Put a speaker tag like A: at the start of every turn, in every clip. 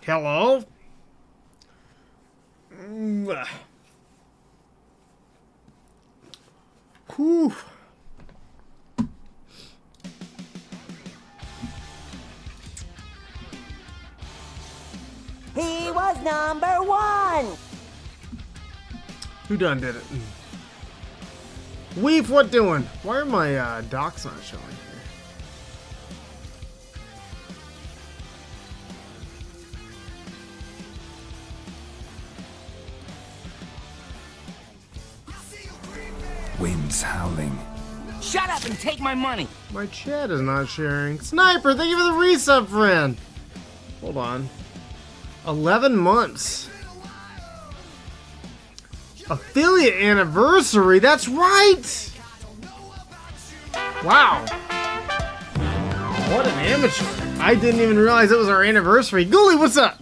A: Hello? Whew.
B: He was number one.
A: Who done did it? Weave, what doing? Why are my docs not showing here?
C: Wind's howling.
D: Shut up and take my money.
A: My chat is not sharing. Sniper, thank you for the resub, friend. Hold on. 11 months. Affiliate anniversary, that's right! Wow. What an amateur. I didn't even realize it was our anniversary. Ghoulie, what's up?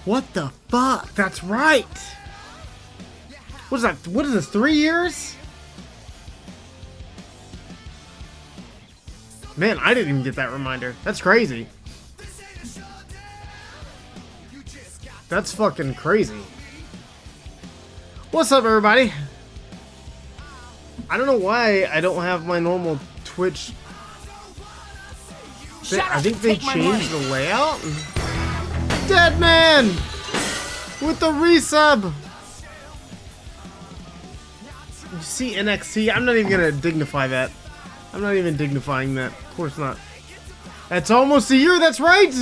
A: What the fuck? That's right. What is that? What is this, 3 years? Man, I didn't even get that reminder. That's crazy. That's fucking crazy. What's up, everybody? I don't know why I don't have my normal Twitch. I think they changed the layout. Dead man with the resub. You see NXT? I'm not even gonna dignify that. I'm not even dignifying that. Of course not. That's almost a year. That's right.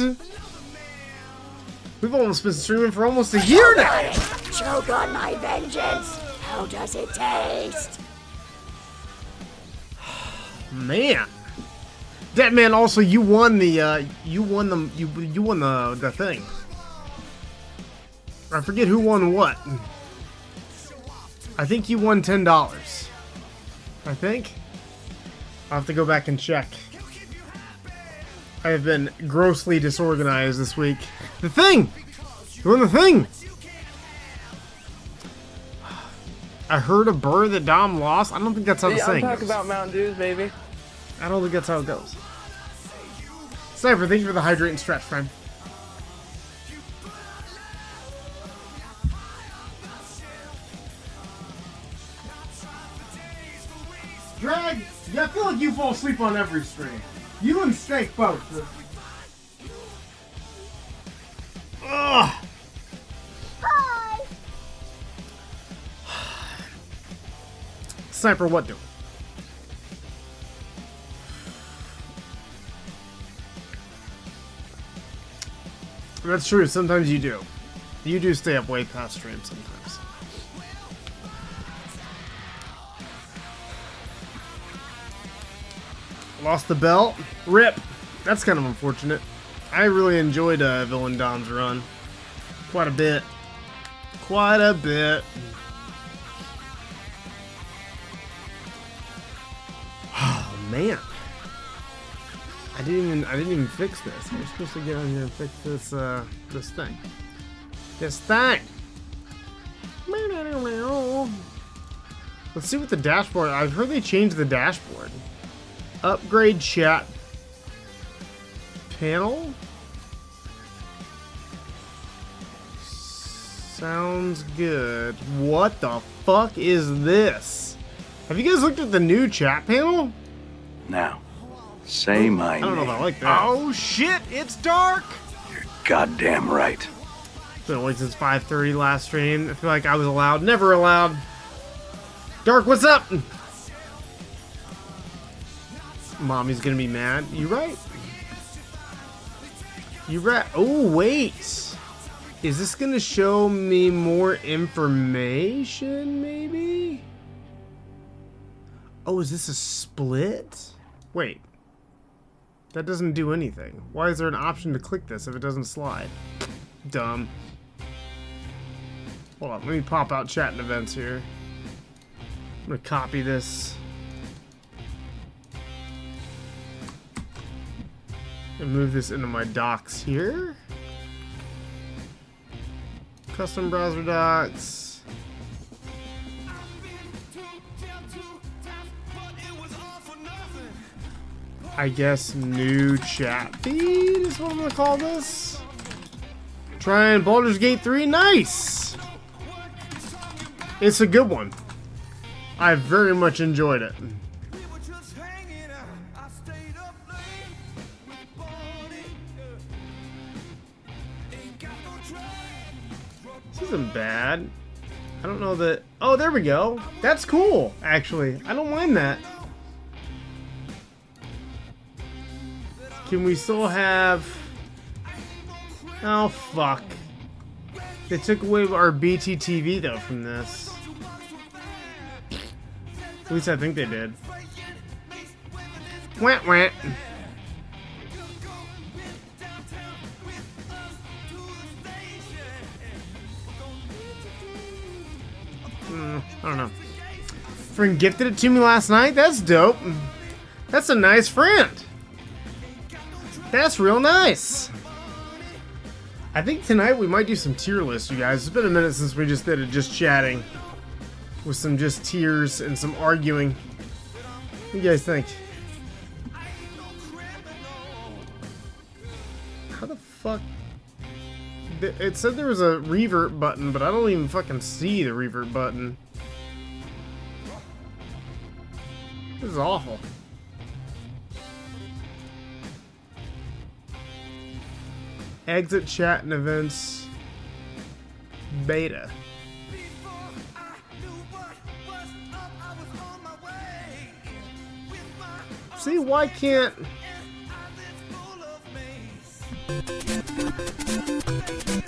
A: We've almost been streaming for almost a year now.
B: Choke on my vengeance. How does it taste?
A: Man, that man. Also, you won the you won the thing. I forget who won what. I think you won $10. I think. I'll have to go back and check. I have been grossly disorganized this week. The thing! You won the thing! I heard a burr that Dom lost. I don't think that's how the saying goes.
E: I'm talking about Mountain Dews, baby.
A: I don't think that's how it goes. Sniper, thank you for the hydrate and stretch, friend. Drag, yeah, I feel like you fall asleep on every stream. You and Steak both. Ugh.
B: Hi.
A: Sniper, what do? That's true, sometimes you do. You do stay up way past stream sometimes. Lost the belt. RIP. That's kind of unfortunate. I really enjoyed Villain Dom's run. Quite a bit. Quite a bit. Oh man. I didn't even fix this. I was supposed to get on here and fix this this thing. This thing. Let's see what the dashboard. I've heard they changed the dashboard. Upgrade chat panel. Sounds good. What the fuck is this? Have you guys looked at the new chat panel?
C: Now, say my name.
A: I don't know if I like that. Oh shit, it's dark!
C: You're goddamn right.
A: It's been awake since 5:30 last stream. I feel like I was allowed. Never allowed. Dark, what's up? Mommy's gonna be mad. You right? You right? Oh wait, is this gonna show me more information? Maybe. Oh, is this a split? Wait, that doesn't do anything. Why is there an option to click this if it doesn't slide? Dumb. Hold on, let me pop out chat and events here. I'm gonna copy this. And move this into my docs here. Custom browser docs. I guess new chat feed is what I'm gonna call this. Trying Baldur's Gate 3, nice! It's a good one. I very much enjoyed it. This isn't bad. I don't know that... Oh, there we go. That's cool, actually. I don't mind that. Can we still have... Oh, fuck. They took away our BTTV, though, from this. At least I think they did. Wah, wah. I don't know. Friend gifted it to me last night. That's dope. That's a nice friend. That's real nice. I think tonight we might do some tier lists, you guys. It's been a minute since we just did it, just chatting. With some just tiers and some arguing. What do you guys think? How the fuck? It said there was a revert button, but I don't even fucking see the revert button. This is awful. Exit chat and events. Beta. See, why can't...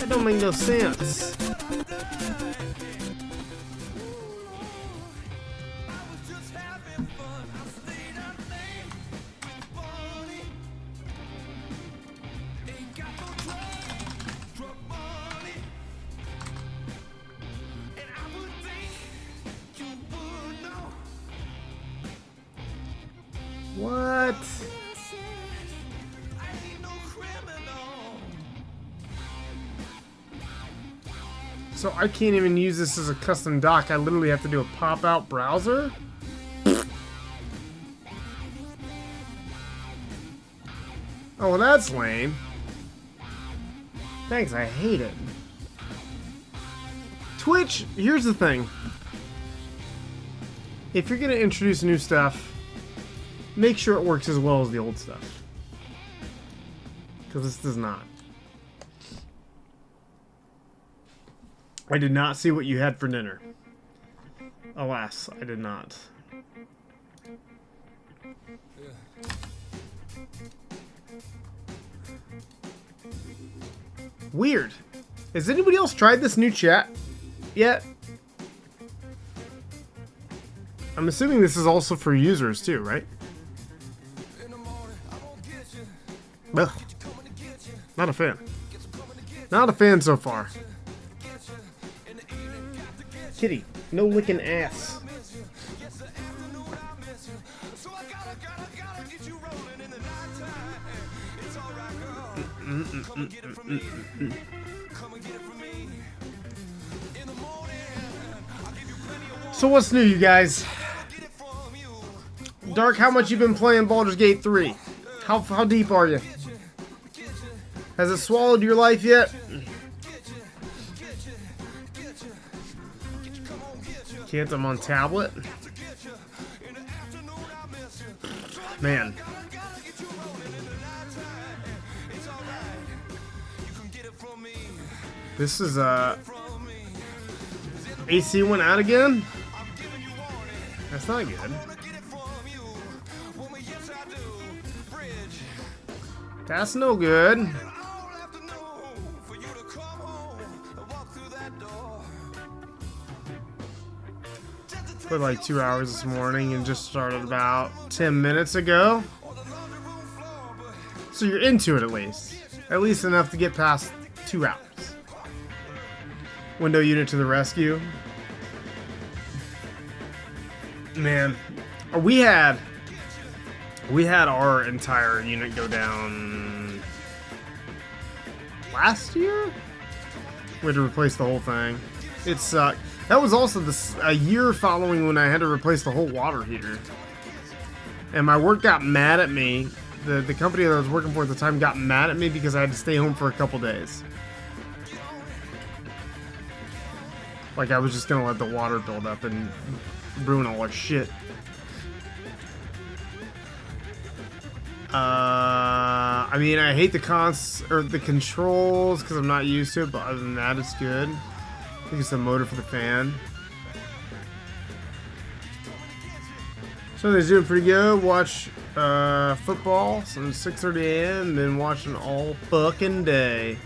A: That don't make no sense. What? So I can't even use this as a custom dock. I literally have to do a pop-out browser? Oh, well, that's lame. Thanks, I hate it. Twitch, here's the thing. If you're gonna introduce new stuff, make sure it works as well as the old stuff. Because this does not. I did not see what you had for dinner. Alas, I did not. Weird. Has anybody else tried this new chat yet? I'm assuming this is also for users too, right? Ugh. Not a fan. Not a fan so far. Kitty, no licking ass. So what's new, you guys? Dark, how much you been playing Baldur's Gate 3? How deep are you? Has it swallowed your life yet? Can't, I'm on tablet. Man. This is AC went out again? That's not good. That's no good. Played like 2 hours this morning and just started about 10 minutes ago. So you're into it at least. At least enough to get past 2 hours. Window unit to the rescue. Man, we had our entire unit go down last year? We had to replace the whole thing. It sucked. That was also a year following when I had to replace the whole water heater. And my work got mad at me. The company that I was working for at the time got mad at me because I had to stay home for a couple days. Like I was just gonna let the water build up and ruin all our shit. I mean, I hate the controls because I'm not used to it, but other than that, it's good. I think it's the motor for the fan. So they're doing pretty good. Watch football from 6:30 a.m. Been watching all fucking day.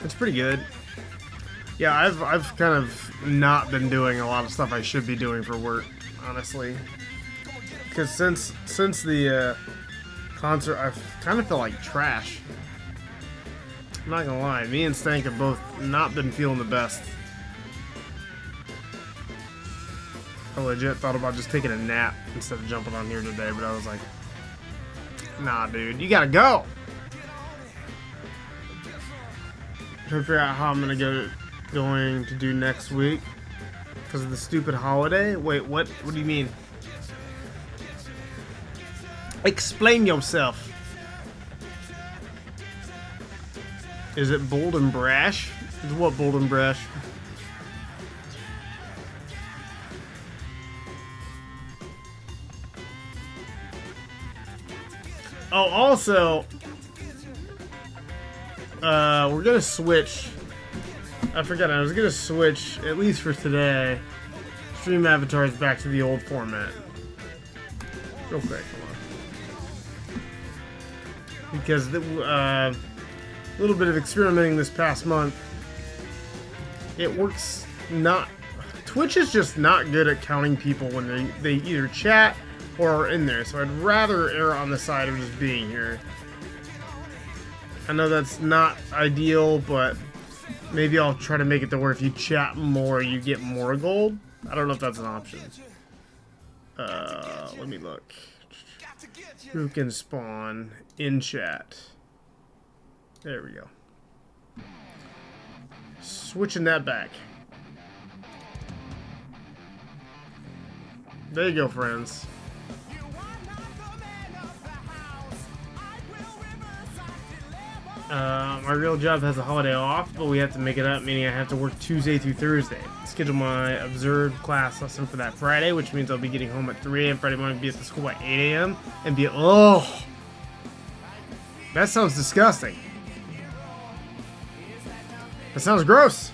A: It's pretty good. Yeah, I've kind of not been doing a lot of stuff I should be doing for work, honestly. Because since the concert, I've kind of felt like trash. I'm not gonna lie, me and Stank have both not been feeling the best. I legit thought about just taking a nap instead of jumping on here today, but I was like, nah, dude, you gotta go. Trying to figure out how I'm going to do next week because of the stupid holiday. Wait, what? What do you mean? Explain yourself. Is it bold and brash? It's what bold and brash? Oh, also, we're gonna switch. I forgot, I was gonna switch, at least for today, stream avatars back to the old format. Real quick, come on. Because a little bit of experimenting this past month, it works not. Twitch is just not good at counting people when they either chat or are in there, so I'd rather err on the side of just being here. I know that's not ideal, but maybe I'll try to make it to where if you chat more, you get more gold. I don't know if that's an option. Let me look. Who can spawn in chat? There we go. Switching that back. There you go, friends. My real job has a holiday off, but we have to make it up, meaning I have to work Tuesday through Thursday. Schedule my observed class lesson for that Friday, which means I'll be getting home at 3 a.m. Friday morning, be at the school by 8 a.m. and be, oh, that sounds disgusting. That sounds gross.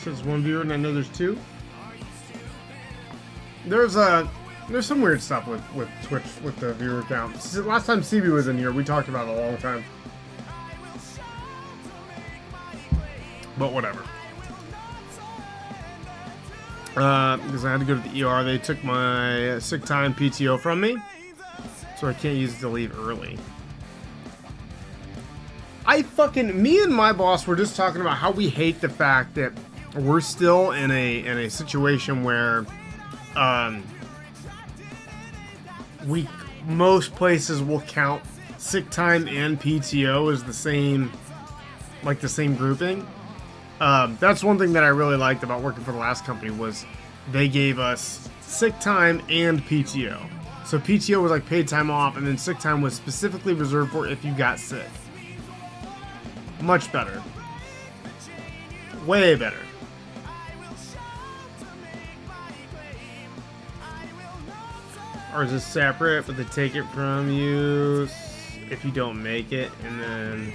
A: There's one viewer and I know there's two. There's some weird stuff with Twitch with the viewer count. Last time CB was in here, we talked about it a long time. But whatever. Because I had to go to the ER, they took my sick time PTO from me, so I can't use it to leave early. Me and my boss were just talking about how we hate the fact that we're still in a situation where most places will count sick time and PTO as the same grouping. That's one thing that I really liked about working for the last company was they gave us sick time and PTO. So PTO was like paid time off, and then sick time was specifically reserved for if you got sick. Much better. Way better. Ours is separate, but they take it from you if you don't make it, and then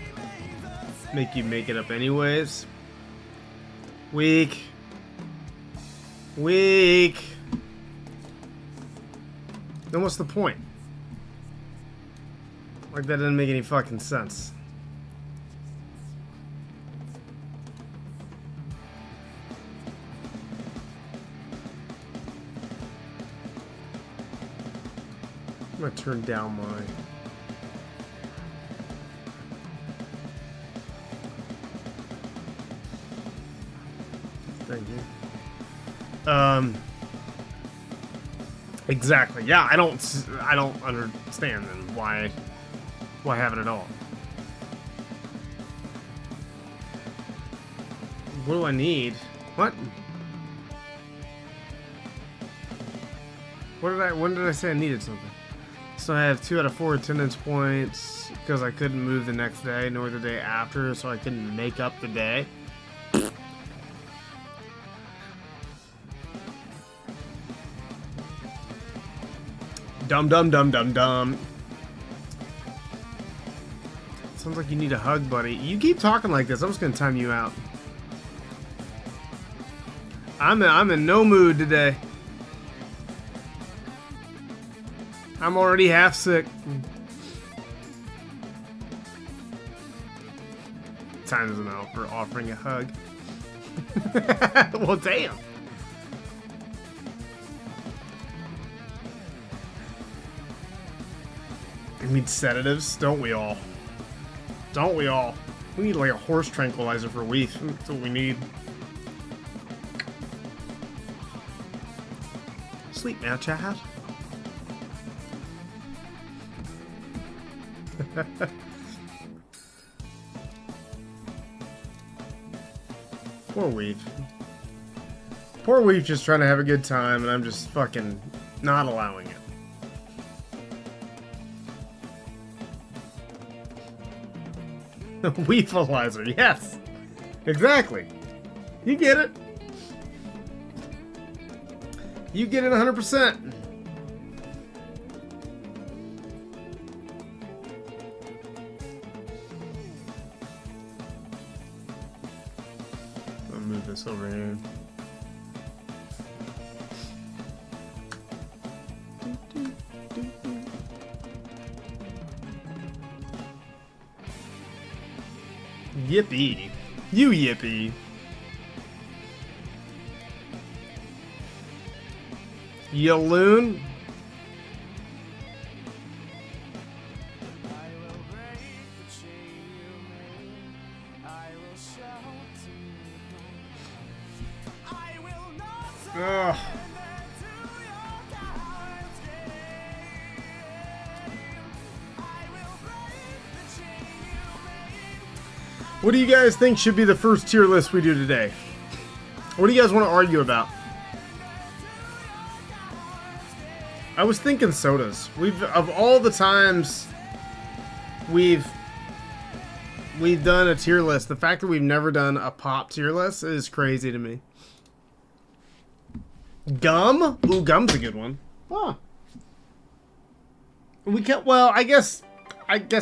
A: make you make it up anyways. Weak. Then what's the point? Like, that didn't make any fucking sense. I'm gonna turn down my... Thank you. Exactly. Yeah, I don't understand then why have it at all. What do I need? What? When did I say I needed something? So I have 2 out of 4 attendance points because I couldn't move the next day nor the day after, so I couldn't make up the day. Dum dum dum dum dum. Sounds like you need a hug, buddy. You keep talking like this, I'm just gonna time you out. I'm in no mood today. I'm already half sick. Time is now for offering a hug. Well, damn. I need sedatives, don't we all? Don't we all? We need like a horse tranquilizer for Weef. That's what we need. Sleep now, Chad. Poor Weef. Poor Weef just trying to have a good time, and I'm just fucking not allowing it. Weefalizer, yes! Exactly. You get it. You get it 100%. I'll move this over here. Yippee. You yippee. You loon. Ugh. What do you guys think should be the first tier list we do today? What do you guys want to argue about? I was thinking sodas. Of all the times we've done a tier list, the fact that we've never done a pop tier list is crazy to me. Gum? Ooh, gum's a good one. Huh. We can't. Well, I guess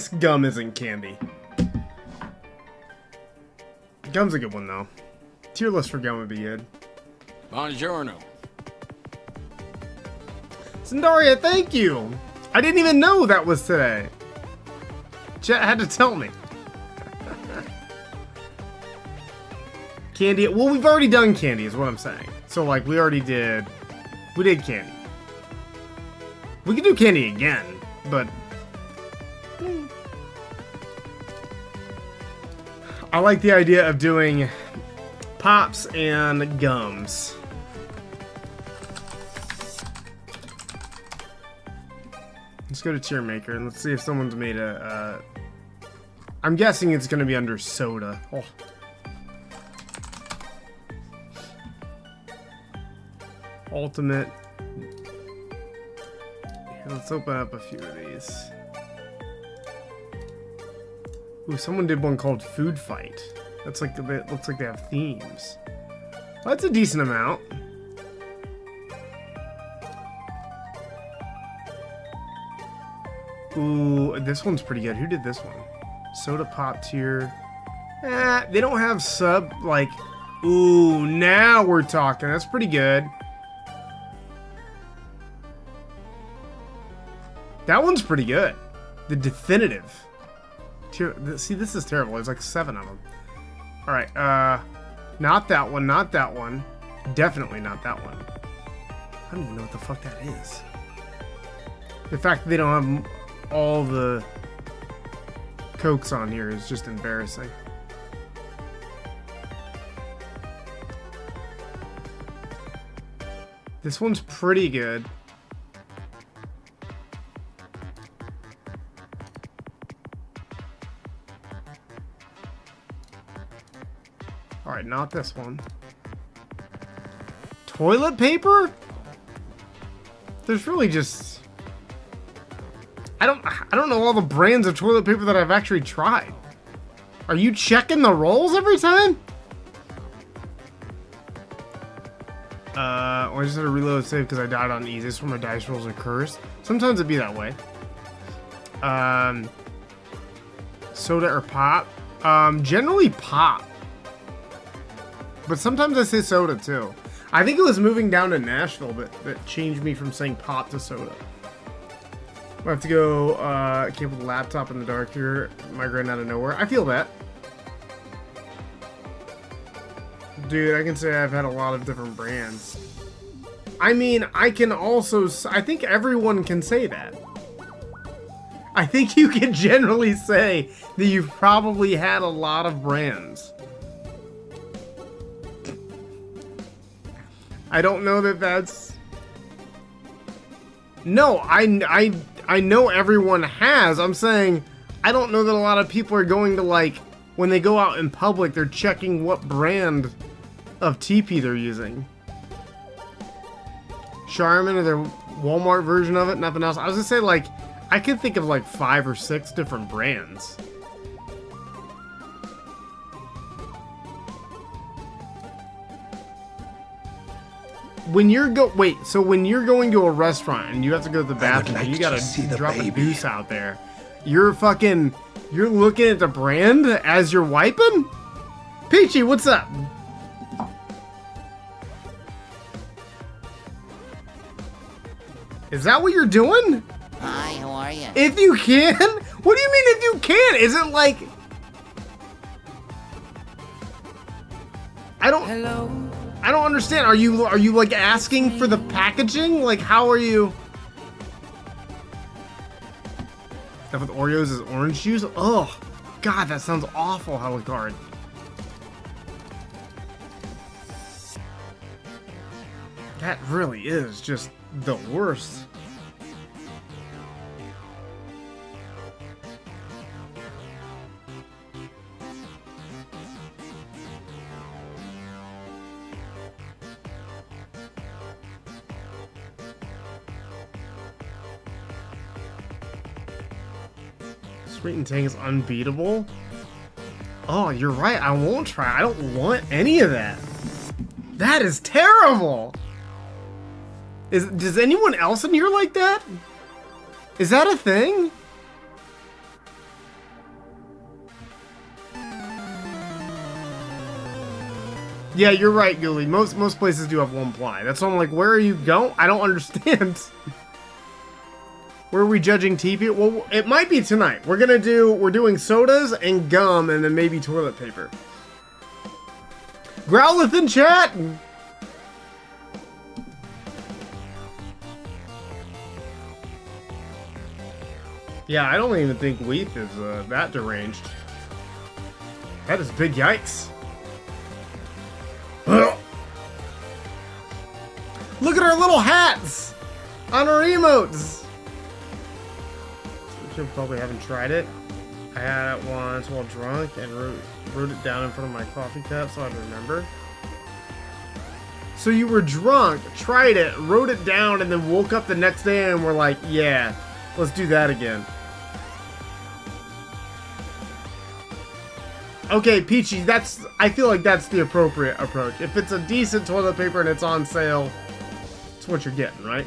A: gum isn't candy. Gum's a good one though. Tier list for gum would be good.
E: Buongiorno.
A: Sandaria, thank you. I didn't even know that was today. Chet had to tell me. Candy. Well, we've already done candy, is what I'm saying. So, like, we did candy. We could do candy again, but I like the idea of doing pops and gums. Let's go to tier maker and let's see if someone's made a. I'm guessing it's going to be under soda. Oh. Ultimate. Yeah, let's open up a few of these. Ooh, someone did one called Food Fight. That's like it looks like they have themes. Well, that's a decent amount. Ooh, this one's pretty good. Who did this one? Soda pop tier. They don't have sub, like, ooh, now we're talking. That's pretty good. That one's pretty good. The definitive. See, this is terrible. There's like 7 of them. Alright, not that one, not that one. Definitely not that one. I don't even know what the fuck that is. The fact that they don't have all the Cokes on here is just embarrassing. This one's pretty good. Alright, not this one. Toilet paper? There's really just... I don't know all the brands of toilet paper that I've actually tried. Are you checking the rolls every time? I just had to reload save because I died on easy. This is where my dice rolls are cursed. Sometimes it'd be that way. Soda or pop? Generally pop. But sometimes I say soda too. I think it was moving down to Nashville that changed me from saying pop to soda. I have to go cable the laptop in the dark here. Migraine out of nowhere. I feel that. Dude, I can say I've had a lot of different brands. I mean, I can also... I think everyone can say that. I think you can generally say that you've probably had a lot of brands. I don't know that that's... No, I know everyone has. I'm saying I don't know that a lot of people are going to, like, when they go out in public, they're checking what brand of TP they're using. Charmin or their Walmart version of it, nothing else. I was gonna say, like, I could think of like 5 or 6 different brands. When you're when you're going to a restaurant and you have to go to the bathroom and you gotta drop a deuce out there, you're looking at the brand as you're wiping? Peachy, what's up? Is that what you're doing?
F: Hi, how are you?
A: If you can? What do you mean if you can? Is it like... I don't understand. Are you like asking for the packaging? Like, how are you... Stuff with Oreos is orange juice? Oh, God, that sounds awful, Helicard. That really is just the worst. Sweet and Tang is unbeatable. Oh, you're right. I won't try. I don't want any of that. That is terrible. Does anyone else in here like that? Is that a thing? Yeah, you're right, Ghoulie. Most places do have one ply. That's why I'm like, where are you going? I don't understand. Where are we judging TP? Well, it might be tonight. We're doing sodas and gum and then maybe toilet paper. Growlith in chat! Yeah, I don't even think Leaf is that deranged. That is big yikes. Look at our little hats on our emotes. You probably haven't tried it. I had it once while drunk and wrote it down in front of my coffee cup so I'd remember. So you were drunk, tried it, wrote it down, and then woke up the next day and were like, yeah, let's do that again. Okay, Peachy, I feel like that's the appropriate approach. If it's a decent toilet paper and it's on sale, it's what you're getting, right?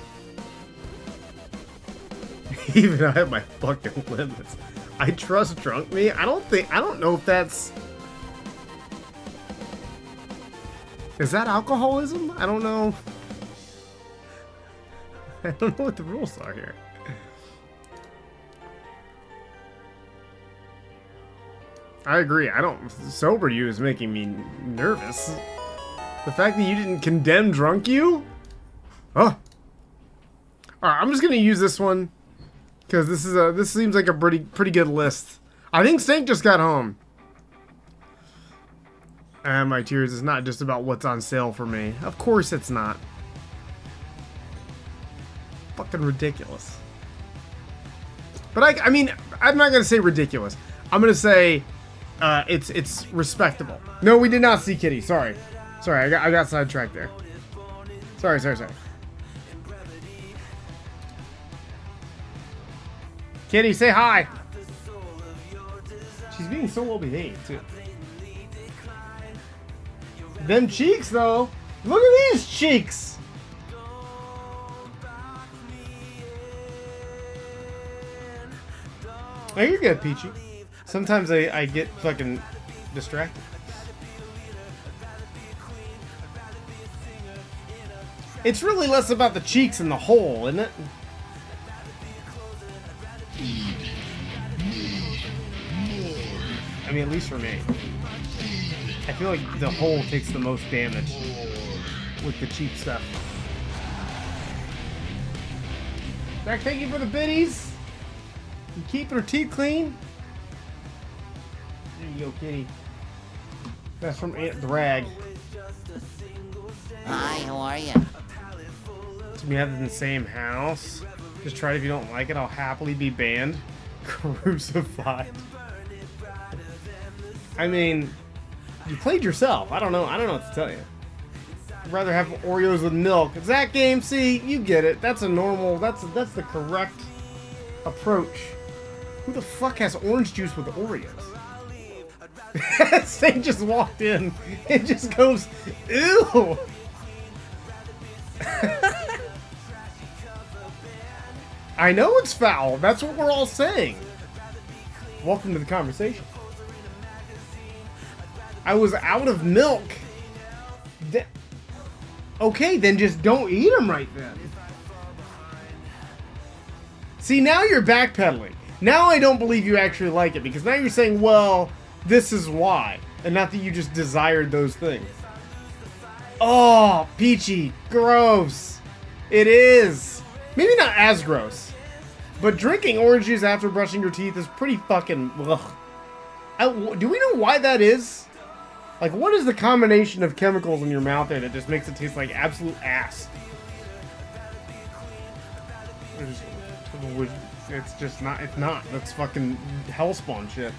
A: Even I have my fucking limits. I trust drunk me. I don't know if that's... Is that alcoholism? I don't know. I don't know what the rules are here. I agree. Sober you is making me nervous. The fact that you didn't condemn drunk you? Oh. Alright, I'm just gonna use this one. Because this seems like a pretty good list. I think Stank just got home. And my tears is not just about what's on sale for me. Of course it's not. fucking ridiculous. But I mean, I'm not gonna say ridiculous. I'm gonna say it's respectable. No, we did not see Kitty. Sorry, I got sidetracked there. Sorry. Kitty, say hi. She's being so well behaved too. Them cheeks, though. Look at these cheeks. Oh, you're good, Peachy. Sometimes I get fucking distracted. It's really less about the cheeks and the hole, isn't it? I mean, at least for me. I feel like the hole takes the most damage with the cheap stuff. Zach, thank you for the biddies. You keeping her teeth clean? There you go, kitty. That's from Aunt Drag.
F: Hi, how are you?
A: So we have in the same house. Just try it if you don't like it. I'll happily be banned. Crucified. I mean, you played yourself. I don't know what to tell you. I'd rather have Oreos with milk. Zach Game, see, you get it. That's a normal, that's the correct approach. Who the fuck has orange juice with Oreos? Saint just walked in and just goes, ew! I know it's foul. That's what we're all saying. Welcome to the conversation. I was out of milk. Okay, then just don't eat them right then. See, now you're backpedaling. Now I don't believe you actually like it, because now you're saying, well, this is why. And not that you just desired those things. Oh, Peachy. Gross. It is. Maybe not as gross. But drinking orange juice after brushing your teeth is pretty fucking... Ugh. Do we know why that is? Like, what is the combination of chemicals in your mouth there that just makes it taste like absolute ass? It's just not, it's not. That's fucking hellspawn shit.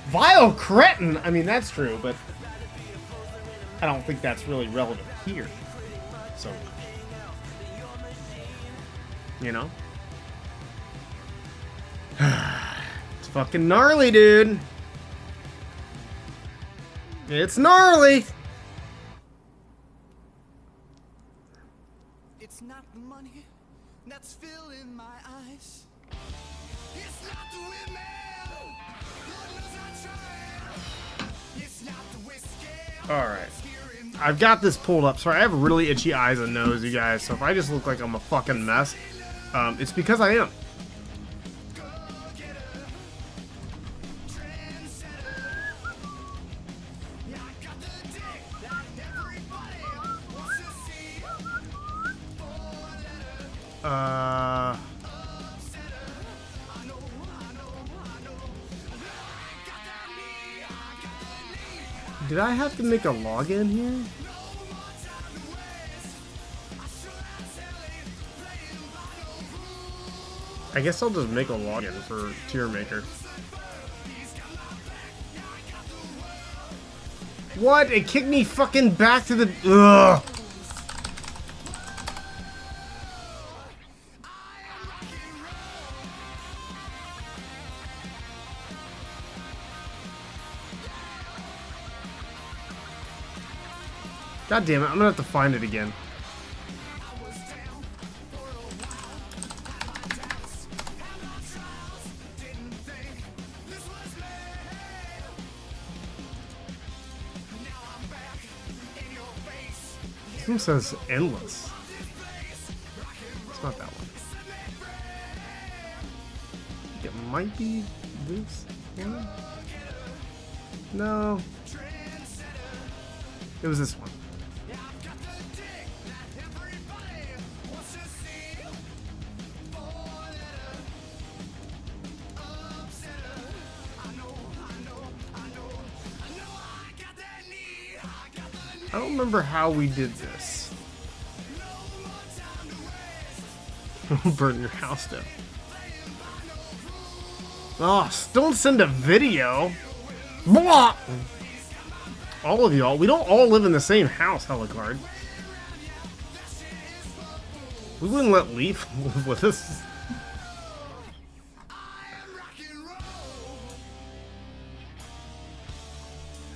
A: Vile cretin! I mean, that's true, but I don't think that's really relevant here so much. You know? It's fucking gnarly, dude. It's gnarly.
G: It's not the money that's filling my eyes. It's not the women. Lord knows I tried. It's not the whiskey.
A: All right. I've got this pulled up. Sorry, I have really itchy eyes and nose, you guys. So if I just look like I'm a fucking mess, it's because I am. Did I have to make a login here? I guess I'll just make a login for Tier Maker. What? It kicked me fucking back to the... Ugh. God damn it, I'm gonna have to find it again. This one says endless. It's not that one. It might be this one? No. It was this one. I don't remember how we did this. Burn your house down. Oh, don't send a video. Blah! All of y'all. We don't all live in the same house, Helicard. We wouldn't let Leaf live with us.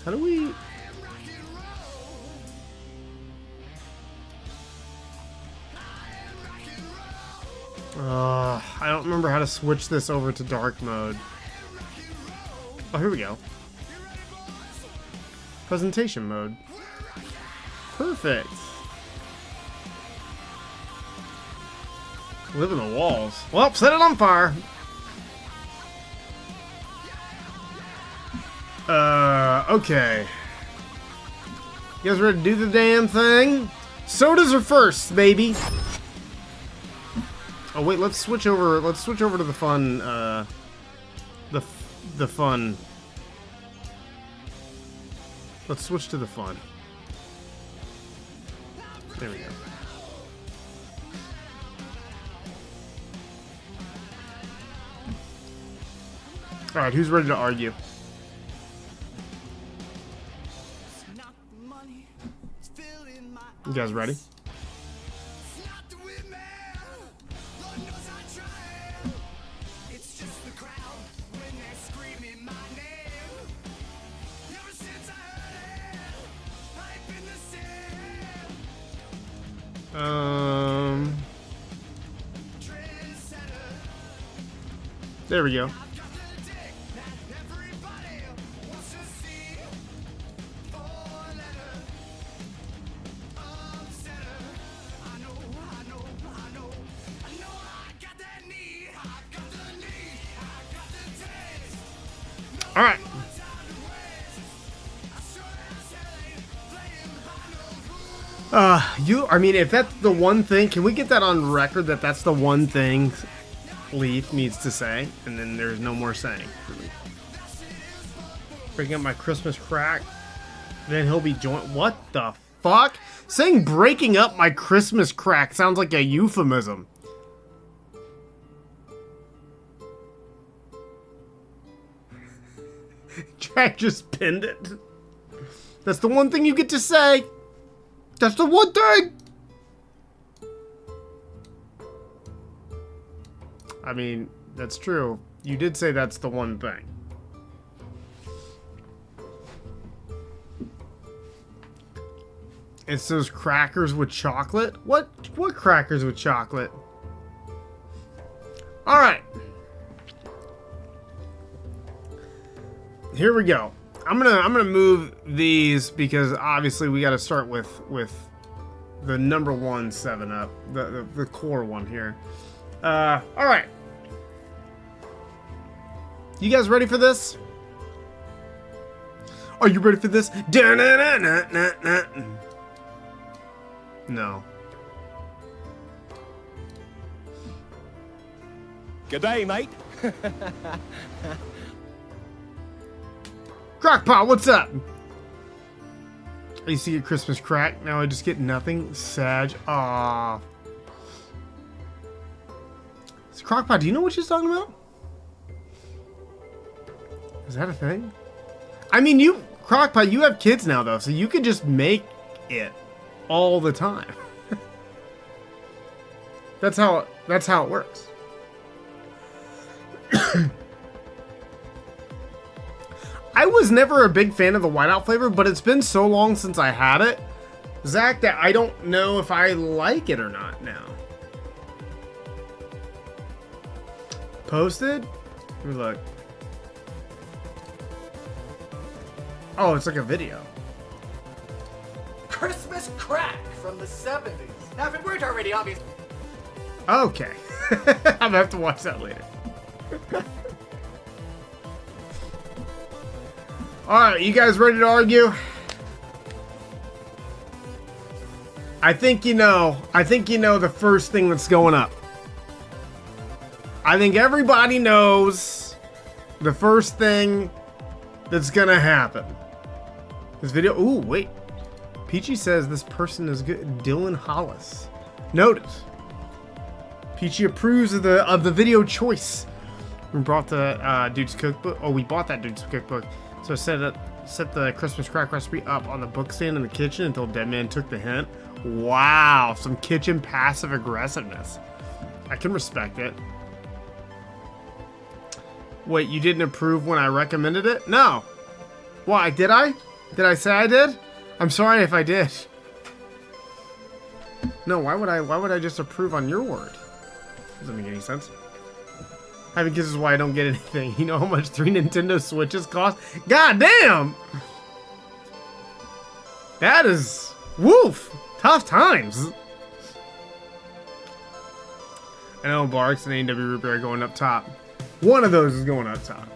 A: How do we... I don't remember how to switch this over to dark mode. Oh, here we go. Presentation mode. Perfect. Live in the walls. Well, set it on fire. Okay. You guys ready to do the damn thing? Sodas are first, baby. Oh wait, let's switch over. Let's switch over to the fun. The fun. Let's switch to the fun. There we go. All right, who's ready to argue? You guys ready? There we go. All right. I mean, if that's the one thing, can we get that on record that that's the one thing Leaf needs to say, and then there's no more saying for me. Breaking up my Christmas crack, then he'll be joined. What the fuck? Saying breaking up my Christmas crack sounds like a euphemism. Jack just pinned it. That's the one thing you get to say. That's the one thing. I mean, that's true. You did say that's the one thing. It's those crackers with chocolate? What crackers with chocolate? All right. Here we go. I'm gonna move these because obviously we got to start with the number one 7-Up, the core one here. All right. You guys ready for this? Are you ready for this? No.
F: Good day, mate.
A: Crockpot, what's up? I used to get Christmas crack. Now I just get nothing. Sag. Aww. So Crockpot, do you know what she's talking about? Is that a thing? I mean, Crockpot, you have kids now, though, so you could just make it all the time. That's how it works. I was never a big fan of the whiteout flavor, but it's been so long since I had it, Zach, that I don't know if I like it or not now. Posted? Let me look. Oh, it's like a video.
H: Christmas crack from the 70s. Now, if it weren't already obvious.
A: Okay. I'm gonna have to watch that later. Alright, you guys ready to argue? I think you know the first thing that's going up. I think everybody knows the first thing that's gonna happen. This video, ooh, wait. Peachy says this person is good. Dylan Hollis. Noted. Peachy approves of the video choice. We brought the Dude's Cookbook. Oh, we bought that Dude's Cookbook. So set the Christmas crack recipe up on the bookstand in the kitchen until Dead Man took the hint. Wow, some kitchen passive aggressiveness. I can respect it. Wait, you didn't approve when I recommended it? No. Why, did I? Did I say I did? I'm sorry if I did. No, why would I just approve on your word? Doesn't make any sense. I mean, this is why I don't get anything. You know how much 3 Nintendo Switches cost? God damn! That is... woof! Tough times. I know Barks and AW Ruby are going up top. One of those is going up top.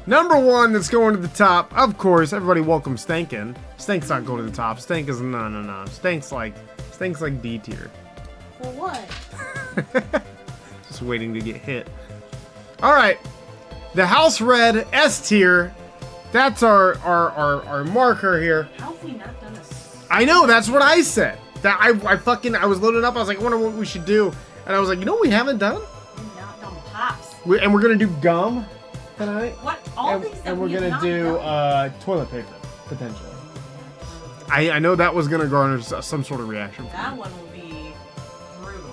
A: Number 1 that's going to the top, of course, everybody welcome Stankin. Stank's not going to the top. Stank is no. Stank's like D tier.
B: For what?
A: Just waiting to get hit. Alright. The House Red S tier. That's our marker here.
B: How have we not done this?
A: I know, that's what I said. That I was loading up, I was like, I wonder what we should do. And I was like, you know what we haven't done?
B: We've not done pops.
A: And we're gonna do gum tonight.
B: What? All these that
A: we're
B: we have
A: gonna
B: not
A: do
B: done?
A: toilet paper, potentially. I know that was gonna garner some sort of reaction.
B: That one will be brutal.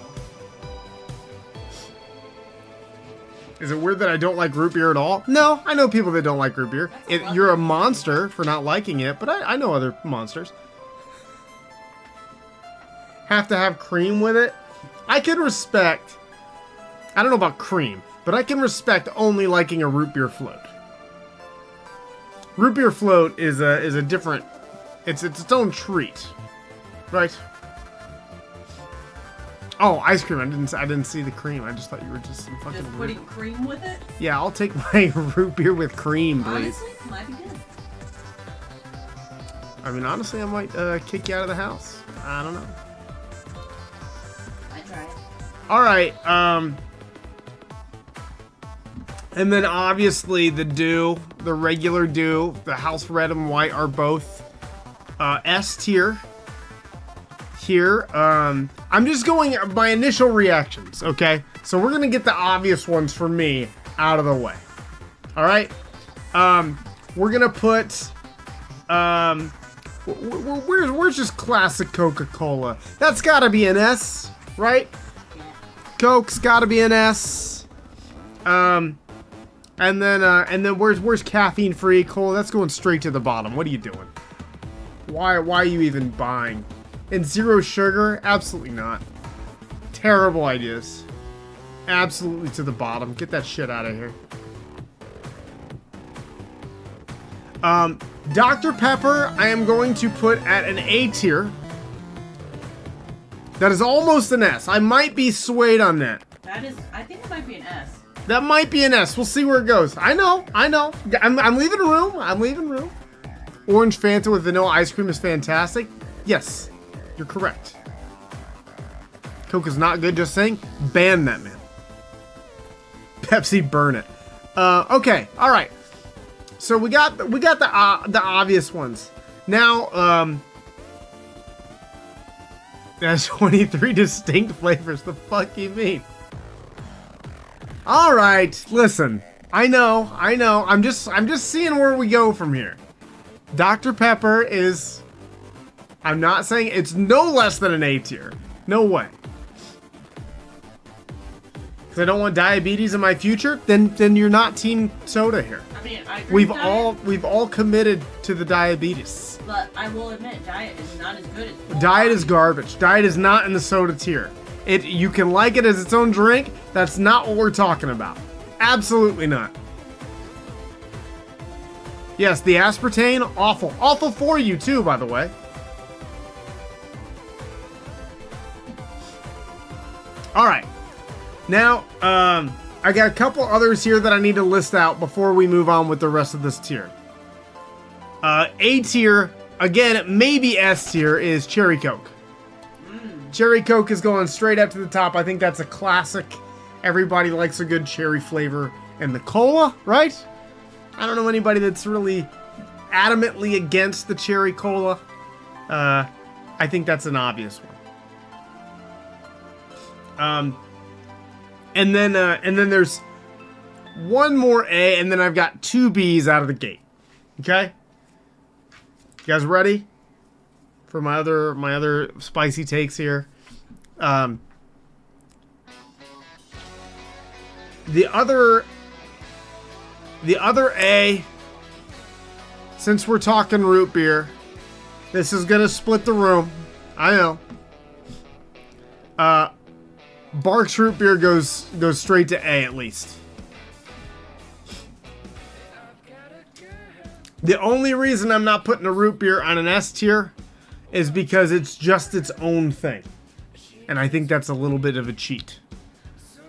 A: Is it weird that I don't like root beer at all? No, I know people that don't like root beer. You're a monster for not liking it, but I know other monsters. Have to have cream with it? I can respect... I don't know about cream, but I can respect only liking a root beer float. Root beer float is a different... It's its own treat. Right? Oh, ice cream. I didn't see the cream. I just thought you were just some fucking
B: Just putting cream with it?
A: Yeah, I'll take my root beer with cream, please.
B: Honestly, might be good.
A: I mean, honestly, I might kick you out of the house. I don't know.
B: I tried.
A: All right. And then obviously the dew, the regular dew, the House Red and White are both S tier. Here, I'm just going by initial reactions, okay? So we're gonna get the obvious ones for me out of the way. All right, we're gonna put, where's just classic Coca-Cola? That's gotta be an S, right? Coke's gotta be an S. And then where's caffeine-free cola? That's going straight to the bottom. What are you doing? Why are you even buying? And zero sugar? Absolutely not. Terrible ideas. Absolutely to the bottom. Get that shit out of here. Dr. Pepper, I am going to put at an A tier. That is almost an S. I might be swayed on that.
B: I think it might be an S.
A: That might be an S. We'll see where it goes. I know. I'm leaving room. Orange Fanta with vanilla ice cream is fantastic. Yes. You're correct. Coke is not good, just saying. Ban that man. Pepsi, burn it. Okay, all right. So we got the obvious ones. Now, there's 23 distinct flavors. The fuck you mean? All right, listen. I know. I'm just seeing where we go from here. Dr. Pepper is... I'm not saying it's no less than an A tier. No way. Because I don't want diabetes in my future, then you're not team soda here.
B: I mean, I agree
A: We've all committed to the diabetes.
B: But I will admit, diet is not as good as...
A: Diet is garbage. Diet is not in the soda tier. You can like it as its own drink. That's not what we're talking about. Absolutely not. Yes, the aspartame, awful. Awful for you too, by the way. Alright. Now, I got a couple others here that I need to list out before we move on with the rest of this tier. A tier, again, maybe S tier, is Cherry Coke. Cherry Coke is going straight up to the top. I think that's a classic. Everybody likes a good cherry flavor. And the cola, right? I don't know anybody that's really adamantly against the cherry cola. I think that's an obvious one. And then there's one more A, and then I've got 2 B's out of the gate. Okay? You guys ready for my other spicy takes here? The other A, since we're talking root beer, this is gonna split the room. I know. Barks root beer goes straight to A at least. The only reason I'm not putting a root beer on an S tier is because it's just its own thing, and I think that's a little bit of a cheat.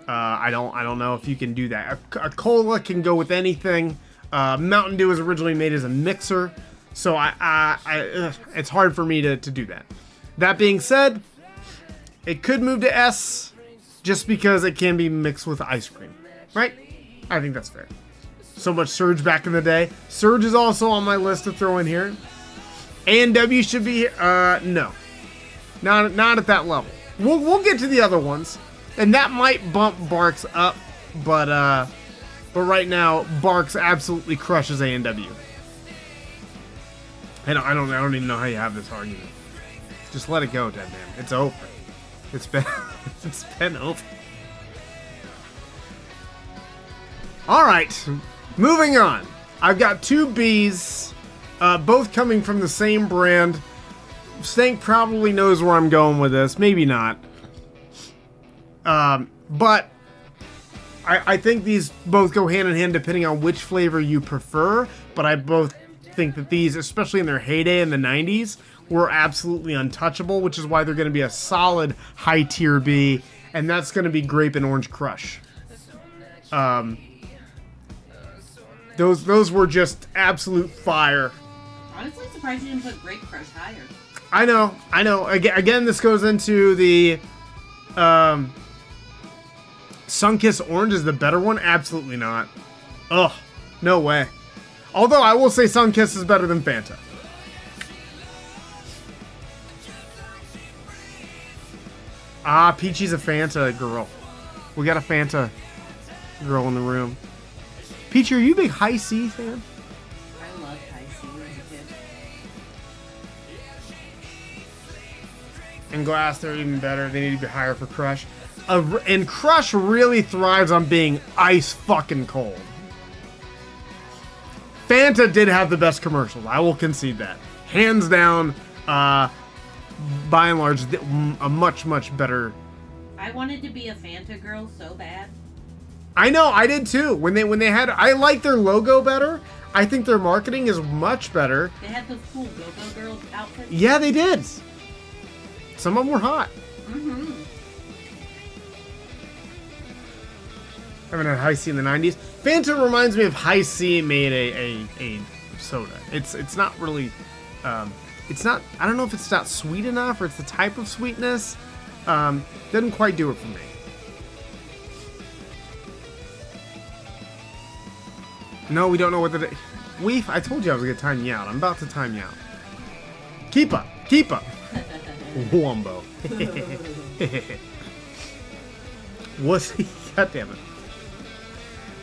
A: I don't know if you can do that. A cola can go with anything. Mountain Dew was originally made as a mixer, so it's hard for me to do that. That being said, it could move to S just because it can be mixed with ice cream, right? I think that's fair. So much Surge back in the day. Surge is also on my list to throw in here. A&W should be here. No, not at that level. We'll get to the other ones, and that might bump Barks up, but right now Barks absolutely crushes A&W. I don't even know how you have this argument. Just let it go, dead man. It's over. It's been over. All right, moving on. I've got 2 B's, both coming from the same brand. Stank probably knows where I'm going with this. Maybe not. But I think these both go hand in hand depending on which flavor you prefer. But I both think that these, especially in their heyday in the 90s, were absolutely untouchable, which is why they're going to be a solid high tier B, and that's going to be Grape and Orange Crush. Those were just absolute fire.
F: Honestly, surprised you didn't put Grape Crush higher.
A: I know. Again, this goes into the Sunkist Orange is the better one. Absolutely not. Ugh, no way. Although I will say Sunkist is better than Fanta. Ah, Peachy's a Fanta girl. We got a Fanta girl in the room. Peachy, are you a big High C fan?
F: I love High C as a kid.
A: And Glass, they're even better. They need to be higher for Crush. And Crush really thrives on being ice fucking cold. Fanta did have the best commercials. I will concede that. Hands down, by and large, a much, much better.
F: I wanted to be a Fanta girl so bad.
A: I know, I did too. When they had, I like their logo better. I think their marketing is much better.
F: They had those cool Go-Go Girl outfits.
A: Yeah, they did. Some of them were hot.
F: Mm-hmm.
A: I haven't had High C in the 90s. Fanta reminds me of High C made a soda. It's not really, it's not, I don't know if it's not sweet enough or it's the type of sweetness. Doesn't quite do it for me. No, we don't know what the day. Weef, I told you I was going to time you out. I'm about to time you out. Keep up. Wombo. Wussy. God damn it.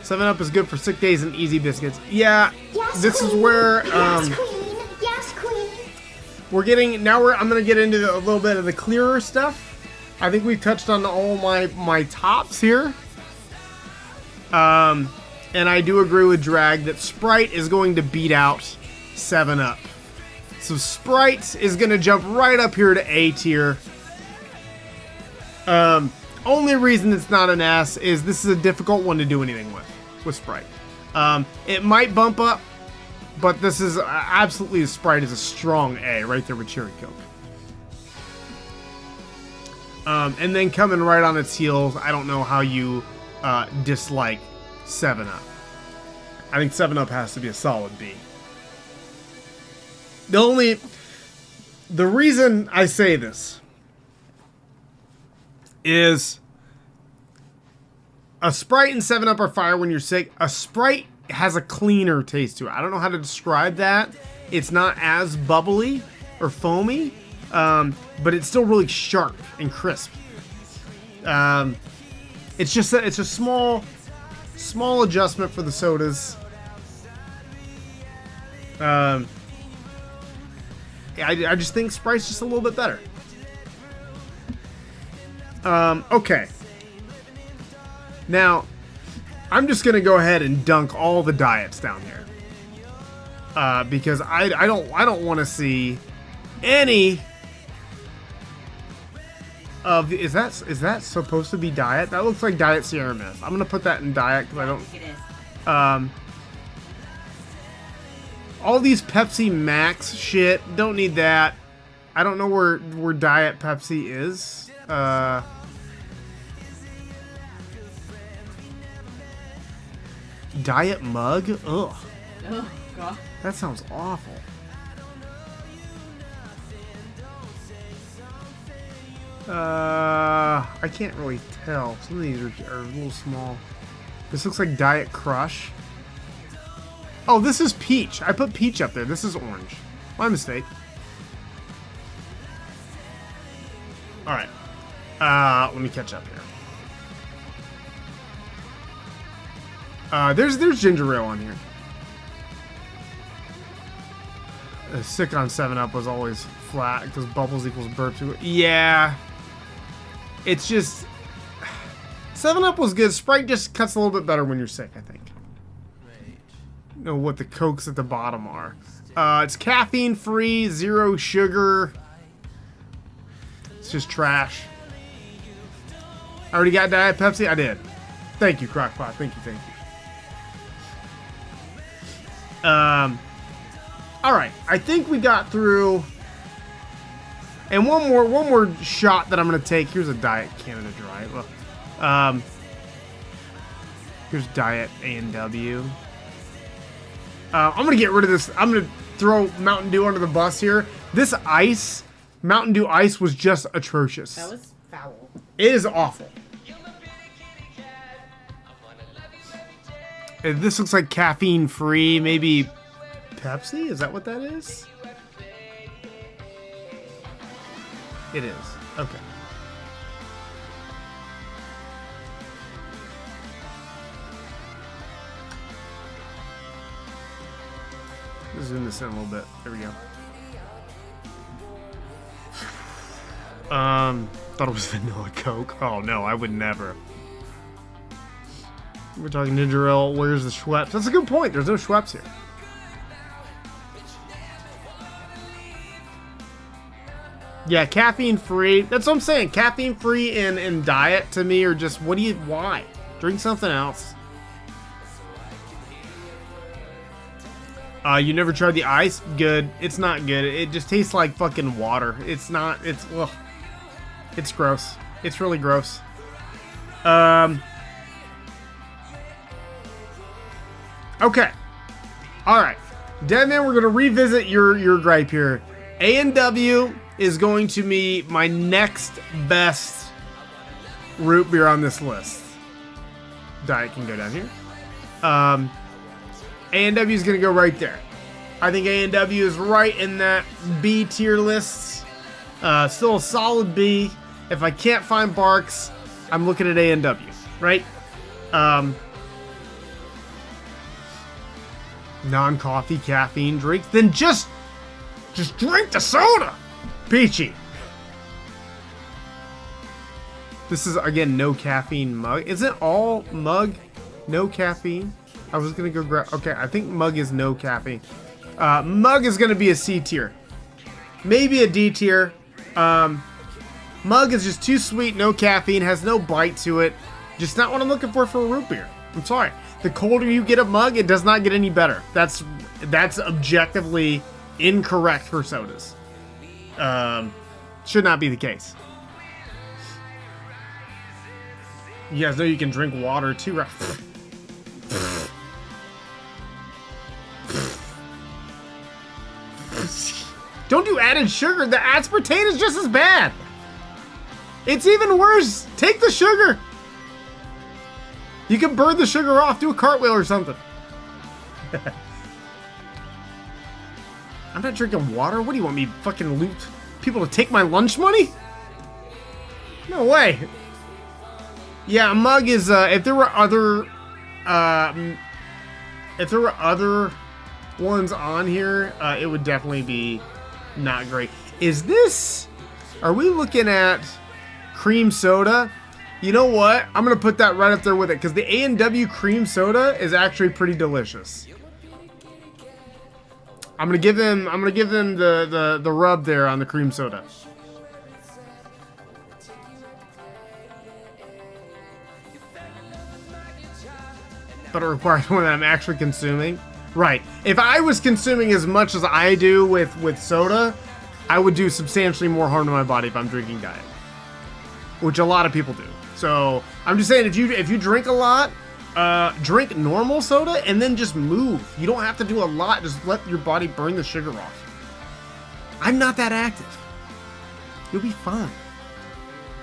A: 7-Up is good for sick days and easy biscuits. Yeah,
B: Yes,
A: this
B: queen.
A: is where
B: Yes, queen. Yes, queen.
A: we're getting. Now I'm going to get into a little bit of the clearer stuff. I think we've touched on all my tops here. And I do agree with Drag that Sprite is going to beat out 7-Up. So Sprite is going to jump right up here to A tier. Only reason it's not an S is this is a difficult one to do anything with Sprite. It might bump up, but this is absolutely, Sprite is a strong A right there with Cherry Coke. And then coming right on its heels, I don't know how you dislike 7-Up. I think 7-Up has to be a solid B. The reason I say this is a Sprite and 7-Up are fire when you're sick. A Sprite has a cleaner taste to it. I don't know how to describe that. It's not as bubbly or foamy, but it's still really sharp and crisp. It's just it's a small adjustment for the sodas. I just think Sprite's just a little bit better. Okay. Now, I'm just gonna go ahead and dunk all the diets down here. Because I don't want to see any of the, is that supposed to be diet? That looks like Diet Sierra Mist. I'm gonna put that in diet because I don't.
F: think it is.
A: All these Pepsi Max shit, don't need that. I don't know where Diet Pepsi is. Diet Mug? Ugh.
F: Oh, God.
A: That sounds awful. I can't really tell. Some of these are a little small. This looks like Diet Crush. Oh, this is peach. I put peach up there. This is orange. My mistake. Alright. Let me catch up here. There's ginger ale on here. Sick on 7-Up was always flat because bubbles equals burp. Yeah. It's just... 7-Up was good. Sprite just cuts a little bit better when you're sick, I think. Know what the Cokes at the bottom are. It's caffeine free, 0 sugar. It's just trash. I already got Diet Pepsi? I did. Thank you, Crockpot. Thank you. Alright, I think we got through. And one more shot that I'm gonna take. Here's a Diet Canada Dry. Look. Here's Diet A&W. I'm gonna get rid of this. I'm gonna throw Mountain Dew under the bus here. This ice, Mountain Dew ice, was just atrocious.
F: That was foul.
A: It is awful. This looks like caffeine free, maybe Pepsi? Is that what that is? It is. Okay. Zoom this in a little bit. There we go. Thought it was vanilla Coke. Oh no, I would never. We're talking ginger ale. Where's the Schweppes? That's a good point. There's no Schweppes here. Yeah, caffeine free. That's what I'm saying. Caffeine free and diet to me are just, why? Drink something else. You never tried the ice? Good. It's not good. It just tastes like fucking water. It's not, ugh. It's gross. It's really gross. Okay. Alright. Deadman, we're going to revisit your gripe here. A&W is going to be my next best root beer on this list. Diet can go down here. A&W is going to go right there. I think A&W is right in that B tier list. Still a solid B. If I can't find Barks, I'm looking at A&W, right? Non-coffee caffeine drink, then just drink the soda. Peachy. This is again no caffeine mug. Is it all mug? No caffeine? I was gonna go grab. Okay, I think mug is no caffeine. Mug is gonna be a C tier, maybe a D tier. Mug is just too sweet, no caffeine, has no bite to it. Just not what I'm looking for a root beer. I'm sorry. The colder you get a mug, it does not get any better. That's objectively incorrect for sodas. Should not be the case. You guys know you can drink water too, right? Don't do added sugar. The aspartame is just as bad. It's even worse. Take the sugar. You can burn the sugar off. Do a cartwheel or something. I'm not drinking water. What do you want me fucking loot people to take my lunch money? No way. Yeah, a mug is if there were other ones on here, it would definitely be not great. Is this? Are we looking at cream soda? You know what? I'm gonna put that right up there with it because the A&W cream soda is actually pretty delicious. I'm gonna give them the rub there on the cream soda. But it requires one that I'm actually consuming. Right. If I was consuming as much as I do with soda, I would do substantially more harm to my body if I'm drinking diet, which a lot of people do. So I'm just saying, if you drink a lot, drink normal soda and then just move. You don't have to do a lot. Just let your body burn the sugar off. I'm not that active. You'll be fine.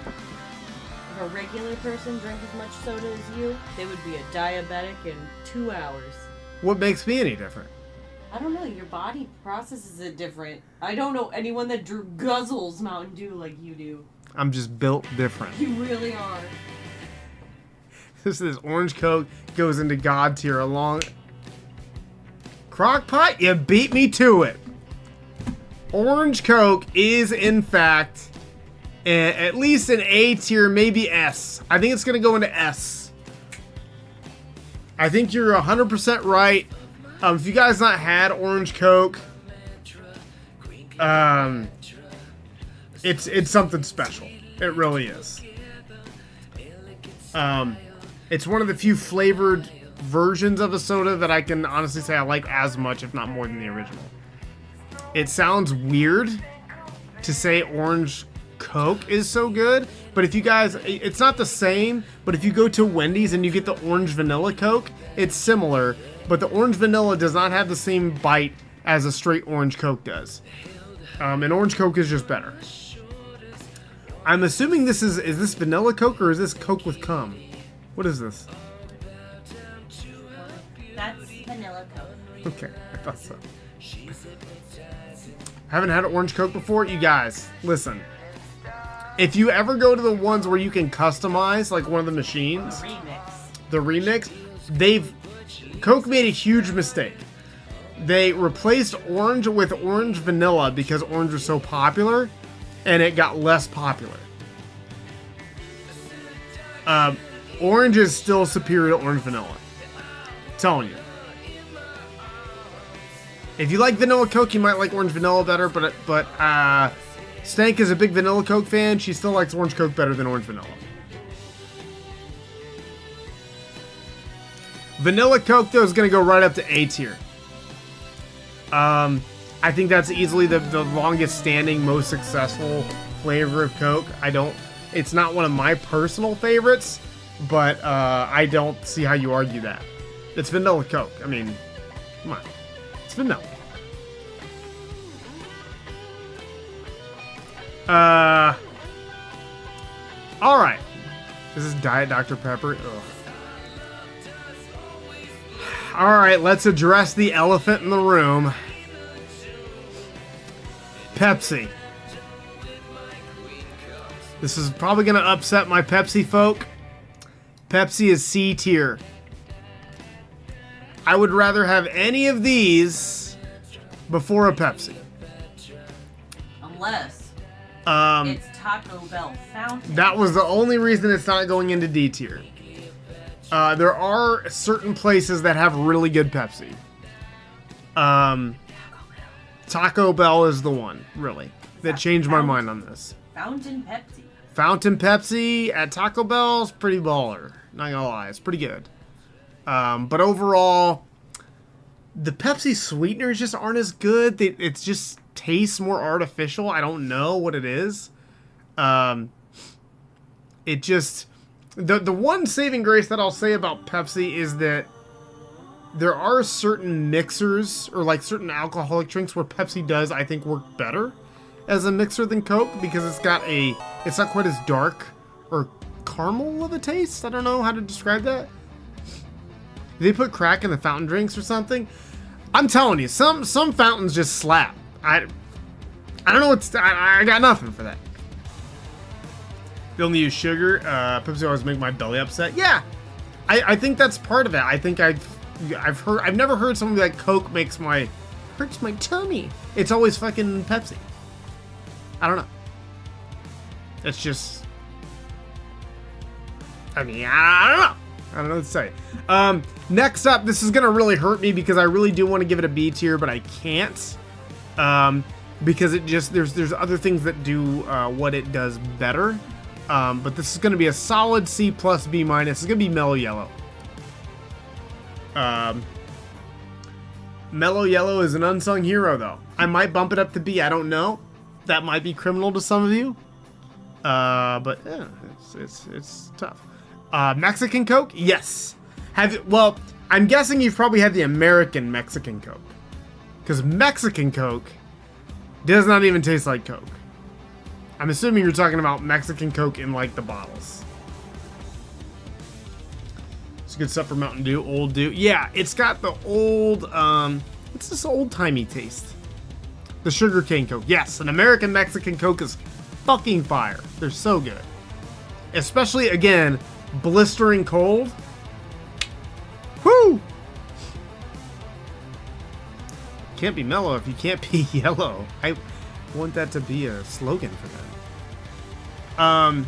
F: If a regular person drank as much soda as you, they would be a diabetic in 2 hours.
A: What makes me any different?
F: I don't know, your body processes it different. I don't know anyone that guzzles Mountain Dew like you do.
A: I'm just built different.
F: You really are.
A: This orange Coke goes into God tier along. Crockpot, you beat me to it. Orange Coke is in fact at least an A tier, maybe S. I think it's gonna go into S. I think you're 100% right. If you guys not had Orange Coke, it's something special. It really is. It's one of the few flavored versions of a soda that I can honestly say I like as much, if not more, than the original. It sounds weird to say Orange Coke is so good, but if you guys, it's not the same, but if you go to Wendy's and you get the Orange Vanilla Coke, it's similar, but the Orange Vanilla does not have the same bite as a straight Orange Coke does. And Orange Coke is just better. I'm assuming is this Vanilla Coke or is this Coke with cum? What is this?
F: That's vanilla Coke.
A: Okay, I thought so. Haven't had an Orange Coke before? You guys, listen. If you ever go to the ones where you can customize, like one of the machines, the remix, Coke made a huge mistake. They replaced orange with orange vanilla because orange was so popular, and it got less popular. Orange is still superior to orange vanilla. I'm telling you. If you like vanilla Coke, you might like orange vanilla better, but Stank is a big vanilla Coke fan. She still likes orange Coke better than orange vanilla. Vanilla Coke, though, is going to go right up to A tier. I think that's easily the longest standing, most successful flavor of Coke. It's not one of my personal favorites, but I don't see how you argue that. It's vanilla Coke. I mean, come on. It's vanilla. Alright. This is Diet Dr. Pepper. Ugh. Alright, let's address the elephant in the room. Pepsi. This is probably going to upset my Pepsi folk. Pepsi is C tier. I would rather have any of these before a Pepsi.
F: Unless it's Taco Bell Fountain.
A: That was the only reason it's not going into D tier. There are certain places that have really good Pepsi. Taco Bell is the one, really, that changed my mind on this.
F: Fountain Pepsi.
A: Fountain Pepsi at Taco Bell is pretty baller. Not gonna lie, it's pretty good. But overall, the Pepsi sweeteners just aren't as good. It just tastes more artificial. I don't know what it is. It just... The one saving grace that I'll say about Pepsi is that there are certain mixers or like certain alcoholic drinks where Pepsi does, I think, work better as a mixer than Coke because it's not quite as dark or caramel of a taste. I don't know how to describe that. They put crack in the fountain drinks or something. I'm telling you, some fountains just slap. I don't know I got nothing for that. They only use sugar. Pepsi always make my belly upset. Yeah, I think that's part of it. I think I've never heard someone be like, Coke hurts my tummy. It's always fucking Pepsi. I don't know. It's just, I mean, I don't know. I don't know what to say. Next up, this is gonna really hurt me because I really do want to give it a B tier, but I can't. Because it just, there's other things that do what it does better. But this is gonna be a solid C plus B minus. It's gonna be Mellow Yellow. Mellow Yellow is an unsung hero, though. I might bump it up to B. I don't know. That might be criminal to some of you. But yeah, it's tough. Mexican Coke? Yes. Well, I'm guessing you've probably had the American Mexican Coke. Because Mexican Coke does not even taste like Coke. I'm assuming you're talking about Mexican Coke in, like, the bottles. It's good stuff for Mountain Dew, Old Dew. Yeah, it's got the old, it's this old-timey taste. The sugarcane Coke. Yes, an American Mexican Coke is fucking fire. They're so good. Especially, again, blistering cold. Woo! Can't be mellow if you can't be yellow. I want that to be a slogan for them.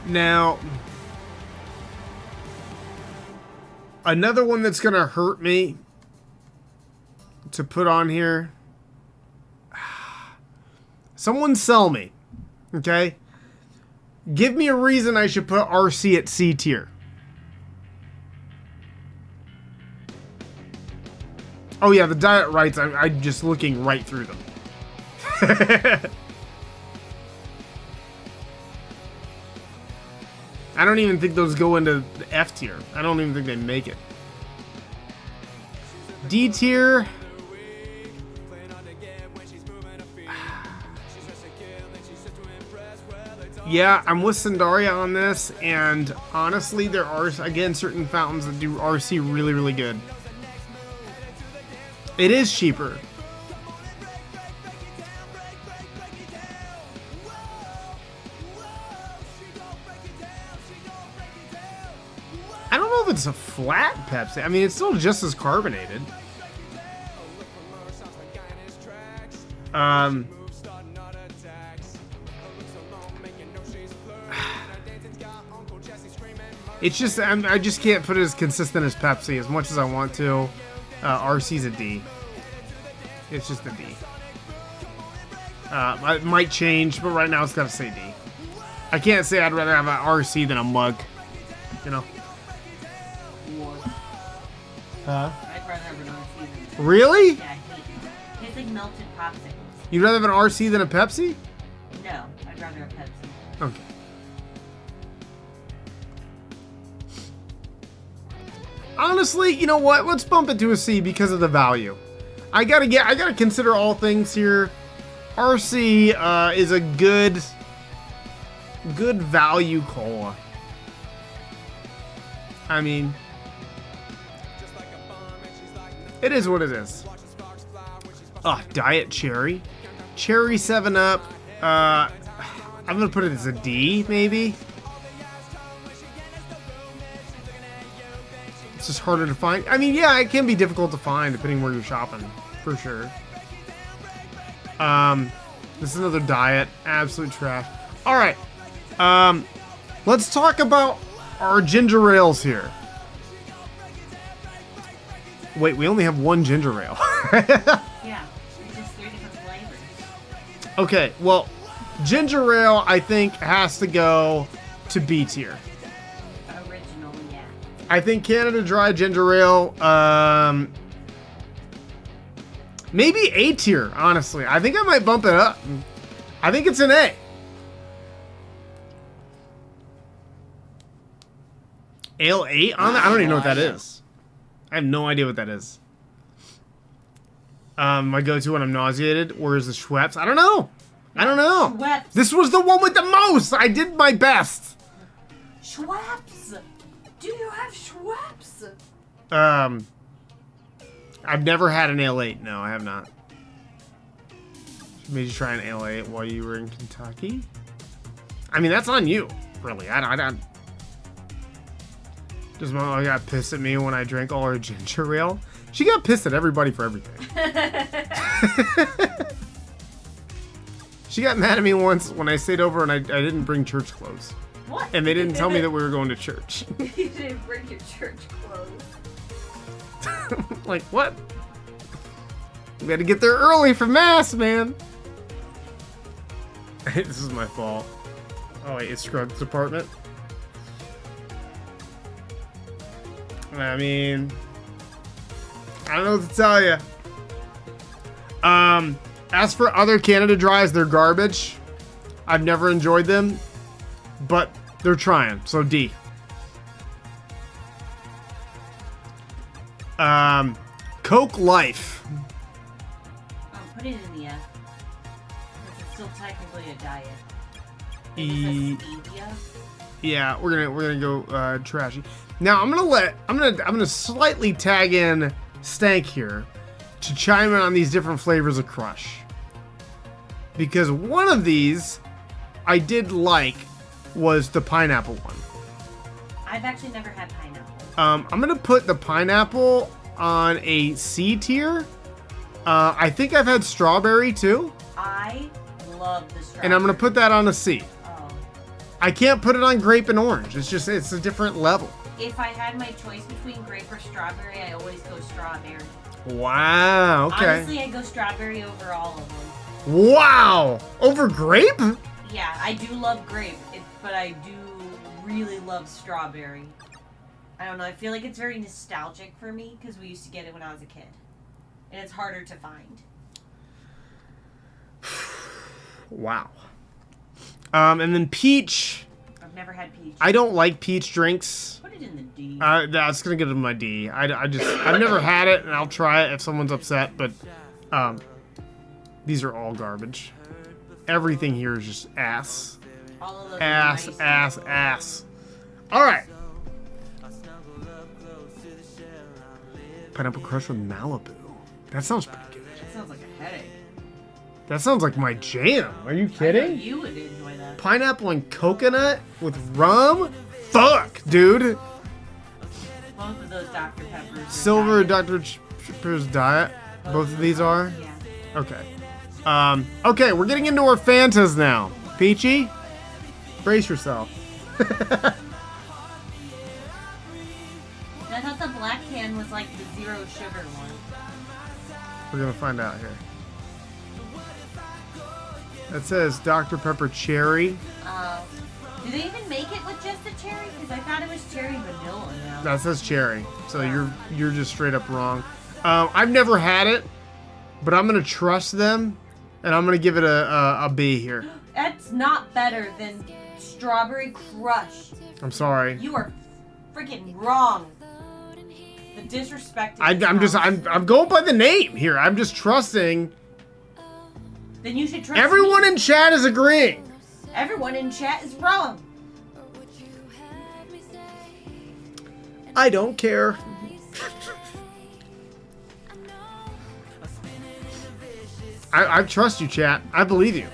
A: Now, another one that's gonna hurt me to put on here. Someone sell me, okay? Give me a reason I should put RC at C tier. Oh yeah, the diet rights, I'm just looking right through them. I don't even think those go into the F tier. I don't even think they make it. D tier. Yeah, I'm with Sandaria on this, and honestly, there are, again, certain fountains that do RC really, really good. It is cheaper. I don't know if it's a flat Pepsi. I mean, it's still just as carbonated. It's just, I just can't put it as consistent as Pepsi as much as I want to. RC's a D. It's just a D. It might change, but right now it's got to say D. I can't say I'd rather have an RC than a mug. You know? Huh?
F: I'd rather have an RC than
A: Really?
F: Yeah, I hate it. It's like melted popsicles.
A: You'd rather have an RC than a Pepsi?
F: No, I'd rather have Pepsi.
A: Okay. Honestly, you know what? Let's bump it to a C because of the value. I gotta consider all things here. RC is a good value cola. I mean, it is what it is. Diet Cherry. Cherry 7-Up. I'm gonna put it as a D, maybe. It's just harder to find. I mean, yeah, it can be difficult to find depending where you're shopping, for sure. This is another diet. Absolute trash. Alright. Let's talk about our ginger ales here. Wait, we only have one ginger ale.
F: Yeah, it's just 3 different flavors.
A: Okay, well, ginger ale, I think, has to go to B tier.
F: Original, yeah.
A: I think Canada Dry Ginger Ale, maybe A tier, honestly. I think I might bump it up. I think it's an A. Ale 8 on that? I don't even know what that is. I have no idea what that is. My go-to when I'm nauseated, or is the Schweppes? I don't know. I don't know.
F: Schweppes.
A: This was the one with the most. I did my best.
F: Schweppes! Do you have Schweppes?
A: I've never had an Ale 8. No, I have not. Made you try an LA while you were in Kentucky? I mean, that's on you, really. I don't. Does Mama got pissed at me when I drank all her ginger ale? She got pissed at everybody for everything. She got mad at me once when I stayed over and I didn't bring church clothes.
F: What?
A: And they didn't tell me that we were going to church.
F: You didn't bring your church clothes.
A: Like, what? We had to get there early for mass, man. This is my fault. Oh wait, it's Scruggs' apartment. I mean, I don't know what to tell you. As for other Canada Dries, they're garbage. I've never enjoyed them, but they're trying, so D. Coke Life.
F: Oh, put it in the F. It's still technically a diet.
A: E-
F: It says stevia.
A: Yeah, we're gonna go trashy. Now I'm gonna slightly tag in Stank here to chime in on these different flavors of Crush, because one of these I did like was the pineapple one.
F: I've actually never had pineapple.
A: I'm gonna put the pineapple on a C tier. I think I've had strawberry too,
F: I love the strawberry.
A: and I'm gonna put that on a C.
F: Oh.
A: I can't put it on grape and orange. It's a different level.
F: If I had my choice between grape or strawberry, I always go strawberry.
A: Wow. Okay.
F: Honestly, I go strawberry over all of them.
A: Wow. Over grape?
F: Yeah, I do love grape, but I do really love strawberry. I don't know, I feel like it's very nostalgic for me because we used to get it when I was a kid. And it's harder to find.
A: Wow. And then peach.
F: I've never had peach.
A: I don't like peach drinks.
F: Put it in the D.
A: That's gonna get in my D. I've never had it, and I'll try it if someone's upset. But these are all garbage. Everything here is just ass,
F: all of those
A: ass,
F: nice.
A: ass, ass. All right. Pineapple Crush with Malibu. That sounds pretty good.
F: That sounds like a headache.
A: That sounds like my jam. Are you
F: I know
A: kidding?
F: you would enjoy that.
A: Pineapple and coconut with rum? Fuck, dude.
F: Both of those Dr. Peppers. are
A: Silver
F: diet.
A: Dr. Pepper's Diet. Both of these are?
F: Yeah.
A: Okay. Okay, we're getting into our Fantas now. Peachy, brace yourself.
F: I thought the black can was like the zero sugar one.
A: We're gonna find out here. That says Dr. Pepper Cherry.
F: Do they even make it with just the cherry? Because I thought it was cherry vanilla now.
A: That says cherry. So you're just straight up wrong. I've never had it, but I'm gonna trust them, and I'm gonna give it a B here.
F: That's not better than Strawberry Crush.
A: I'm sorry.
F: You are freaking wrong. The disrespect.
A: I'm going by the name here. I'm just trusting.
F: Then you should trust
A: Everyone
F: me.
A: in chat is agreeing.
F: Everyone in chat is wrong.
A: I don't care. I trust you, chat. I believe you.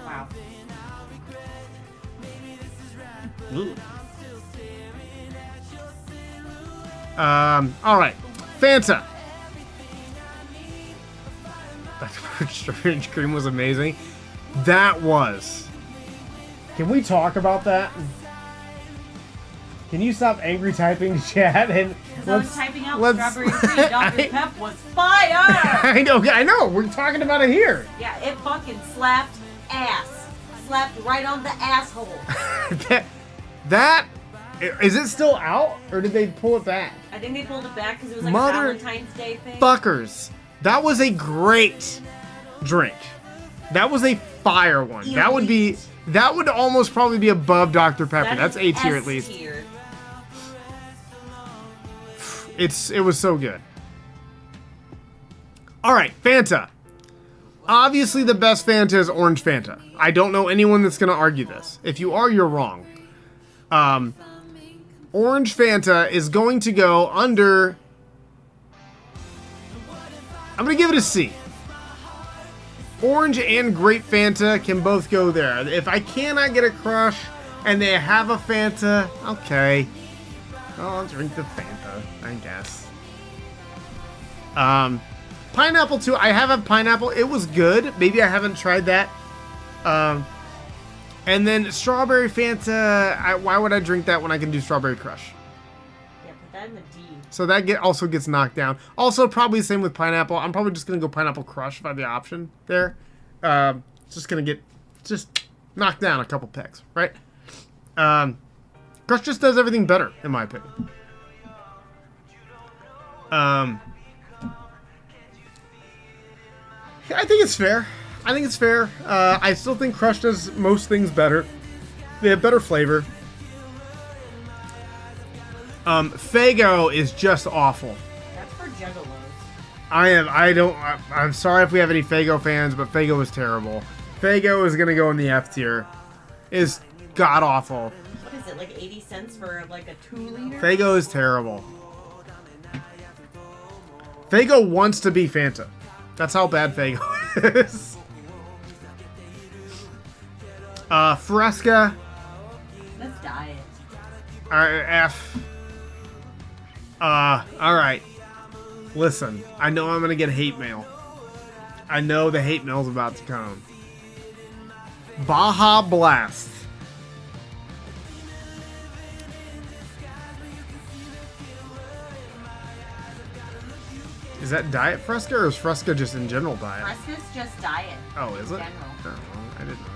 F: Wow.
A: All right. Fanta. Strange Cream was amazing. That was. Can we talk about that? Can you stop angry typing chat and
F: Because I was typing out
A: let's-
F: Strawberry Cream. Dr. Pep was fire!
A: I know. We're talking about it here.
F: Yeah, it fucking slapped ass. Slapped right on the asshole.
A: that is it still out or did they pull it back?
F: I think they pulled it back because it was like
A: Mother
F: a Valentine's Day thing.
A: Fuckers. That was a great drink. That was a fire one.
F: Elite.
A: That would almost probably be above Dr. Pepper.
F: That
A: That's
F: is
A: A tier at
F: S
A: least.
F: tier.
A: It was so good. All right, Fanta. Obviously, the best Fanta is Orange Fanta. I don't know anyone that's going to argue this. If you are, you're wrong. Orange Fanta is going to go under... I'm going to give it a C. Orange and grape Fanta can both go there. If I cannot get a crush and they have a Fanta, okay. I'll drink the Fanta, I guess. Pineapple too. I have a pineapple. It was good. Maybe I haven't tried that. And then strawberry Fanta. Why would I drink that when I can do strawberry crush?
F: Yeah, put that in the D.
A: So that also gets knocked down. Also, probably the same with pineapple. I'm probably just gonna go pineapple crush if I have the option there. Just gonna get knocked down a couple pegs, right? Crush just does everything better, in my opinion. I think it's fair. I still think Crush does most things better. They have better flavor. Faygo is just awful.
F: That's for juggalos.
A: I'm sorry if we have any Faygo fans, but Faygo is terrible. Faygo is gonna go in the F tier. Is god awful.
F: What is it, like 80 cents for like a 2-liter?
A: Faygo is terrible. Faygo wants to be Fanta. That's how bad Faygo is. Fresca.
F: That's diet.
A: F. Alright. Listen, I know I'm gonna get hate mail. I know the hate mail's about to come. Baja Blast. Is that diet Fresca or is Fresca just in general diet?
F: Fresca's just diet.
A: Oh, is it?
F: General.
A: Oh, I didn't know that.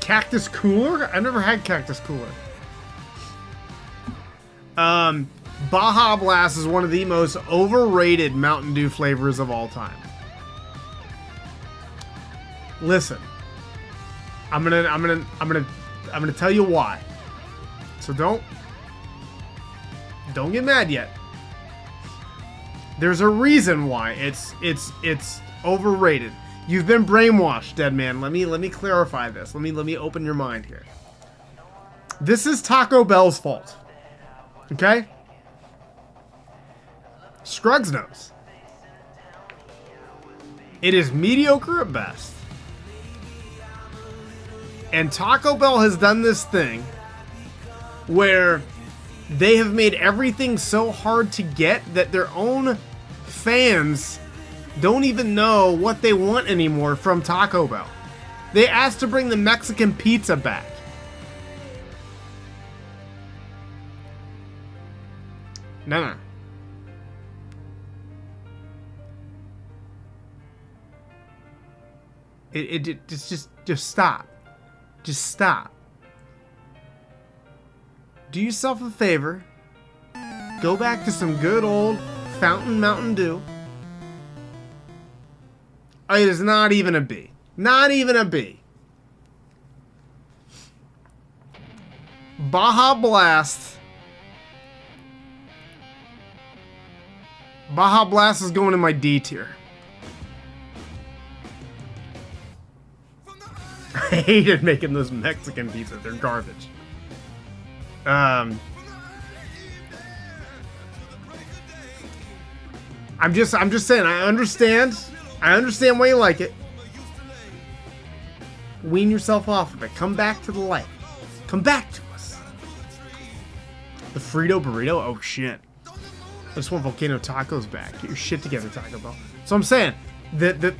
A: Cactus Cooler? I've never had Cactus Cooler. Baja Blast is one of the most overrated Mountain Dew flavors of all time. Listen, I'm gonna tell you why. So don't get mad yet. There's a reason why it's overrated. You've been brainwashed, dead man. Let me clarify this. Let me open your mind here. This is Taco Bell's fault. Okay? Scruggs knows. It is mediocre at best. And Taco Bell has done this thing where they have made everything so hard to get that their own fans don't even know what they want anymore from Taco Bell. They asked to bring the Mexican pizza back. No. It's just stop. Just stop. Do yourself a favor. Go back to some good old Fountain Mountain Dew. It is not even a B. Not even a B. Baja Blast. Baja Blast is going in my D tier. I hated making those Mexican pizzas. They're garbage. I'm just saying, I understand why you like it. Wean yourself off of it. Come back to the light. Come back to us. The Frito burrito? Oh shit. I just want Volcano Tacos back. Get your shit together, Taco Bell. So I'm saying, the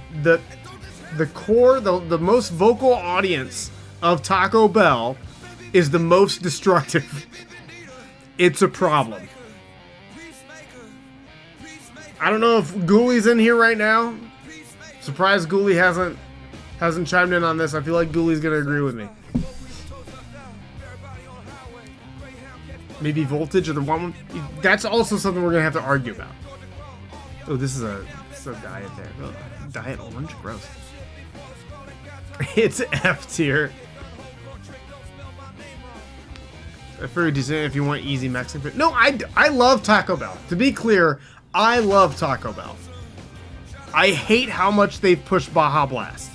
A: core, the most vocal audience of Taco Bell is the most destructive. It's a problem. I don't know if Ghouli's in here right now. Surprised Ghoulie hasn't chimed in on this. I feel like Ghouli's gonna agree with me. Maybe Voltage or the one. That's also something we're gonna have to argue about. Oh, this is a diet there. Oh, diet orange, gross. It's F tier. For if you want easy Mexican food. No, I love Taco Bell. To be clear, I love Taco Bell. I hate how much they've pushed Baja Blast.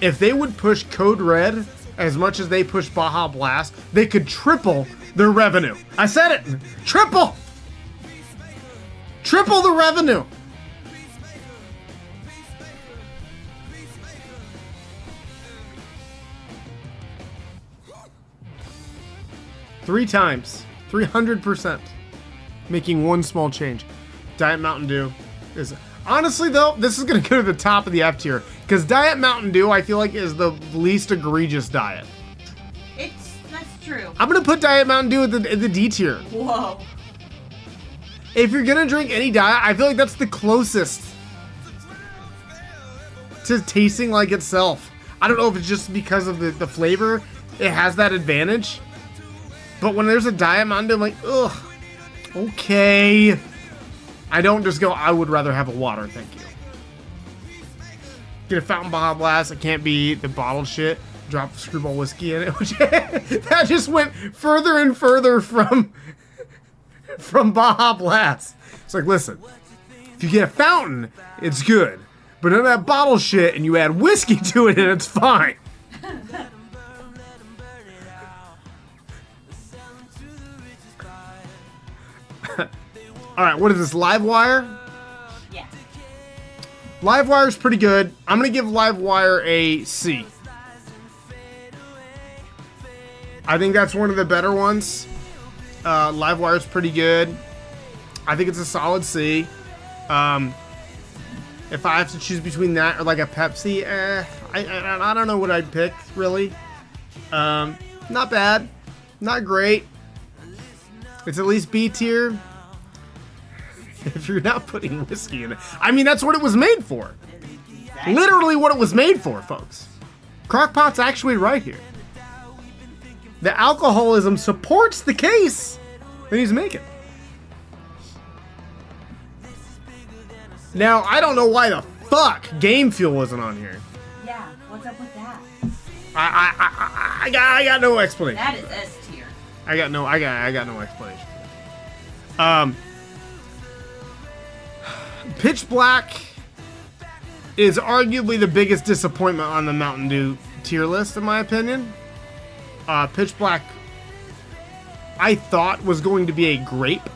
A: If they would push Code Red as much as they push Baja Blast, they could triple their revenue. I said it! Triple! Triple the revenue! 3 times. 300%. Making one small change. Diet Mountain Dew is... Honestly, though, this is going to go to the top of the F tier. Because Diet Mountain Dew, I feel like, is the least egregious diet.
F: That's true.
A: I'm going to put Diet Mountain Dew in the D tier.
F: Whoa.
A: If you're going to drink any diet, I feel like that's the closest to tasting like itself. I don't know if it's just because of the flavor. It has that advantage. But when there's a Diet Mountain Dew, I'm like, ugh. Okay. I don't just go, I would rather have a water, thank you. Get a Fountain Baja Blast. It can't be the bottled shit. Drop Screwball whiskey in it. Which that just went further and further from Baja Blast. It's like, listen, if you get a fountain, it's good. But none of that bottle shit and you add whiskey to it and it's fine. Alright, what is this? Livewire?
F: Yeah.
A: Livewire's pretty good. I'm going to give Livewire a C. I think that's one of the better ones. Livewire's pretty good. I think it's a solid C. If I have to choose between that or like a Pepsi, I don't know what I'd pick, really. Not bad. Not great. It's at least B tier. If you're not putting whiskey in it. I mean, that's what it was made for.
F: Exactly.
A: Literally what it was made for, folks. Crockpot's actually right here. The alcoholism supports the case that he's making. Now, I don't know why the fuck Game Fuel wasn't on here.
F: Yeah, what's up with that?
A: I got no explanation.
F: That is S tier.
A: I got no explanation. Pitch Black is arguably the biggest disappointment on the Mountain Dew tier list, in my opinion. Pitch Black, I thought was going to be a grape,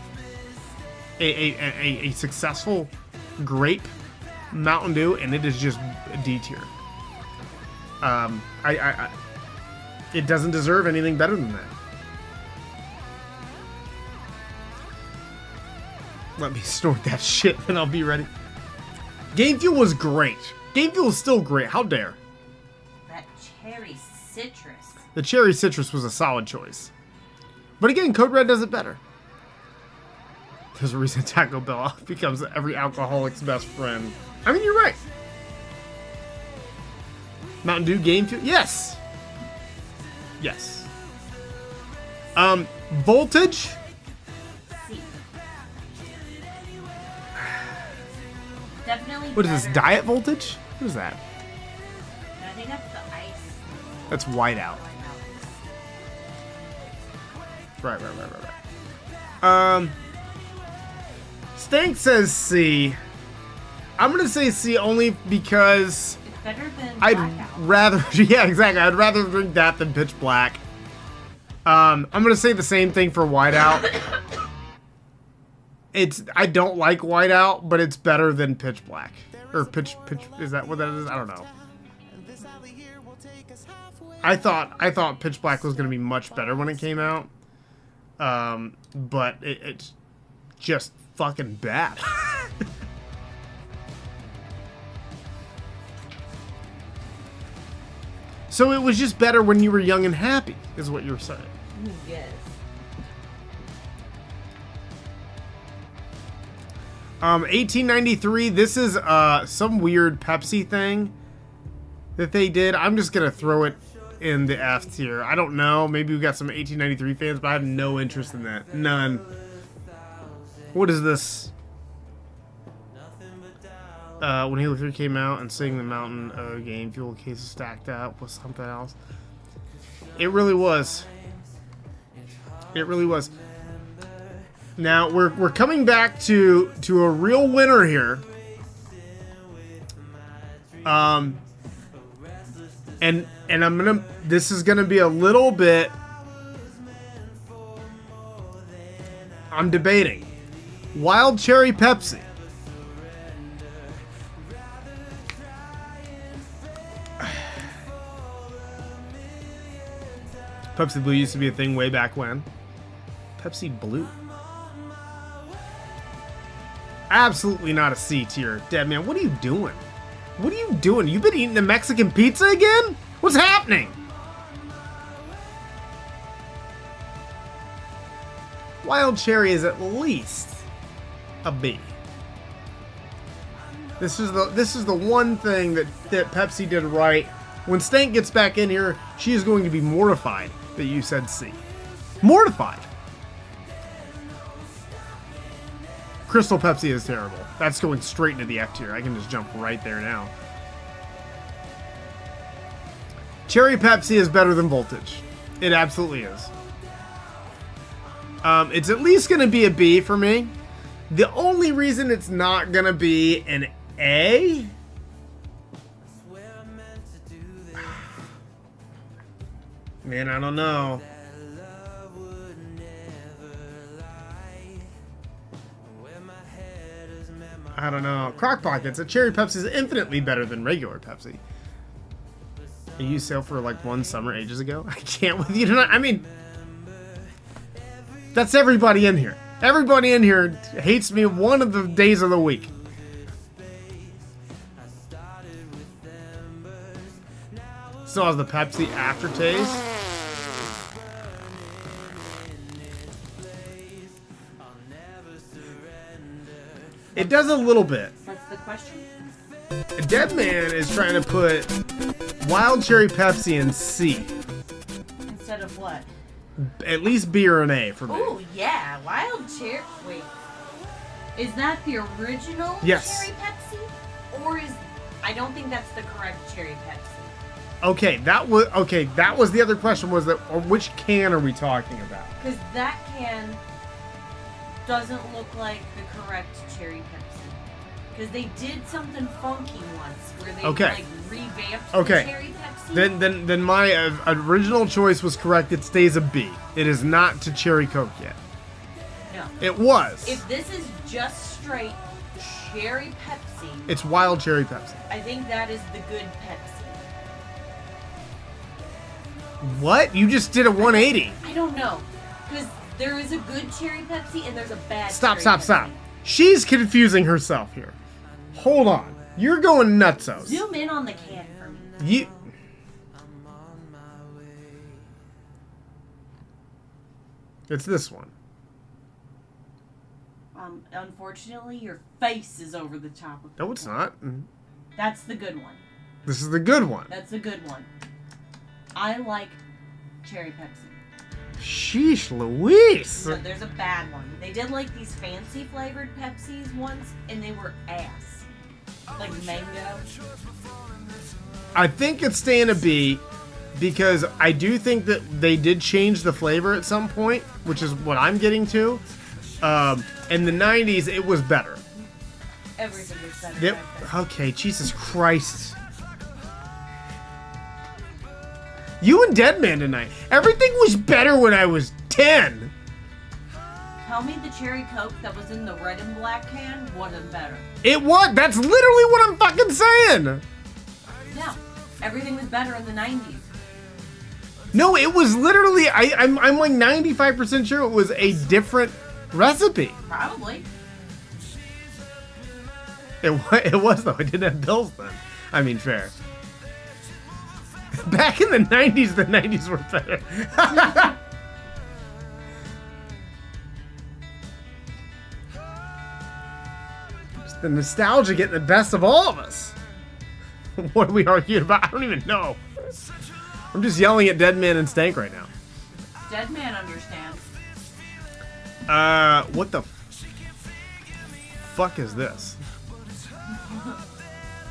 A: a successful grape Mountain Dew, and it is just a D tier. It doesn't deserve anything better than that. Let me snort that shit, and I'll be ready. Game Fuel was great. Game Fuel is still great. How dare?
F: That cherry citrus.
A: The cherry citrus was a solid choice. But again, Code Red does it better. There's a reason Taco Bell becomes every alcoholic's best friend. I mean, you're right. Mountain Dew Game Fuel? Yes. Yes. Voltage?
F: C. Definitely.
A: What is this,
F: better.
A: Diet Voltage? What is that?
F: No, I think that's the ice.
A: That's Whiteout.
F: Right
A: Right. Stank says C. I'm gonna say C only because
F: It's better than
A: I'd
F: Blackout.
A: rather, yeah, exactly. I'd rather drink that than Pitch Black. I'm gonna say the same thing for Whiteout. I don't like Whiteout, but it's better than Pitch Black. Or Pitch, is that what that is? I don't know. I thought Pitch Black was gonna be much better when it came out. But it's just fucking bad. So it was just better when you were young and happy, is what you're saying.
F: Yes.
A: 1893, this is some weird Pepsi thing that they did. I'm just gonna throw it in the F tier. I don't know, maybe we got some 1893 fans, but I have no interest in that. None. What is this? When Halo 3 came out and Sing the Mountain Game Fuel cases stacked up was something else. It really was. It really was. Now we're coming back to a real winner here. And this is gonna be a little bit. I'm debating. Wild Cherry Pepsi. Pepsi Blue used to be a thing way back when. Pepsi Blue. Absolutely not a C tier. Deadman, what are you doing? What are you doing? You been eating the Mexican pizza again? What's happening? Wild Cherry is at least a B. This is the one thing that Pepsi did right. When Stank gets back in here, she is going to be mortified that you said C. Mortified. Crystal Pepsi is terrible. That's going straight into the F tier. I can just jump right there now. Cherry Pepsi is better than Voltage. It absolutely is. It's at least going to be a B for me. The only reason it's not going to be an A... Man, I don't know. I don't know. Crock Pockets, a Cherry Pepsi is infinitely better than regular Pepsi. You used sale for like one summer ages ago. I can't with you tonight. I mean, that's everybody in here. Everybody in here hates me one of the days of the week. Still has the Pepsi aftertaste. It does a little bit.
F: What's the question?
A: Deadman is trying to put Wild Cherry Pepsi in C.
F: Instead of what?
A: At least B or an A for me.
F: Oh yeah, Wild Cherry. Wait, is that the original
A: Yes.
F: Cherry Pepsi, or is? I don't think that's the correct Cherry Pepsi.
A: Okay, that was the other question. Was that which can are we talking about?
F: Because that can doesn't look like the correct Cherry Pepsi. Because they did something funky once where they like revamped the Cherry Pepsi.
A: Then my original choice was correct. It stays a B. It is not to Cherry Coke yet.
F: No.
A: It was.
F: If this is just straight Cherry Pepsi,
A: It's Wild Cherry Pepsi.
F: I think that is the good Pepsi.
A: What? You just did a 180.
F: I don't know. Because there is a good Cherry Pepsi and there's a bad
A: Stop.
F: Cherry Pepsi.
A: She's confusing herself here. Hold on. You're going nutsos.
F: Zoom in on the can for me.
A: You. It's this one.
F: Unfortunately, your face is over the top of it.
A: No, it's not.
F: That's the good one.
A: This is the good one.
F: That's the good one. I like Cherry Pepsi.
A: Sheesh Louise.
F: So there's a bad one. They did like these fancy flavored Pepsis once, and they were ass. Like mango.
A: I think it's staying a B because I do think that they did change the flavor at some point, which is what I'm getting to. In the 90s, it was better.
F: Everything was better.
A: Okay, Jesus Christ. You and Deadman tonight. Everything was better when I was 10.
F: Tell me the cherry Coke that was in the red and black can wasn't better.
A: It was. That's literally what I'm fucking saying.
F: No. Everything was better in the 90s.
A: No, it was literally. I'm like 95% sure it was a different recipe.
F: Probably.
A: It was though. It didn't have bills then. I mean, fair. Back in the 90s were better. Just the nostalgia getting the best of all of us. What are we arguing about? I don't even know. I'm just yelling at Deadman and Stank right now.
F: Deadman understands.
A: What the fuck is this?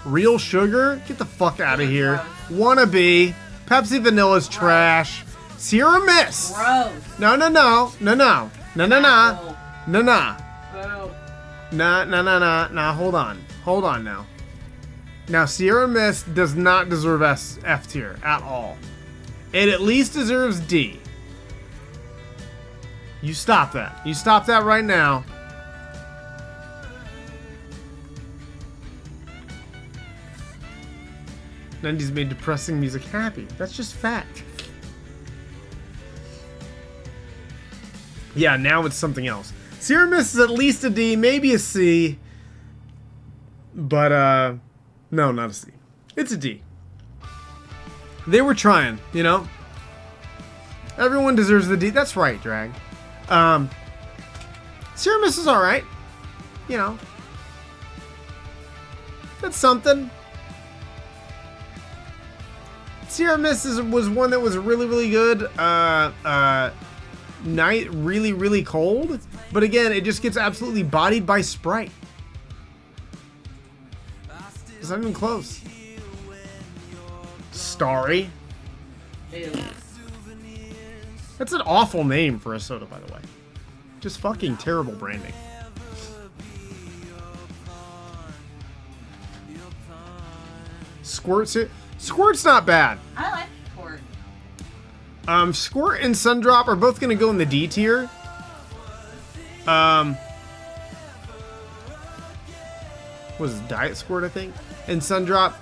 A: Real sugar? Get the fuck out of here. Wannabe. Pepsi Vanilla's trash. Sierra Mist.
F: Gross.
A: No. Nah. Hold on now. Now, Sierra Mist does not deserve F tier at all. It at least deserves D. You stop that. You stop that right now. '90s made depressing music happy. That's just fact. Yeah, now it's something else. Sierra Mist is at least a D, maybe a C. But, no, not a C. It's a D. They were trying, you know? Everyone deserves the D. That's right, Drag. Sierra Mist is alright. You know. That's something. Sierra Mist was one that was really, really good. Night, really, really cold. But again, it just gets absolutely bodied by Sprite. It's not even close. Starry.
F: Ew.
A: That's an awful name for a soda, by the way. Just fucking terrible branding. Squirt's not bad.
F: I like Squirt.
A: Squirt and Sundrop are both gonna go in the D tier. Was it Diet Squirt, I think? And Sundrop.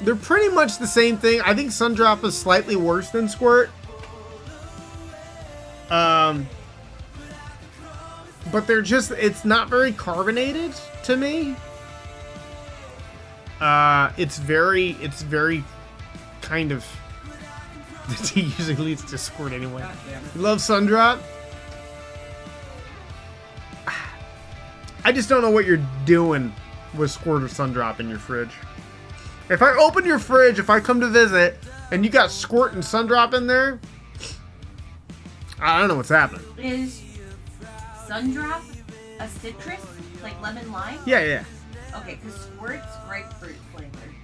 A: They're pretty much the same thing. I think Sundrop is slightly worse than Squirt. But they're just, it's not very carbonated to me. It's very kind of, the T usually leads to Squirt anyway. You love Sundrop? I just don't know what you're doing with Squirt or Sundrop in your fridge. If I open your fridge, if I come to visit, and you got Squirt and Sundrop in there, I don't know what's happening.
F: Is Sundrop a citrus? Like lemon lime?
A: Yeah.
F: Okay, because Squirt's grapefruit flavored.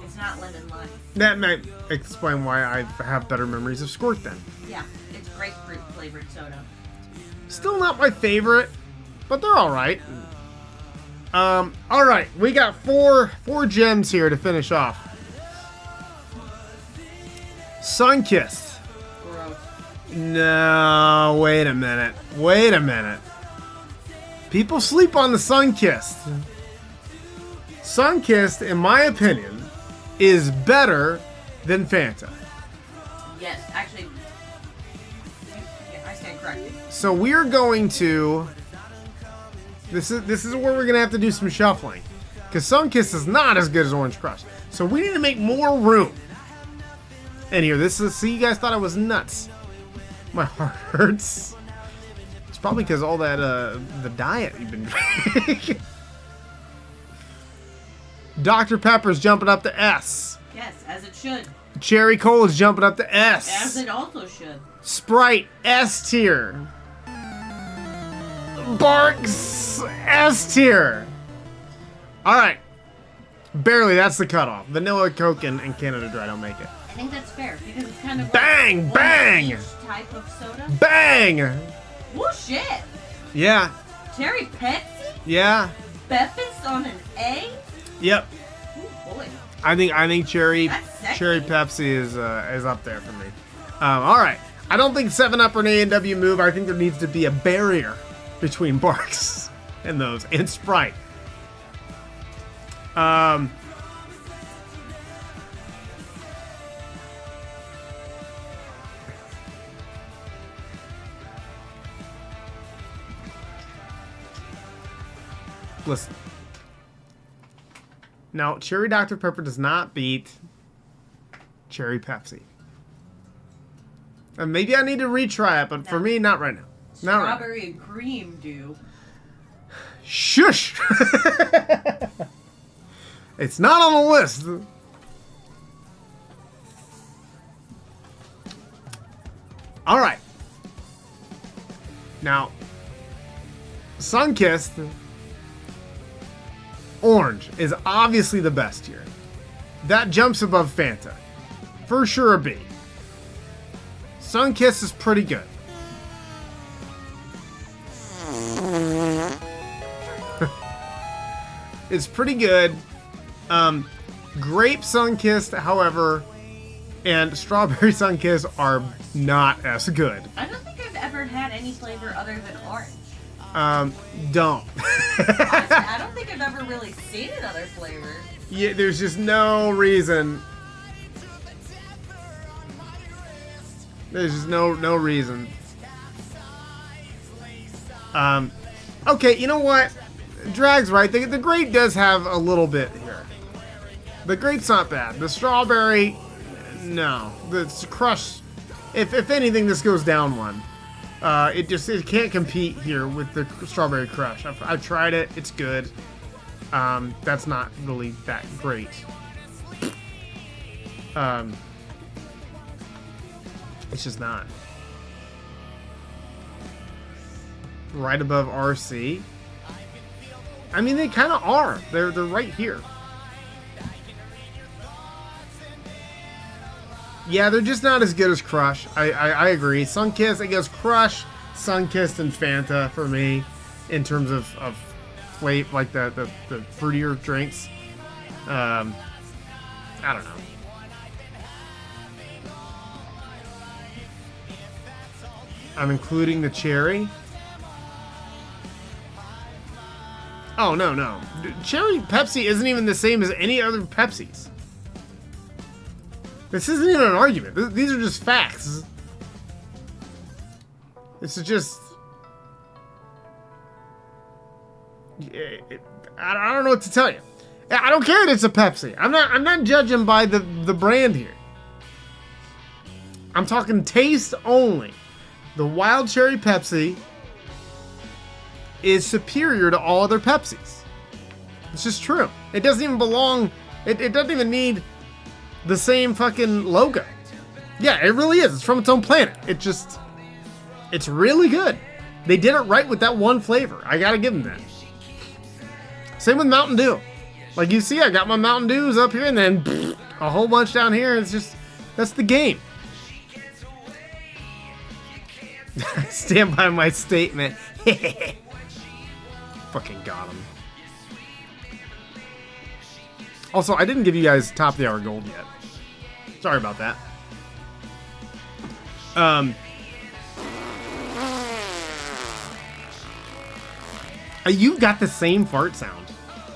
F: It's not lemon lime.
A: That might explain why I have better memories of Squirt then.
F: Yeah, it's grapefruit flavored soda.
A: Still not my favorite, but they're alright. Alright, we got four gems here to finish off. Sunkissed.
F: Gross.
A: No, wait a minute. People sleep on the Sunkissed. Sunkissed, in my opinion, is better than Fanta.
F: Yes, actually. Yeah, I stand corrected.
A: So we're going to... This is where we're going to have to do some shuffling. Because Sunkissed is not as good as Orange Crush. So we need to make more room. And here, see, you guys thought I was nuts. My heart hurts. It's probably because all that, the diet you've been drinking. Dr. Pepper's jumping up to S.
F: Yes, as it should.
A: Cherry Cola's jumping up to S.
F: As it also should.
A: Sprite, S tier. Barks, S tier. Alright. Barely, that's the cutoff. Vanilla, Coke, and Canada Dry don't make it.
F: I think that's fair, because it's kind of
A: Bang,
F: like
A: bang!
F: each type of soda.
A: Bang!
F: Oh shit!
A: Yeah,
F: Cherry Pepsi?
A: yeah,
F: Beppis on an A?
A: yep.
F: Ooh, boy.
A: I think cherry
F: That's sexy.
A: Pepsi is up there for me. Alright. I don't think 7-Up or an A&W move. I think there needs to be a barrier between Barks and those, and Sprite. Listen. Now, Cherry Dr. Pepper does not beat Cherry Pepsi. And maybe I need to retry it, but for me, not right now. Not right now.
F: Strawberry and cream do.
A: Shush! It's not on the list. Alright. Now, Sunkissed Orange is obviously the best here. That jumps above Fanta. For sure a B. Sunkissed is pretty good. It's pretty good. Grape Sunkissed, however, and Strawberry Sunkissed are not as good.
F: I don't think I've ever had any flavor other than orange.
A: Don't.
F: Honestly, I don't think I've ever really seen another flavor.
A: Yeah, there's just no reason. There's just no reason. Okay, you know what? Drag's right. The grape does have a little bit here. The grape's not bad. The strawberry, no. The crush, if anything, this goes down one. It can't compete here with the strawberry crush. I've tried it. It's good. That's not really that great. It's just not. Right above RC. I mean, they kind of are. They're right here. Yeah, they're just not as good as Crush. I agree. Sunkissed, I guess Crush, Sunkissed, and Fanta for me in terms of flavor, like the fruitier drinks. I don't know. I'm including the cherry. Oh, no. Cherry Pepsi isn't even the same as any other Pepsis. This isn't even an argument. These are just facts. This is just... I don't know what to tell you. I don't care that it's a Pepsi. I'm not judging by the brand here. I'm talking taste only. The Wild Cherry Pepsi is superior to all other Pepsis. It's just true. It doesn't even belong... It doesn't even need the same fucking logo. Yeah, it really is. It's from its own planet. It's really good. They did it right with that one flavor. I gotta give them that. Same with Mountain Dew. Like you see, I got my Mountain Dews up here and then a whole bunch down here. It's just, that's the game. I stand by my statement. Fucking got him. Also, I didn't give you guys top of the hour gold yet. Sorry about that. You got the same fart sound.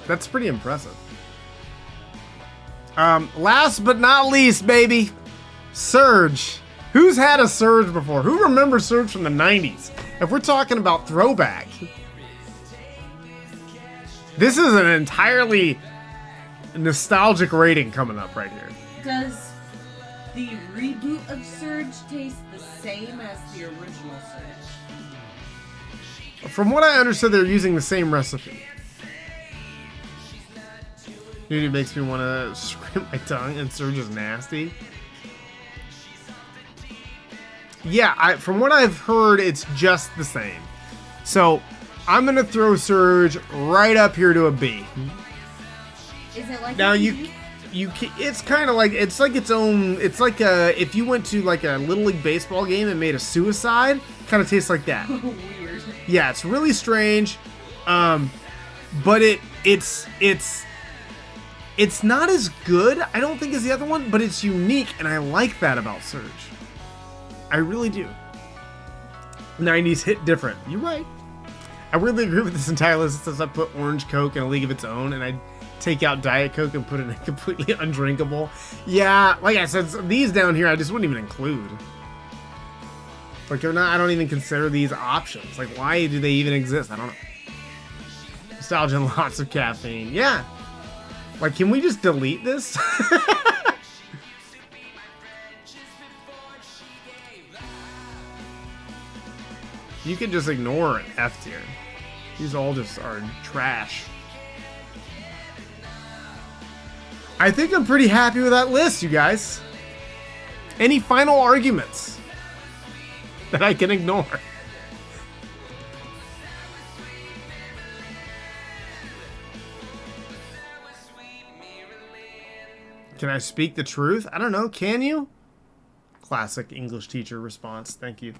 A: That's pretty impressive. Last but not least, baby, Surge. Who's had a Surge before? Who remembers Surge from the 90s? If we're talking about throwback, this is an entirely nostalgic rating coming up right here.
F: Does the reboot of Surge taste the same as the original Surge?
A: From what I understood, they're using the same recipe. Dude, it makes me want to scrape my tongue, and Surge is nasty. Yeah, from what I've heard, it's just the same. So, I'm going to throw Surge right up here to a B.
F: Is it like
A: now
F: a
A: you it's kind of like it's its own. It's like if you went to like a Little League baseball game and made a suicide, kind of tastes like that.
F: Weird.
A: Yeah, it's really strange, but it's not as good, I don't think, as the other one, but it's unique, and I like that about Surge. I really do. 90s hit different. You're right. I really agree with this entire list. It says I put Orange Coke in a league of its own, and I take out Diet Coke and put it in completely undrinkable. Yeah, like I said, these down here I just wouldn't even include. Like, they're not, I don't even consider these options. Like, why do they even exist? I don't know. Nostalgia and lots of caffeine. Yeah. Like, can we just delete this? You can just ignore an F tier. These all just are trash. I think I'm pretty happy with that list, you guys. Any final arguments that I can ignore? Can I speak the truth? I don't know. Can you? Classic English teacher response. Thank you.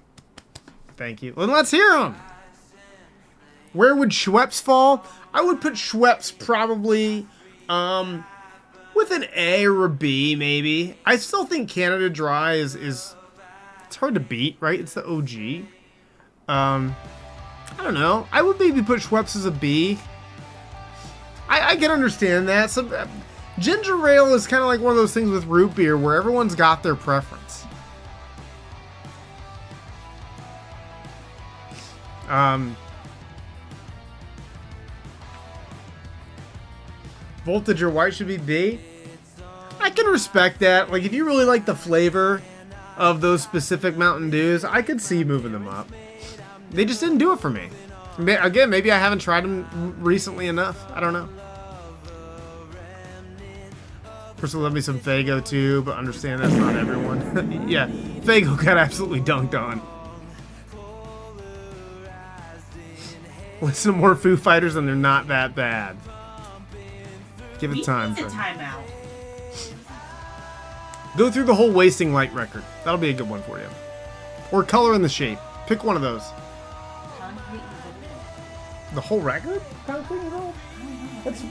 A: Thank you. Well, let's hear them. Where would Schweppes fall? I would put Schweppes probably with an A or a B, maybe. I still think Canada Dry is it's hard to beat, right? It's the OG. I don't know. I would maybe put Schweppes as a B. I can understand that. Some ginger ale is kind of like one of those things with root beer where everyone's got their preference. Voltage or white should be B. I can respect that. Like, if you really like the flavor of those specific Mountain Dews, I could see moving them up. They just didn't do it for me. Again, maybe I haven't tried them recently enough. I don't know. Person love me some Faygo too, but understand that's not everyone. Yeah, Faygo got absolutely dunked on. Listen to more Foo Fighters and they're not that bad. Give it time.
F: It's a timeout.
A: Go through the whole Wasting Light record. That'll be a good one for you. Or Color in the Shape. Pick one of those.
F: Concrete and
A: The whole record? Concrete and Gold?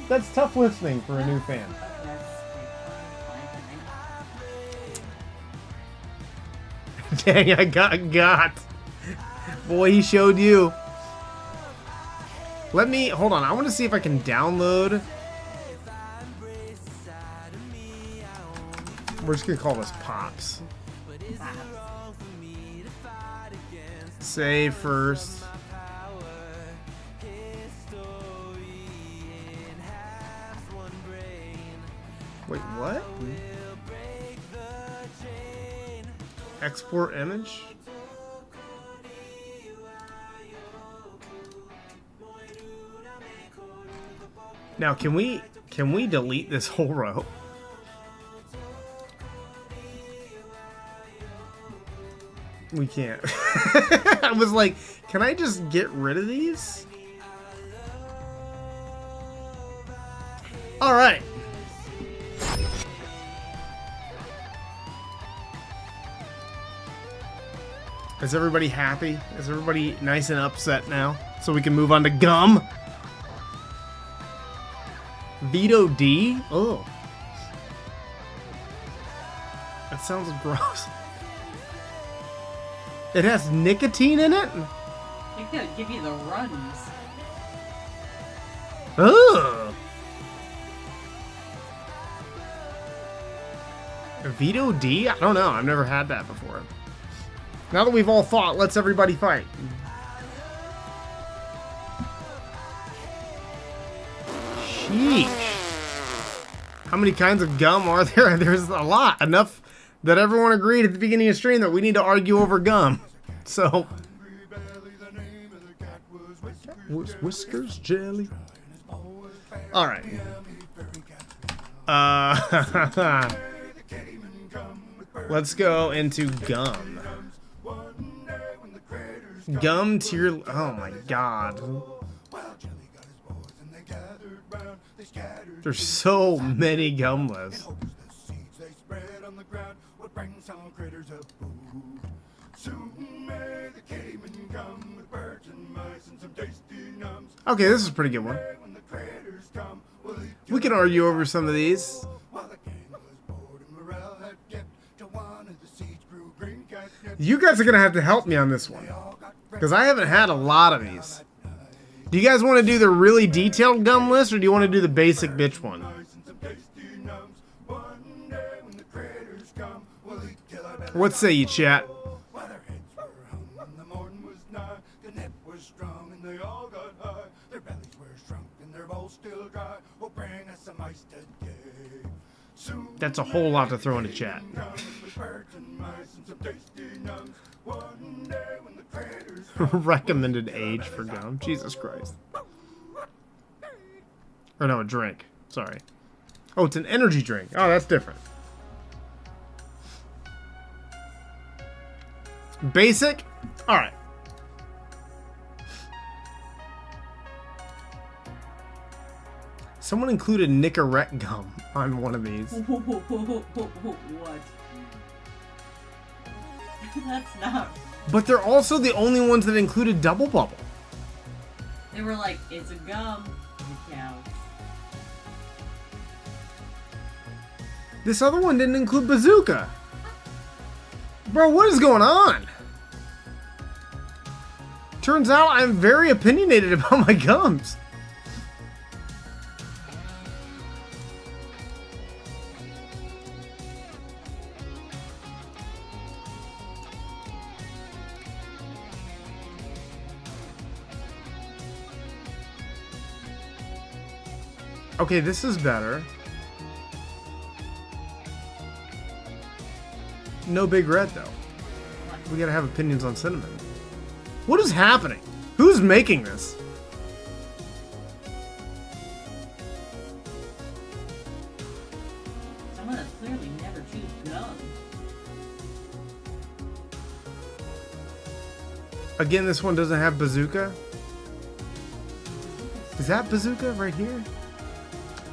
A: That's tough listening for a new fan. Dang, I got. Boy, he showed you. Let me, hold on. I want to see if I can download. We're just going to call this Pops. Save first. Wait, what? Export image? Now, can we delete this whole row? We can't. I was like, can I just get rid of these? All right. Is everybody happy? Is everybody nice and upset now? So we can move on to gum? Vito D? Oh. That sounds gross. It has nicotine in it?
F: I think that would give you the runs.
A: Ugh. Vito D? I don't know. I've never had that before. Now that we've all fought, let's everybody fight. Sheesh. How many kinds of gum are there? There's a lot. Enough that everyone agreed at the beginning of the stream that we need to argue over gum. So. Whiskers jelly. Alright. Let's go into gum. Gum tier. Oh my god. There's so many gum lists. Okay, this is a pretty good one. We can argue over some of these. You guys are going to have to help me on this one, because I haven't had a lot of these. Do you guys want to do the really detailed gum list, or do you want to do the basic bitch one? What say you, chat? That's a whole lot to throw into chat. Recommended age for gum. Jesus Christ. Or no, a drink. Sorry. Oh, it's an energy drink. Oh, that's different. Basic? Alright. Someone included Nicorette gum on one of these.
F: What? That's not.
A: But they're also the only ones that included Double Bubble.
F: They were like, it's a gum. It counts.
A: This other one didn't include Bazooka. Bro, what is going on? Turns out I'm very opinionated about my gums. Okay, this is better. No Big Red, though. We gotta have opinions on cinnamon. What is happening? Who's making this?
F: Someone that clearly never chews gum.
A: Again, this one doesn't have bazooka. Is that bazooka right here?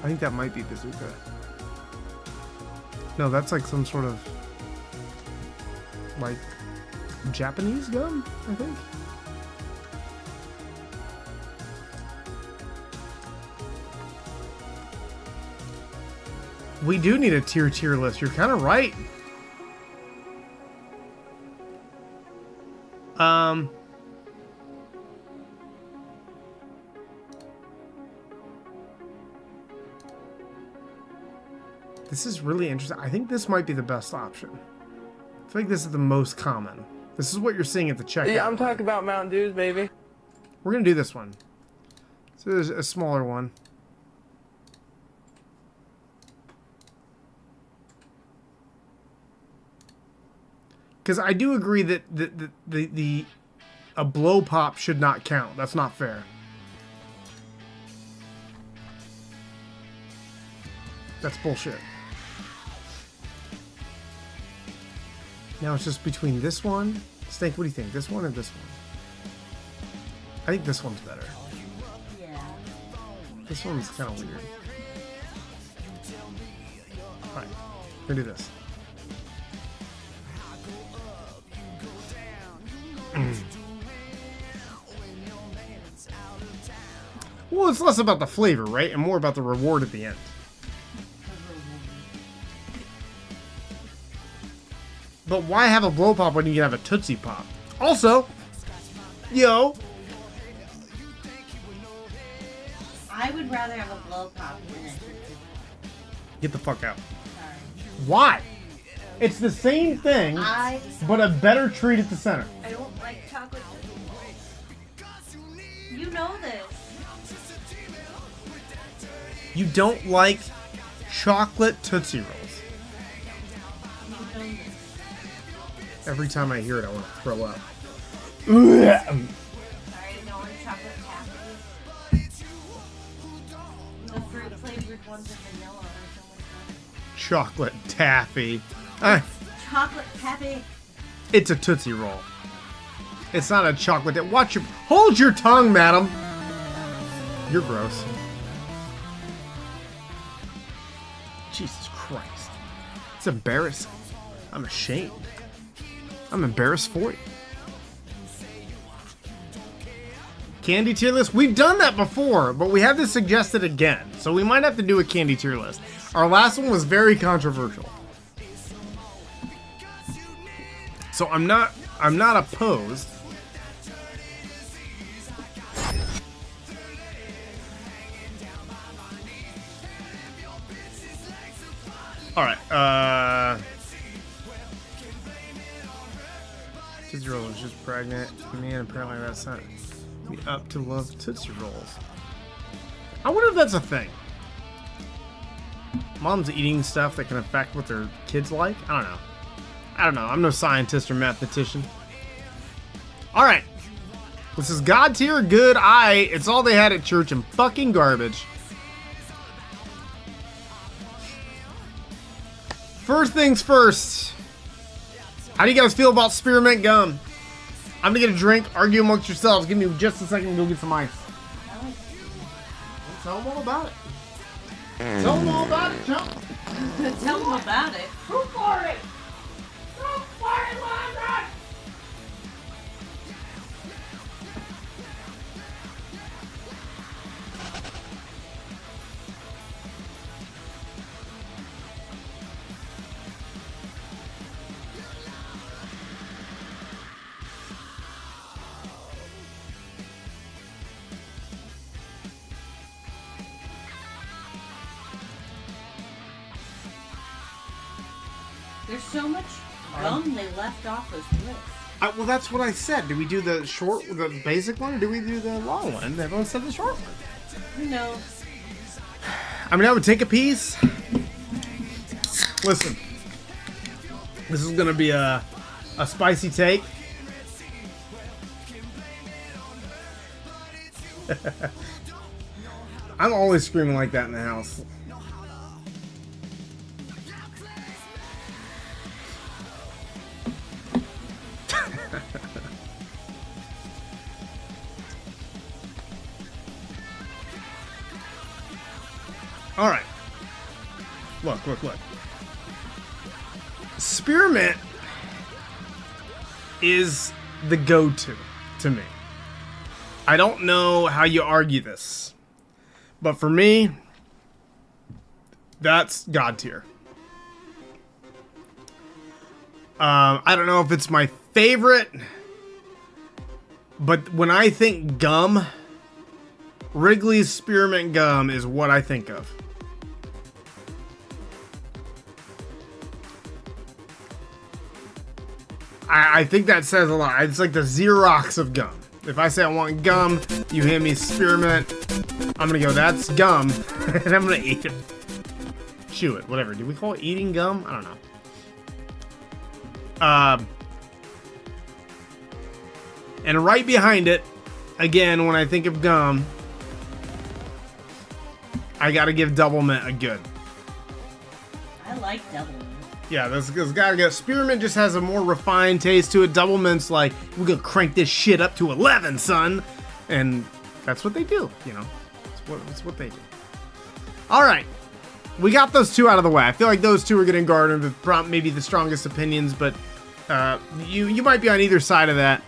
A: I think that might be bazooka. No, that's like some sort of like Japanese gum, I think. We do need a tier list. You're kind of right. This is really interesting. I think this might be the best option. I feel like this is the most common. This is what you're seeing at the checkout.
I: Yeah, I'm talking about Mountain Dews, baby.
A: We're gonna do this one. So there's a smaller one. Because I do agree that a blow pop should not count. That's not fair. That's bullshit. Now it's just between this one. Stink, what do you think? This one or this one? I think this one's better.
F: Yeah.
A: This one's kind of weird. Alright, we're gonna do this. Well, it's less about the flavor, right? And more about the reward at the end. But why have a blow pop when you can have a Tootsie Pop? Also, yo,
F: I would rather have a blow pop than a Tootsie.
A: get the fuck out.
F: Sorry.
A: Why? It's the same thing, but a better treat at the center.
F: I don't like chocolate. You know this.
A: You don't like chocolate Tootsie Rolls.
F: You know this.
A: Every time I hear it, I want to throw up.
F: Sorry, I don't like chocolate taffy. The fruit flavored ones and vanilla are so much better.
A: Chocolate taffy.
F: Chocolate taffy.
A: It's a Tootsie Roll. It's not a chocolate. Watch your. Hold your tongue, madam. You're gross. Jesus Christ. It's embarrassing. I'm ashamed. I'm embarrassed for you. Candy tier list? We've done that before, but we have this suggested again. So we might have to do a candy tier list. Our last one was very controversial. So I'm not opposed. Alright, Tootsie Roll is just pregnant. Man, apparently that's not me up to love Tootsie Rolls. I wonder if that's a thing. Mom's eating stuff that can affect what their kids like? I don't know. I'm no scientist or mathematician. Alright. This is God tier, good, it's all they had at church and fucking garbage. First things first. How do you guys feel about spearmint gum? I'm gonna get a drink, argue amongst yourselves. Give me just a second to go get some ice. Tell them all about it. Tell them all about it, chump.
F: Tell them about it.
A: Who farted? Who farted, Landon?
F: There's so much gum they left off those lists.
A: Well, that's what I said. Do we do the basic one, or do we do the long one? Everyone said the short one.
F: Who knows?
A: I mean, I would take a piece. Listen, this is gonna be a spicy take. I'm always screaming like that in the house. All right. Look. Spearmint is the go-to to me. I don't know how you argue this, but for me, that's God tier. I don't know if it's my favorite, but when I think gum, Wrigley's Spearmint Gum is what I think of. I think that says a lot. It's like the Xerox of gum. If I say I want gum, you hand me spearmint, I'm gonna go, that's gum, and I'm gonna eat it. Chew it, whatever. Do we call it eating gum? I don't know. And right behind it, again, when I think of gum, I gotta give Double Mint a good.
F: I like Double Mint.
A: Yeah, this gotta go. Spearmint just has a more refined taste to it. Double Mint's like, we're gonna crank this shit up to 11, son. And that's what they do, you know. It's what they do. Alright. We got those two out of the way. I feel like those two are gonna garner maybe the strongest opinions, but you might be on either side of that.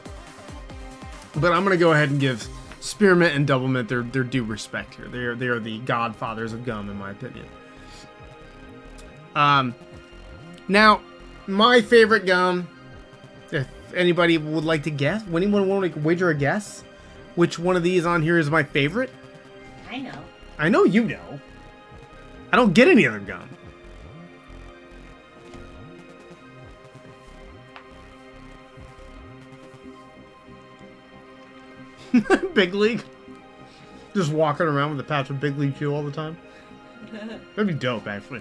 A: But I'm gonna go ahead and give Spearmint and Double Mint their due respect here. They are the godfathers of gum, in my opinion. Now, my favorite gum, if anybody would like to guess, anyone want to wager a guess which one of these on here is my favorite?
F: I know.
A: I know you know. I don't get any other gum. Big League? Just walking around with a patch of Big League Chew all the time? That'd be dope, actually.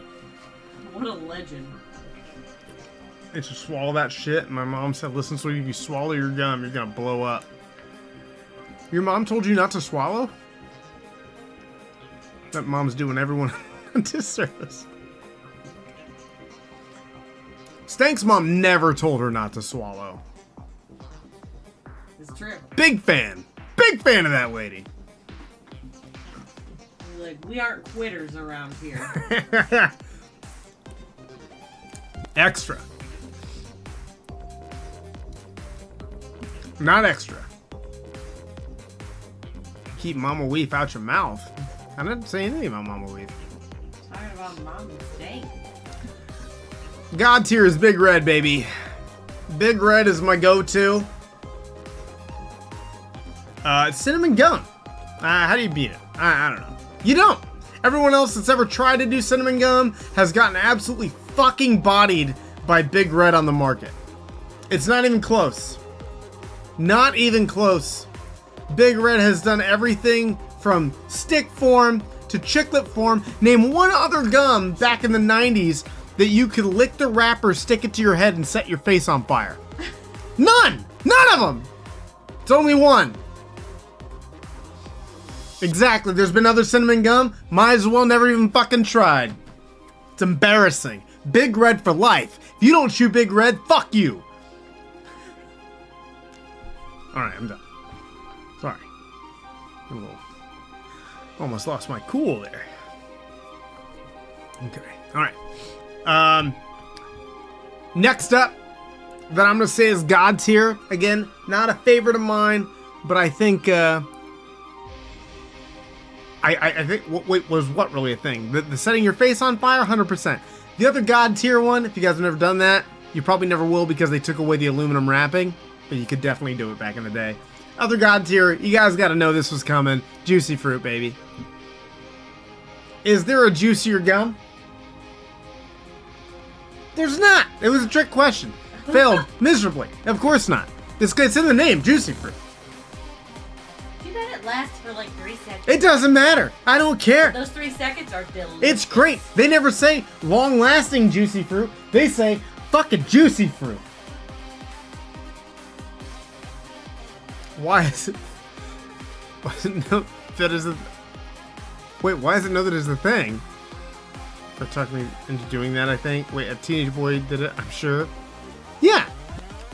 F: What a legend.
A: And to swallow that shit, and my mom said, listen, so if you swallow your gum, you're gonna blow up. Your mom told you not to swallow? That mom's doing everyone a disservice. Stank's mom never told her not to swallow.
F: It's true.
A: Big fan. Big fan of that lady.
F: Like, we aren't quitters around here.
A: Extra. Not extra. Keep Mama Weef out your mouth. I didn't say anything about Mama Weef.
F: Talking about Mama Steak.
A: God tier is Big Red, baby. Big Red is my go-to. It's cinnamon gum. How do you beat it? I don't know. You don't. Everyone else that's ever tried to do cinnamon gum has gotten absolutely fucking bodied by Big Red on the market. It's not even close. Not even close. Big Red has done everything from stick form to chiclet form. Name one other gum back in the 90s that you could lick the wrapper, stick it to your head, and set your face on fire. None! None of them! It's only one. Exactly. There's been other cinnamon gum. Might as well never even fucking tried. It's embarrassing. Big Red for life. If you don't chew Big Red, fuck you. Alright, I'm done. Sorry. Almost lost my cool there. Okay. Alright. Next up, that I'm going to say is God tier. Again, not a favorite of mine, but I think, I think, wait, was what really a thing? The setting your face on fire? 100%. The other God tier one, if you guys have never done that, you probably never will because they took away the aluminum wrapping, but you could definitely do it back in the day. Other God tier, you guys got to know this was coming. Juicy fruit, baby. Is there a juicier gum? There's not. It was a trick question. Failed miserably. Of course not. It's in the name, juicy fruit.
F: Do you bet it lasts for like 3 seconds.
A: It doesn't matter. I don't care.
F: Those 3 seconds are delicious.
A: It's great. They never say long-lasting juicy fruit. They say fucking juicy fruit. Why is it? Why does it know that is a? Wait, why does it know that is the thing? They're talking me into doing that. I think. Wait, a teenage boy did it. I'm sure. Yeah.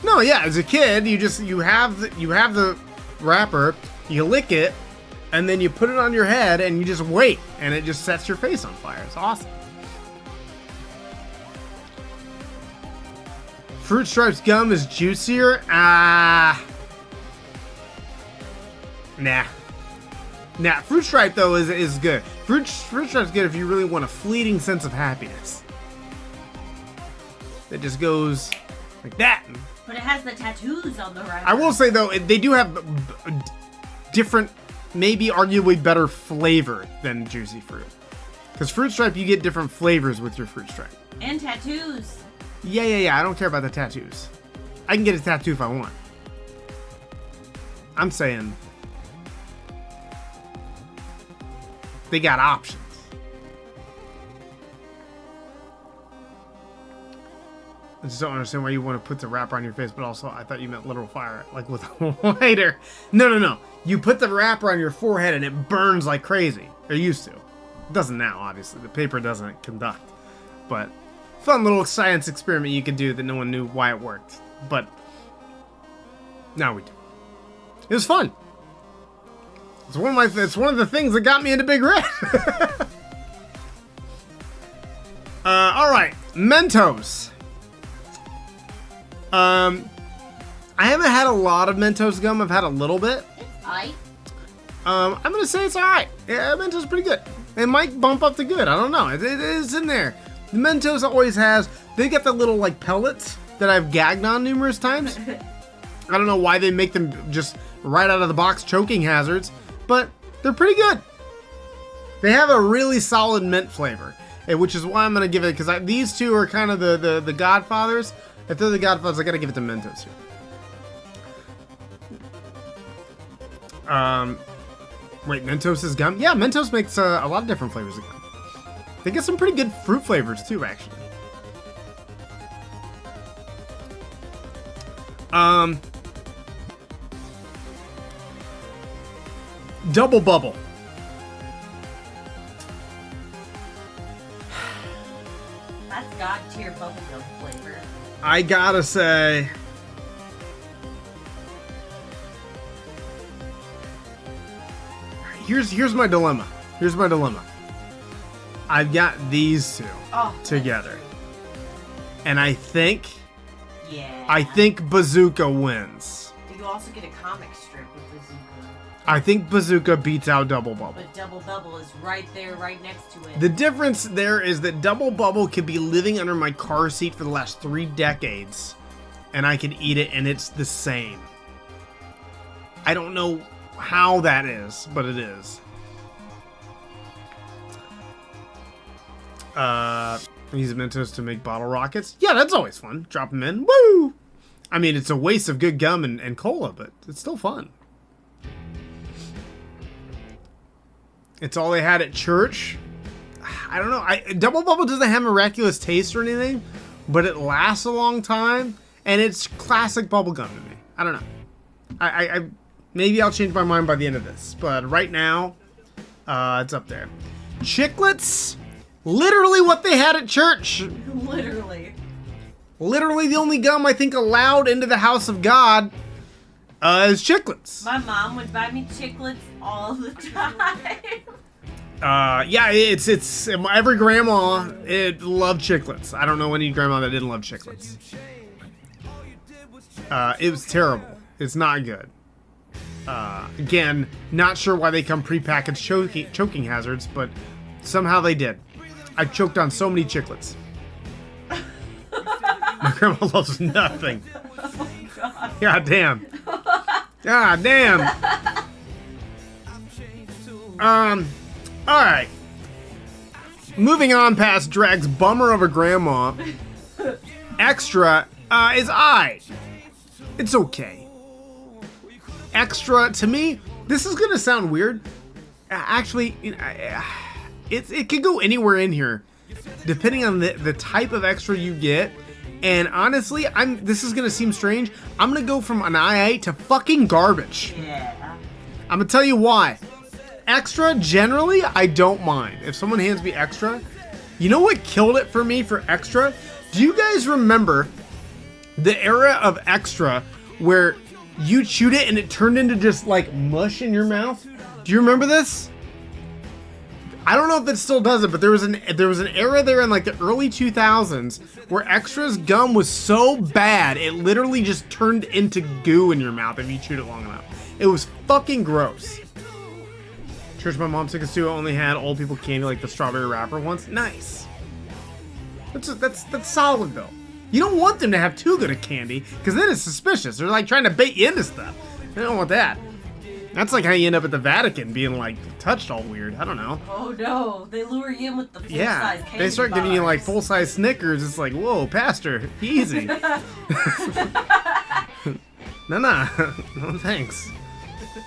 A: No, yeah. As a kid, you have the wrapper. You lick it, and then you put it on your head, and you just wait, and it just sets your face on fire. It's awesome. Fruit Stripes gum is juicier. Nah. Fruit Stripe though is good. Fruit Stripe's good if you really want a fleeting sense of happiness. That just goes like that.
F: But it has the tattoos on the wrapper.
A: I will say though, they do have different, maybe arguably better flavor than Juicy Fruit. Because Fruit Stripe, you get different flavors with your Fruit Stripe.
F: And tattoos.
A: Yeah. I don't care about the tattoos. I can get a tattoo if I want. I'm saying they got options. I just don't understand why you want to put the wrapper on your face, but also I thought you meant literal fire, like with a lighter. No. You put the wrapper on your forehead and it burns like crazy. It used to. It doesn't now, obviously. The paper doesn't conduct. But fun little science experiment you could do that no one knew why it worked. But now we do. It was fun. It's one of the things that got me into Big Red. All right, Mentos. I haven't had a lot of Mentos gum. I've had a little bit.
F: It's aight.
A: I'm gonna say it's all right. Yeah, Mentos is pretty good. It might bump up to good. I don't know. It is in there. The Mentos always has. They get the little like pellets that I've gagged on numerous times. I don't know why they make them just right out of the box choking hazards, but they're pretty good. They have a really solid mint flavor, which is why I'm gonna give it, because these two are kind of the godfathers. If they're the godfathers, I gotta give it to Mentos here. Wait, Mentos is gum? Yeah, Mentos makes a lot of different flavors of gum. They get some pretty good fruit flavors too, actually. Double Bubble.
F: That's God tier bubblegum flavor.
A: I gotta say, here's my dilemma. I've got these two together, and I think Bazooka wins.
F: You also get a comic strip with Bazooka.
A: I think Bazooka beats out Double Bubble.
F: But Double Bubble is right there, right next to it.
A: The difference there is that Double Bubble could be living under my car seat for the last 3 decades, and I can eat it, and it's the same. I don't know how that is, but it is. Use Mentos to make bottle rockets. Yeah, that's always fun. Drop them in. Woo! I mean, it's a waste of good gum and cola, but it's still fun. It's all they had at church. I don't know. Double Bubble doesn't have miraculous taste or anything, but it lasts a long time, and it's classic bubblegum to me. I don't know. I maybe I'll change my mind by the end of this, but right now, it's up there. Chiclets, literally what they had at church. Literally the only gum I think allowed into the house of God is Chiclets.
F: My mom would buy me Chiclets all the time.
A: Yeah, it's every grandma loved Chiclets. I don't know any grandma that didn't love Chiclets. It was terrible. It's not good. Again, not sure why they come prepackaged choking hazards, but somehow they did. I choked on so many Chiclets. My grandma loves nothing.
F: Oh, God.
A: God damn. God damn. Alright. Moving on past Drag's bummer of a grandma. Extra is I. It's okay. Extra, to me, This is gonna sound weird. Actually, it could go anywhere in here, depending on the type of extra you get. And honestly, this is gonna seem strange. I'm gonna go from an I8 to fucking garbage.
F: Yeah.
A: I'm gonna tell you why. Extra, generally, I don't mind. If someone hands me extra, you know what killed it for me for extra? Do you guys remember the era of extra where you chewed it and it turned into just like mush in your mouth? Do you remember this? I don't know if it still does it, but there was an era there in like the early 2000s where Extra's gum was so bad it literally just turned into goo in your mouth if you chewed it long enough. It was fucking gross. Church my mom took us to only had old people candy like the strawberry wrapper once. Nice. That's solid though. You don't want them to have too good a candy because then it's suspicious. They're like trying to bait you into stuff. They don't want that. That's like how you end up at the Vatican being like touched all weird. I don't know.
F: Oh no, they lure you in with the full-size candy
A: they start giving you like
F: bars.
A: full-size Snickers. It's like, whoa, Pastor, easy. No, thanks.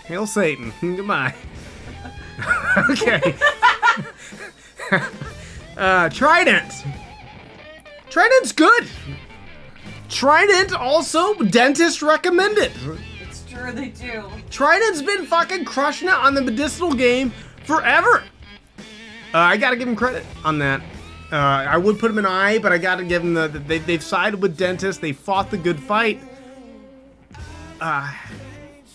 A: Hail Satan. Goodbye. Okay. Trident. Trident's good. Trident also dentist recommended.
F: It's true, they do.
A: Trident's been fucking crushing it on the medicinal game forever. I gotta give him credit on that. I would put him in I, but I gotta give him they've sided with dentists. They fought the good fight.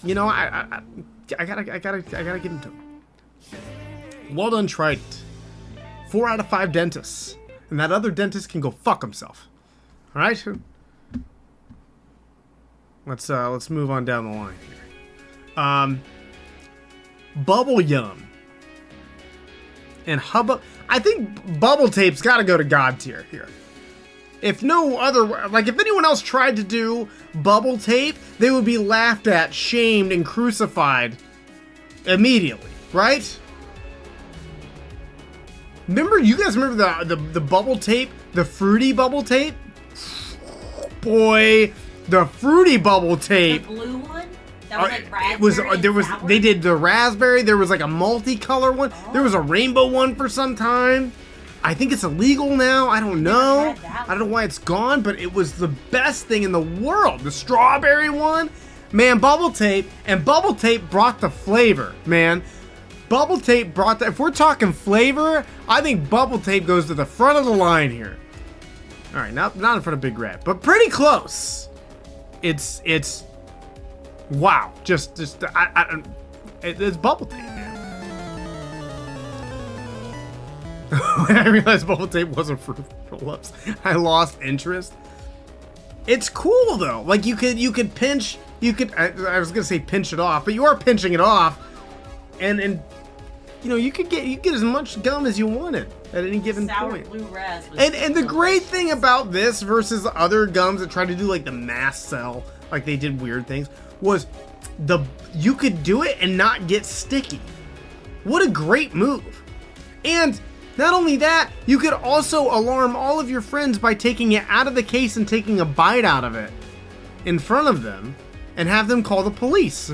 A: You know, I gotta give him to him. Well done, Trident. 4 out of 5 dentists, and that other dentist can go fuck himself. All right. Let's move on down the line here. Bubble Yum and Hubba. I think Bubble Tape's got to go to God tier here. If no other, like if anyone else tried to do Bubble Tape, they would be laughed at, shamed, and crucified immediately, right? You guys remember the Bubble Tape, the fruity Bubble Tape? Boy, the fruity Bubble Tape.
F: The blue one? That was like raspberry.
A: It was
F: sour?
A: they did the raspberry. There was like a multicolor one. Oh. There was a rainbow one for some time. I think it's illegal now. I don't know. I don't know why it's gone, but it was the best thing in the world. The strawberry one, man. Bubble Tape brought the flavor, man. Bubble Tape brought that. If we're talking flavor, I think Bubble Tape goes to the front of the line here. All right, not in front of Big Red, but pretty close. It's wow. It's Bubble Tape, man. When I realized Bubble Tape wasn't for roll-ups, I lost interest. It's cool though. Like you could pinch. I was gonna say pinch it off, but you are pinching it off, and you know you could get as much gum as you wanted at any given
F: Sour
A: point.
F: blue ras was
A: And the great thing about this versus other gums that try to do like the mass sell, like they did weird things, was you could do it and not get sticky. What a great move. And not only that, you could also alarm all of your friends by taking it out of the case and taking a bite out of it in front of them and have them call the police.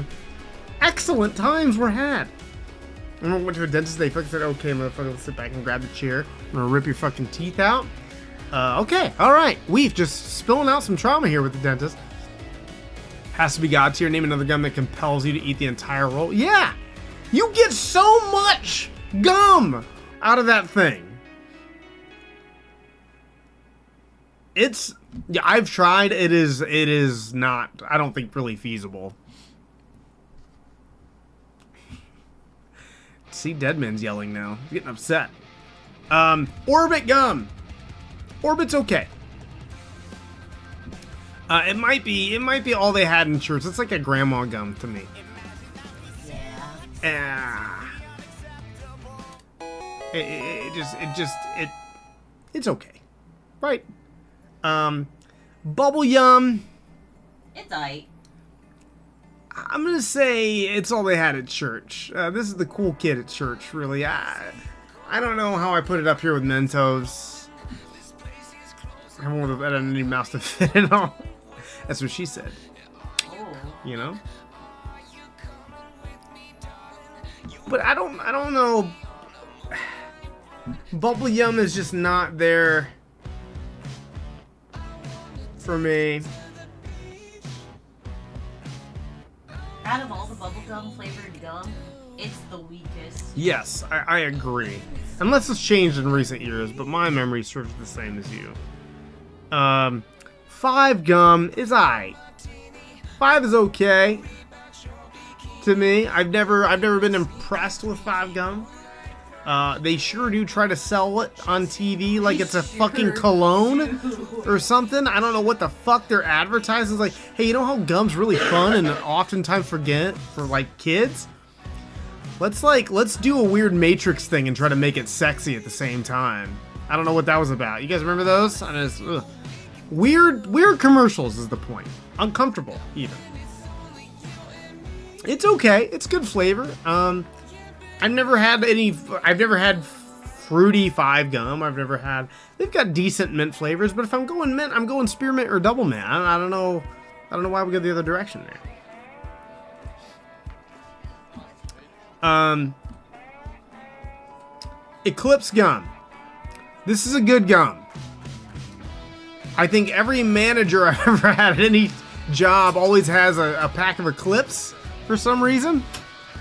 A: Excellent times were had. I remember I went to a dentist, they fucking said, okay, motherfucker, let's sit back and grab the chair. I'm gonna rip your fucking teeth out. Okay, alright. We've just spilling out some trauma here with the dentist. Has to be God tier. Name another gum that compels you to eat the entire roll. Yeah! You get so much gum out of that thing. I've tried. It is not, I don't think, really feasible. See, Deadman's yelling now. He's getting upset. Orbit gum. Orbit's okay. It might be all they had in church. It's like a grandma gum to me. Yeah. It's okay, right? Bubble Yum.
F: It's aight.
A: I'm gonna say it's all they had at church. This is the cool kid at church, really. I don't know how I put it up here with Mentos. I don't need a mouse to fit it all. That's what she said.
F: Oh.
A: You know? but I don't know. Bubble Yum is just not there for me.
F: Out of all the bubblegum flavored gum, it's the weakest.
A: Yes, I agree. Unless it's changed in recent years, but my memory serves the same as you. 5 gum is aight. 5 is okay to me. I've never been impressed with 5 gum. They sure do try to sell it on TV like it's a fucking cologne or something. I don't know what the fuck they're advertising. It's like, hey, you know how gum's really fun and oftentimes for like kids? Let's do a weird Matrix thing and try to make it sexy at the same time. I don't know what that was about. You guys remember those? Weird commercials is the point. Uncomfortable, even. It's okay. It's good flavor. I've never had fruity 5 gum. They've got decent mint flavors, but if I'm going mint, I'm going spearmint or double mint. I don't know why we go the other direction there. Eclipse gum. This is a good gum. I think every manager I've ever had at any job always has a pack of Eclipse for some reason.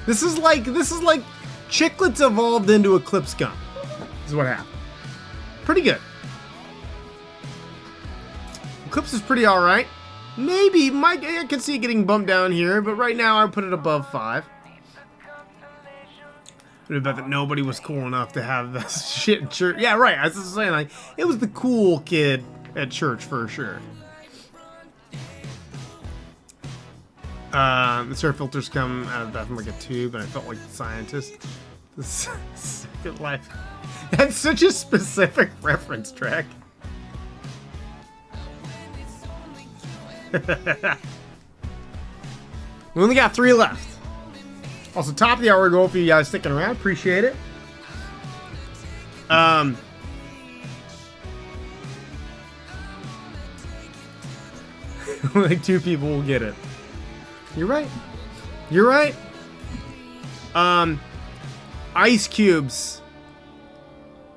A: This is like Chiclets evolved into Eclipse gum. This is what happened. Pretty good. Eclipse is pretty alright. Maybe I could see it getting bumped down here, but right now I put it above 5. I bet that nobody was cool enough to have this shit in church. Yeah, right. I was just saying, like, it was the cool kid at church for sure. The air filters come out of the bathroom like a tube, and I felt like the scientist. The Second Life. That's such a specific reference track. We only got 3 left. Also, top of the hour goal for you guys sticking around. Appreciate it. Like 2 people will get it. You're right. You're right. Ice cubes.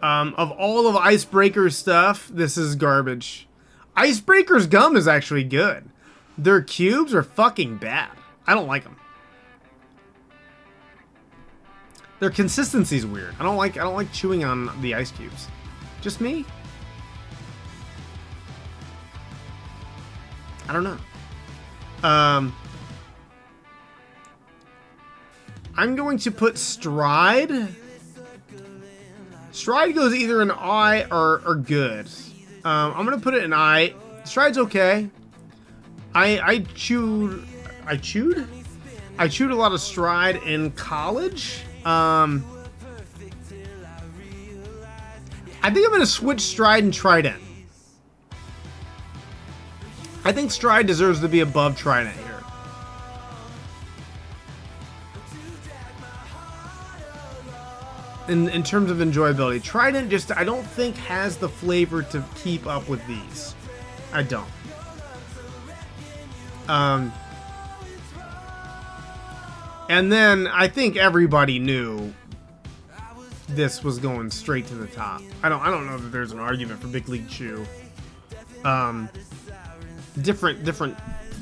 A: Of all of Icebreaker's stuff, this is garbage. Icebreaker's gum is actually good. Their cubes are fucking bad. I don't like them. Their consistency's weird. I don't like chewing on the ice cubes. Just me? I don't know. I'm going to put Stride. Stride goes either an I or good. I'm gonna put it in I. Stride's okay. I chewed a lot of Stride in college. I think I'm gonna switch Stride and Trident. I think Stride deserves to be above Trident here. In terms of enjoyability, Trident just, I don't think has the flavor to keep up with these. I don't. And then I think everybody knew this was going straight to the top. I don't know that there's an argument for Big League Chew. Different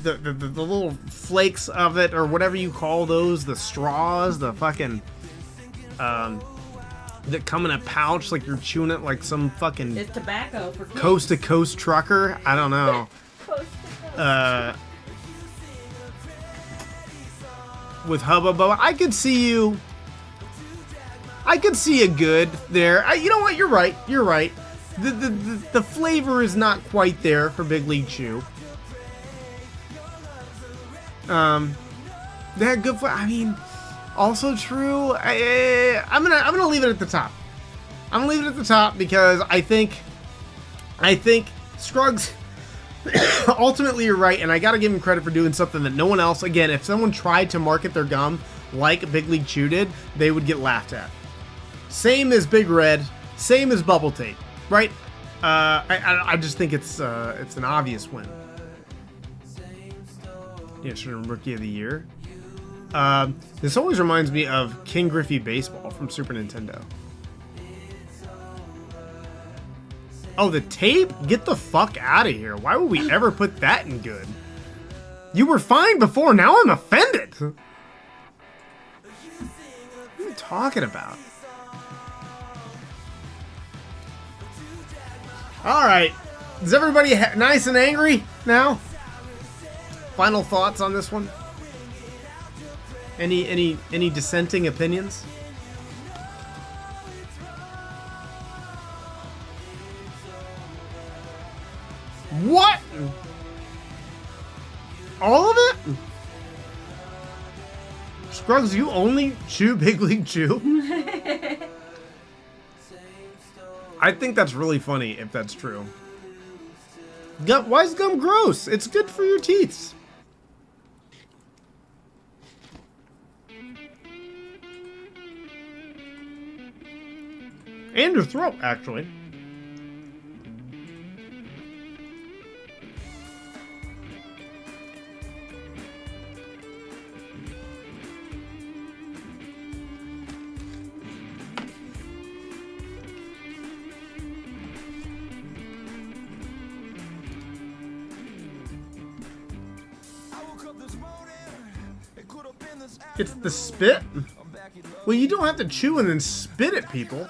A: the little flakes of it, or whatever you call those, the straws, the fucking that come in a pouch like you're chewing it like some fucking
F: It's tobacco for kids.
A: coast to coast trucker. I don't know. With Hubba Bubba, I could see a good there. You know what? You're right. You're right. The flavor is not quite there for Big League Chew. They had good flavor. I mean, also true. I'm gonna leave it at the top. I'm gonna leave it at the top because I think Scruggs. Ultimately, you're right, and I gotta give him credit for doing something that no one else. Again, if someone tried to market their gum like Big League Chew did, they would get laughed at. Same as Big Red, same as Bubble Tape, right? I just think it's an obvious win. Yeah, sure, Rookie of the Year. This always reminds me of King Griffey Baseball from Super Nintendo. Oh, the tape? Get the fuck out of here. Why would we ever put that in good? You were fine before, now I'm offended. What are you talking about? Alright. Is everybody nice and angry now? Final thoughts on this one? Any dissenting opinions? What? All of it? Scruggs, you only chew Big League Chew? I think that's really funny if that's true. Why is gum gross? It's good for your teeth. And your throat, actually. It's the spit? Well, you don't have to chew and then spit at people.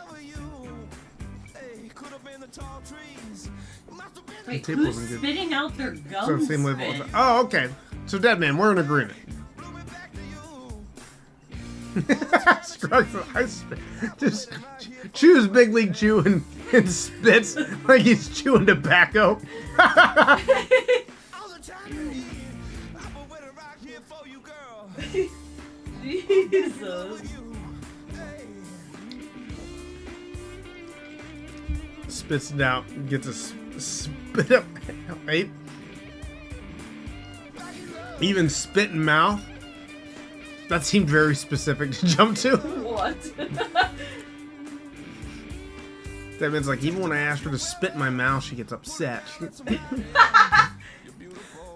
F: Wait, who's spitting out their gum
A: So same
F: spit?
A: level. Oh, okay. So, Deadman, we're in agreement. Scruggs, I spit. Just chews Big League Chew and spits like he's chewing tobacco.
F: Jesus.
A: Spits it out, gets a spit up, right? Even spit in mouth. That seemed very specific to jump to.
F: What?
A: That means like even when I ask her to spit in my mouth, she gets upset.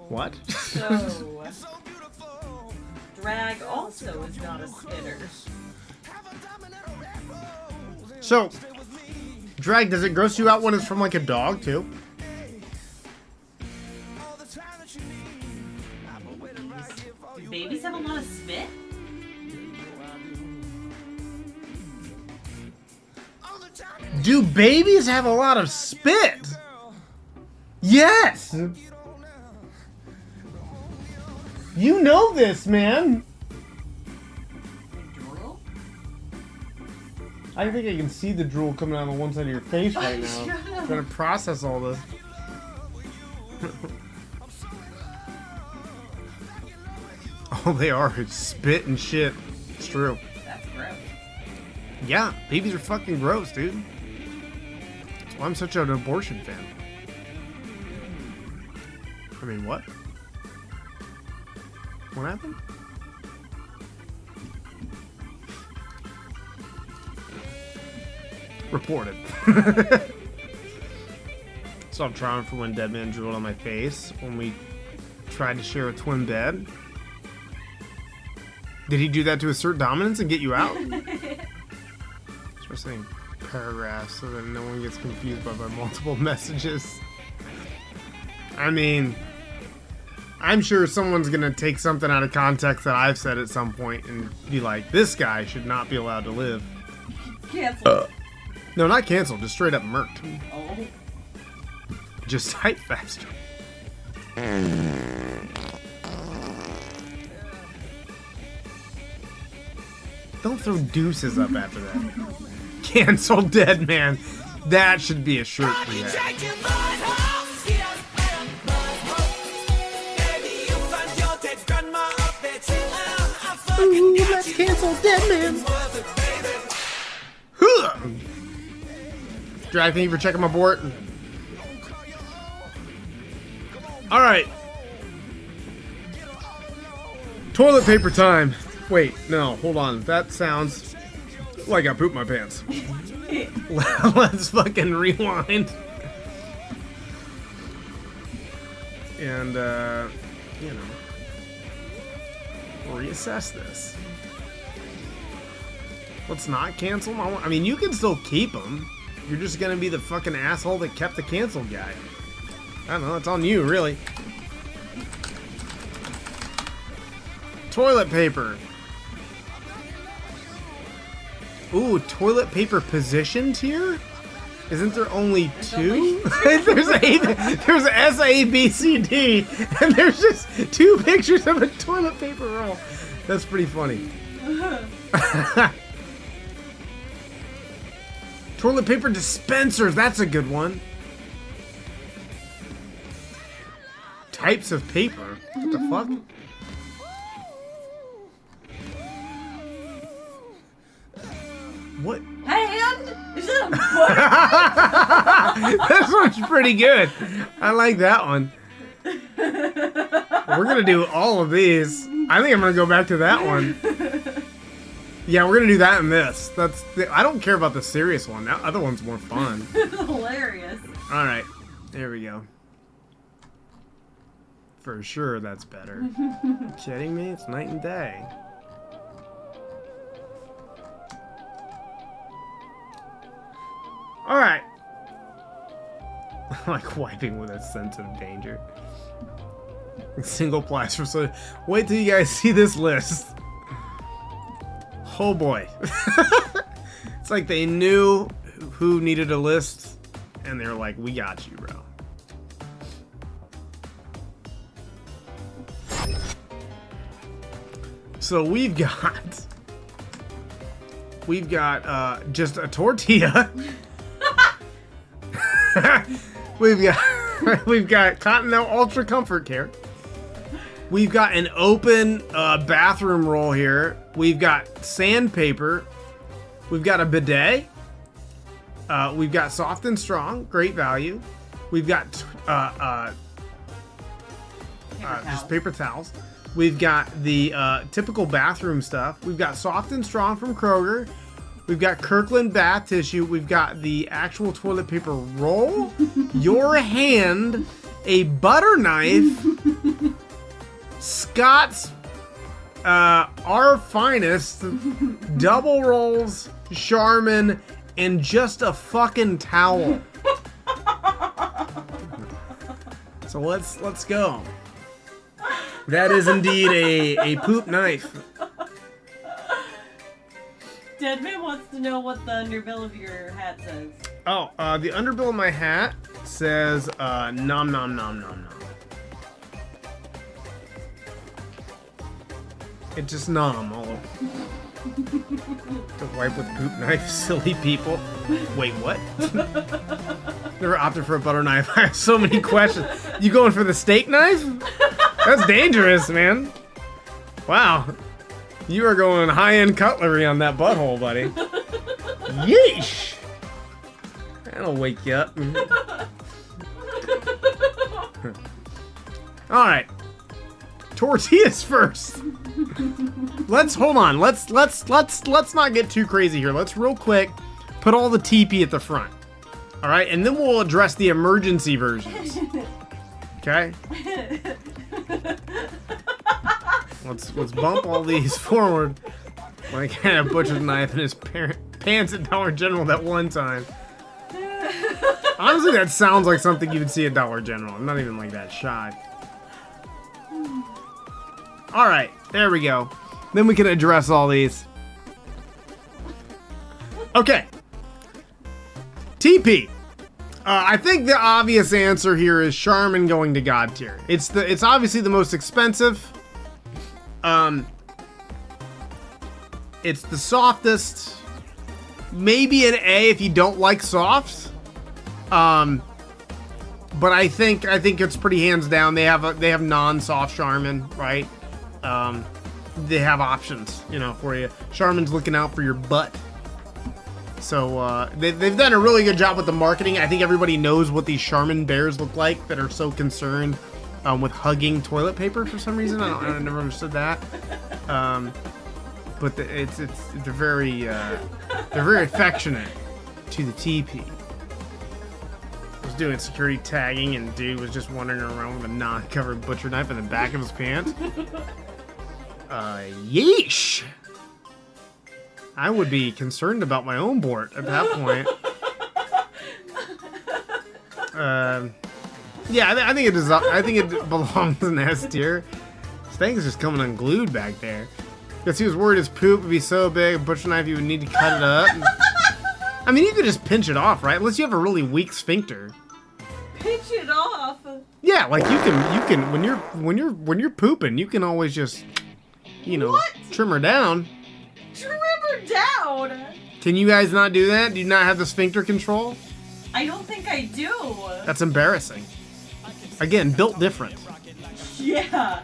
A: What?
F: So, drag also is not a spitter.
A: So, drag, does it gross you out when it's from like a dog too?
F: Do babies have a lot of spit?
A: Do babies have a lot of spit? Yes! You know this, man!
F: Drool?
A: I think I can see the drool coming out on one side of your face right now.
F: Shut up.
A: Trying to process all this. Oh, they are. It's spit and shit. It's true.
F: That's gross.
A: Yeah, babies are fucking gross, dude. That's why I'm such an abortion fan. I mean, what? What happened? Reported. So I'm trying for when Deadman drooled on my face when we tried to share a twin bed. Did he do that to assert dominance and get you out? Start saying paragraphs so that no one gets confused by my multiple messages. I mean, I'm sure someone's gonna take something out of context that I've said at some point and be like, this guy should not be allowed to live.
F: Cancel.
A: No, not canceled, just straight up murked.
F: Oh.
A: Just type faster. Don't throw deuces up after that. Cancel dead man. That should be a shirt for you. Ooh, let's cancel dead man. Drag, thank you for checking my board. Alright. Toilet paper time. Wait, no, hold on. That sounds like I pooped my pants. Let's fucking rewind. And, you know. reassess this. Let's not cancel them. I mean, you can still keep them. You're just gonna be the fucking asshole that kept the canceled guy. I don't know, it's on you, really. Toilet paper. Ooh, toilet paper position tier? Isn't there only two? there's S, A, B, C, D, and there's just two pictures of a toilet paper roll. That's pretty funny. Toilet paper dispensers, that's a good one. Types of paper? What the fuck? What?
F: Hand? Is it a book?
A: This one's pretty good. I like that one. We're gonna do all of these. I think I'm gonna go back to that one. Yeah, we're gonna do that and this. I don't care about the serious one. That other one's more fun.
F: Hilarious.
A: All right, there we go. For sure, that's better. You kidding me? It's night and day. All right. I like wiping with a sense of danger. Single plaster. So wait till you guys see this list. Oh boy. It's like they knew who needed a list, and they're like, "We got you, bro." So we've got just a tortilla. we've got Continental Ultra Comfort Care. We've got an open bathroom roll here. We've got sandpaper. We've got a bidet. We've got Soft and Strong, great value. We've got just paper towels. We've got the typical bathroom stuff. We've got Soft and Strong from Kroger. We've got Kirkland bath tissue. We've got the actual toilet paper roll, your hand, a butter knife, Scott's Our Finest, double rolls, Charmin, and just a fucking towel. So let's go. That is indeed a poop knife.
F: Deadman wants to know what the underbill of your hat says.
A: Oh, the underbill of my hat says nom nom nom nom nom. It just nom all over. To wipe with poop knife, silly people. Wait, what? Never opted for a butter knife. I have so many questions. You going for the steak knife? That's dangerous, man. Wow. You are going high-end cutlery on that butthole, buddy. Yeesh. That'll wake you up. All right. Tortillas first. Hold on. Let's not get too crazy here. Let's real quick put all the TP at the front. All right, and then we'll address the emergency versions. Okay. Let's bump all these forward. Like I had a butcher's knife in his pants at Dollar General that one time. Honestly, that sounds like something you would see at Dollar General. I'm not even like that shy. All right, there we go. Then we can address all these. Okay. TP. I think the obvious answer here is Charmin going to God tier. It's obviously the most expensive. It's the softest. Maybe an A if you don't like soft. But I think it's pretty hands down. They have non-soft Charmin, right? They have options, for you. Charmin's looking out for your butt. So they've done a really good job with the marketing. I think everybody knows what these Charmin bears look like that are so concerned with hugging toilet paper for some reason. I never understood that. But they're very affectionate to the TP. I was doing security tagging and dude was just wandering around with a non-covered butcher knife in the back of his pants. Yeesh. I would be concerned about my own board at that point. Yeah, I think it is. I think it belongs in S tier. This thing's just coming unglued back there. Because he was worried his poop would be so big, a butcher knife, you would need to cut it up. I mean, you could just pinch it off, right? Unless you have a really weak sphincter.
F: Pinch it off.
A: Yeah, like you can when you're pooping, you can always just, you know,
F: What?
A: trim her down.
F: Trim her down.
A: Can you guys not do that? Do you not have the sphincter control?
F: I don't think I do.
A: That's embarrassing. Again, built different.
F: Yeah.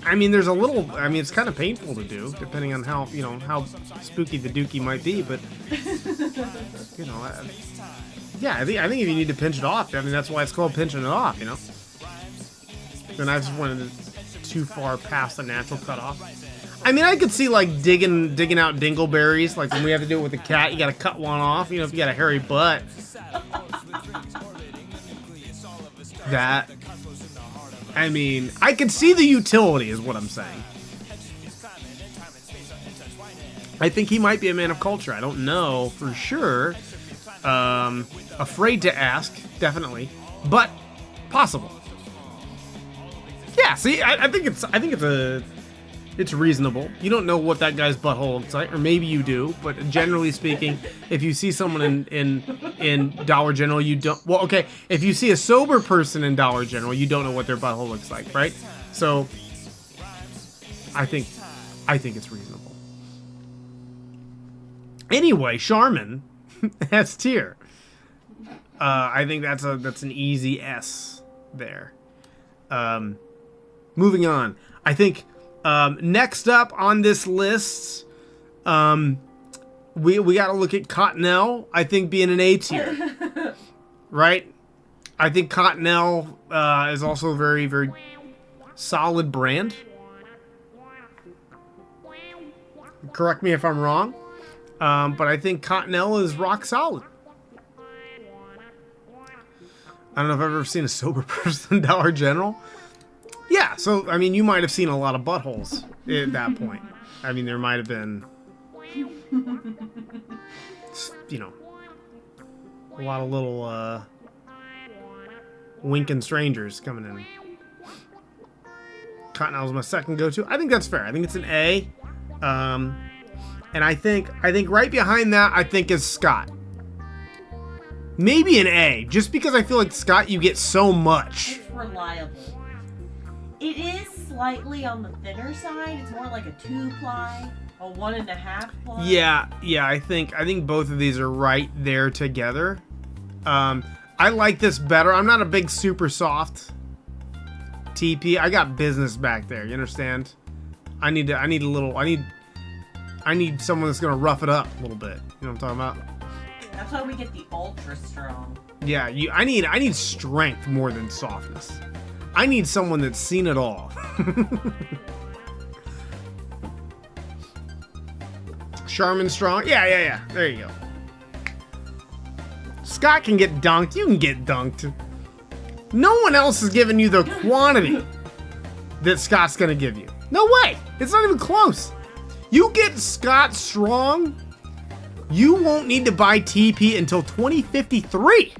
A: I mean, there's a little. I mean, it's kind of painful to do, depending on how how spooky the dookie might be. But you know, yeah, I think if you need to pinch it off, I mean, that's why it's called pinching it off. You know. Then I just went too far past the natural cutoff. I mean, I could see like digging out dingleberries, like when we have to do it with the cat. You got to cut one off. You know, if you got a hairy butt. That. I mean, I can see the utility, is what I'm saying. I think he might be a man of culture. I don't know for sure. Afraid to ask, definitely, but possible. Yeah. See, I think it's reasonable. You don't know what that guy's butthole looks like, or maybe you do, but generally speaking, if you see someone in Dollar General, you don't. Well, okay, if you see a sober person in Dollar General, you don't know what their butthole looks like, right? So, I think it's reasonable. Anyway, Charmin, S tier. I think that's an easy S there. Moving on, I think. Next up on this list, we got to look at Cottonelle. I think being an A tier, right? I think Cottonelle is also a very, very solid brand. Correct me if I'm wrong, but I think Cottonelle is rock solid. I don't know if I've ever seen a sober person in Dollar General. Yeah, so, I mean, you might have seen a lot of buttholes at that point. I mean, there might have been, you know, a lot of little, winking strangers coming in. Cottonelle was my second go-to. I think that's fair. I think it's an A. And I think right behind that, I think is Scott. Maybe an A, just because I feel like Scott, you get so much.
F: It's reliable. It is slightly on the thinner side. It's more like a 2-ply, a 1.5 ply.
A: Yeah. I think both of these are right there together. I like this better. I'm not a big super soft TP. I got business back there. You understand? I need someone that's gonna rough it up a little bit. You know what I'm talking about?
F: That's why we get the ultra strong.
A: Yeah. I need strength more than softness. I need someone that's seen it all. Charmin Strong. Yeah. There you go. Scott can get dunked. You can get dunked. No one else is giving you the quantity that Scott's going to give you. No way. It's not even close. You get Scott Strong, you won't need to buy TP until 2053.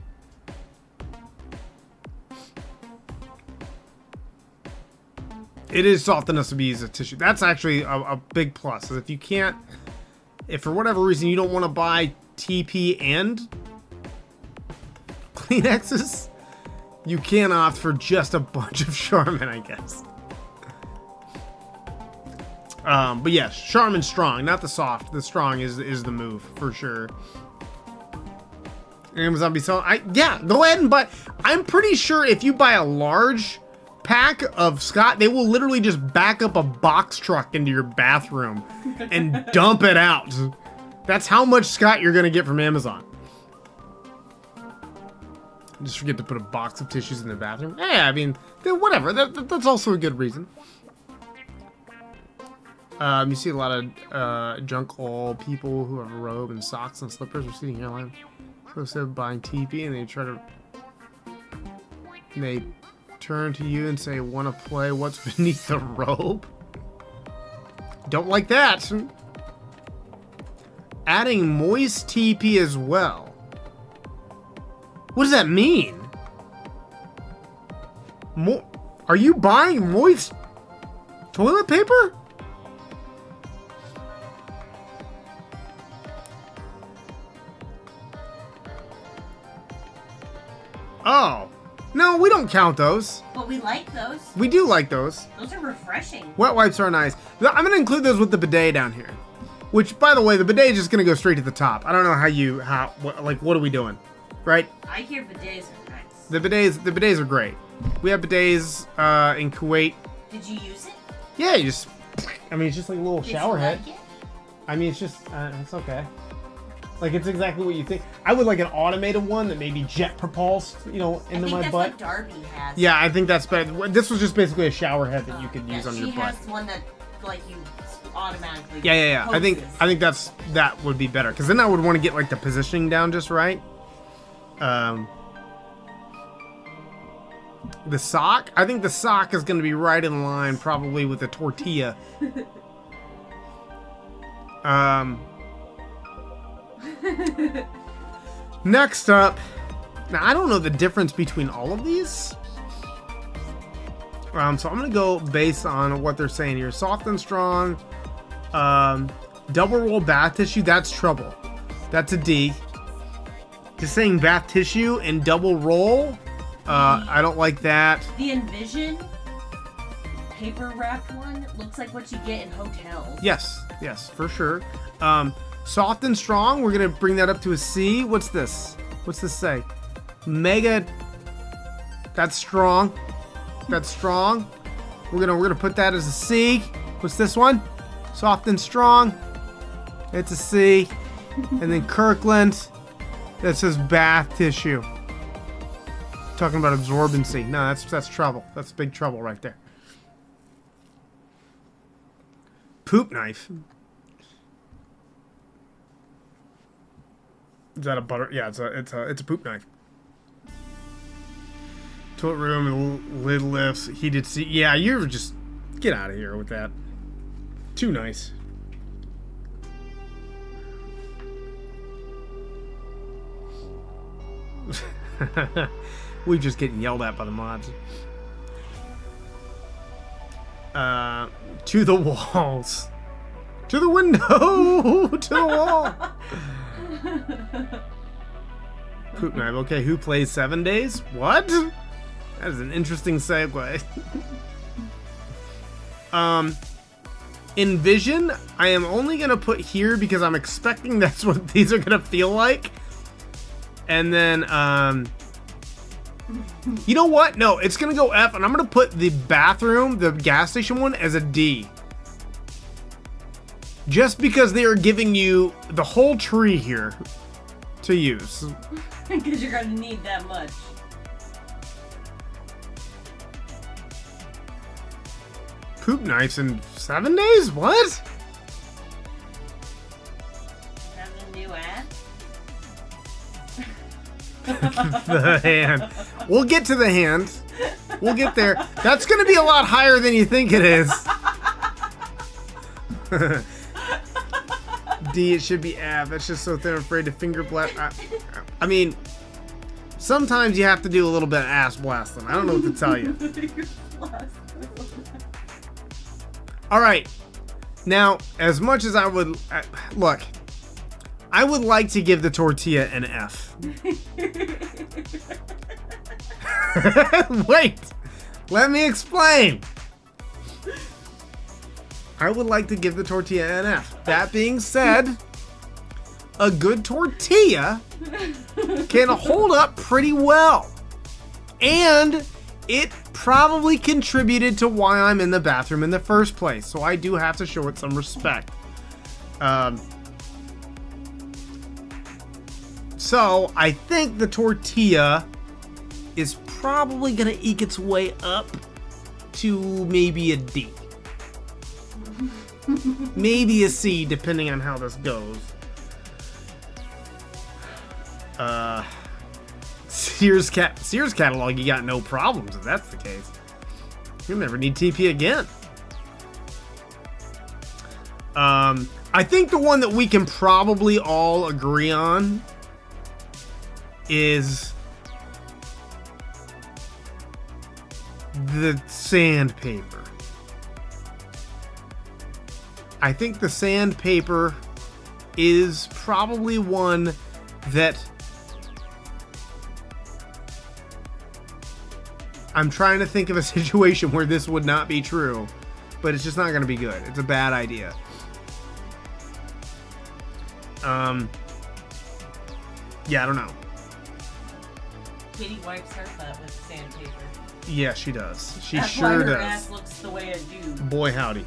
A: It is soft enough to be used as tissue. That's actually a big plus. If for whatever reason you don't want to buy TP and Kleenexes, you can opt for just a bunch of Charmin, I guess. But yes, Charmin Strong, not the soft. The strong is the move for sure. Amazon be selling. Yeah, go ahead and buy. I'm pretty sure if you buy a large pack of Scott, they will literally just back up a box truck into your bathroom and dump it out. That's how much Scott you're gonna get from Amazon. Just forget to put a box of tissues in the bathroom. Yeah, I mean, whatever. That's also a good reason. You see a lot of junk all people who have a robe and socks and slippers receding hairline. So instead of buying TP, and they turn to you and say, "Want to play what's beneath the robe?" Don't like that. Adding moist TP as well. What does that mean? Are you buying moist toilet paper? Oh. No, we don't count those.
F: But we like those.
A: We do like those.
F: Those are refreshing.
A: Wet wipes are nice. I'm going to include those with the bidet down here. Which, by the way, the bidet is just going to go straight to the top. I don't know what are we doing? Right?
F: I hear bidets are nice.
A: The bidets are great. We have bidets in Kuwait.
F: Did you use it?
A: Yeah, it's just like a little shower head.
F: Like it?
A: I mean, it's just, it's okay. Like, it's exactly what you think. I would like an automated one that maybe jet propulsed, into my butt.
F: I think that's what Darby has.
A: Yeah, I think that's better. This was just basically a shower head that you could use on your butt.
F: She has one that, like, you automatically.
A: Yeah.
F: Poses.
A: I think that would be better, because then I would want to get like the positioning down just right. The sock. I think the sock is going to be right in line, probably with the tortilla. Next up, now I don't know the difference between all of these. So I'm gonna go based on what they're saying here. Soft and strong. Double roll bath tissue. That's trouble. That's a D. Just saying bath tissue and double roll. I don't like that.
F: The Envision paper wrapped one looks like what you get in hotels.
A: Yes, for sure. Soft and strong. We're gonna bring that up to a C. What's this? What's this say? Mega. That's strong. That's strong. We're gonna put that as a C. What's this one? Soft and strong. It's a C. And then Kirkland. That says bath tissue. Talking about absorbency. No, that's trouble. That's big trouble right there. Poop knife. Is that a butter? Yeah, it's a poop knife. Toilet room, lid lifts, heated seat. Yeah, you're just get out of here with that. Too nice. We're just getting yelled at by the mods. To the walls. To the window. To the wall. Poop knife. Okay, who plays 7 days? What? That is an interesting segue. Envision, I am only gonna put here because I'm expecting that's what these are gonna feel like. And then, you know what? No, it's gonna go F, and I'm gonna put the bathroom, the gas station one, as a D. Just because they are giving you the whole tree here to use.
F: Because you're gonna need that much.
A: Poop knives in 7 days? What?
F: Is that the new ad?
A: The hand. We'll get to the hand. We'll get there. That's going to be a lot higher than you think it is. D, it should be F. That's just so thin, afraid to finger blast. I mean, sometimes you have to do a little bit of ass blasting. I don't know what to tell you. All right. Now, as much as I would... look, I would like to give the tortilla an F. Wait. Let me explain. I would like to give the tortilla an F. That being said, a good tortilla can hold up pretty well. And it probably contributed to why I'm in the bathroom in the first place. So I do have to show it some respect. So I think the tortilla is probably going to eke its way up to maybe a D. Maybe a C, depending on how this goes. Sears catalog, you got no problems if that's the case. You'll never need TP again. I think the one that we can probably all agree on is the sandpaper. I think the sandpaper is probably one that I'm trying to think of a situation where this would not be true, but it's just not going to be good. It's a bad idea. Yeah, I don't know.
F: Katie wipes her butt with sandpaper.
A: Yeah, she does. She
F: That's
A: sure
F: why her
A: does.
F: ass looks the way it do.
A: Boy, howdy.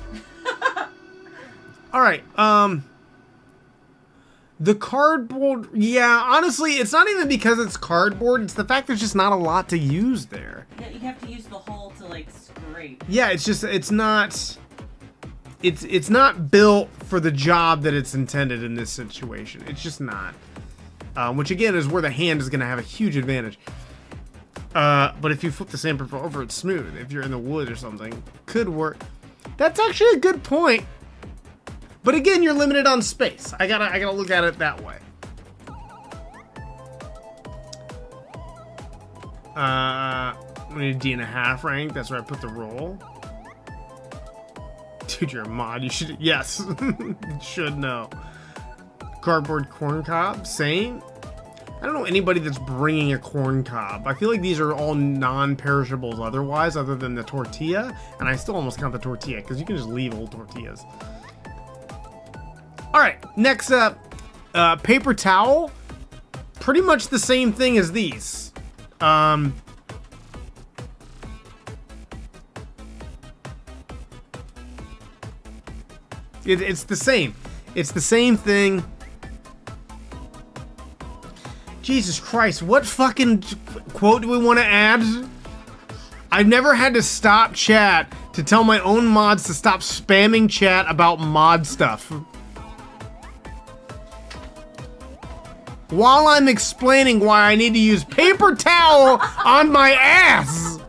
A: All right. The cardboard. Yeah, honestly, it's not even because it's cardboard. It's the fact there's just not a lot to use there.
F: Yeah, you have to use the hole to like scrape.
A: Yeah, it's just it's not built for the job that it's intended in this situation. It's just not. Which again is where the hand is going to have a huge advantage. But if you flip the sandpaper over, it's smooth. If you're in the wood or something, could work. That's actually a good point. But again, you're limited on space. I gotta look at it that way. We need a D&1/2 rank. That's where I put the roll. Dude, you're a mod. You should. Yes, you should know. Cardboard corn cob. Same. I don't know anybody that's bringing a corn cob. I feel like these are all non-perishables otherwise, other than the tortilla. And I still almost count the tortilla because you can just leave old tortillas. All right, next up, paper towel. Pretty much the same thing as these. It's the same. It's the same thing. Jesus Christ, what fucking quote do we want to add? I've never had to stop chat to tell my own mods to stop spamming chat about mod stuff. While I'm explaining why I need to use paper towel on my ass.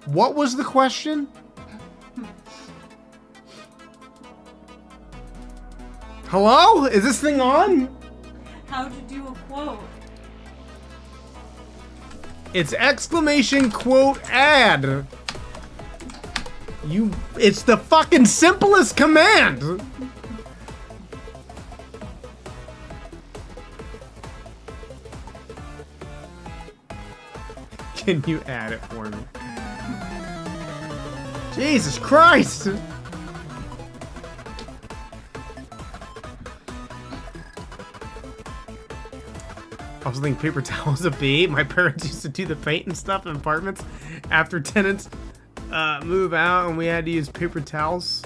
A: What was the question? Hello? Is this thing on?
F: How to do a quote.
A: It's exclamation quote add. It's the fucking simplest command. Can you add it for me? Jesus Christ. I was thinking paper towels a bait. My parents used to do the paint and stuff in apartments after tenants move out, and we had to use paper towels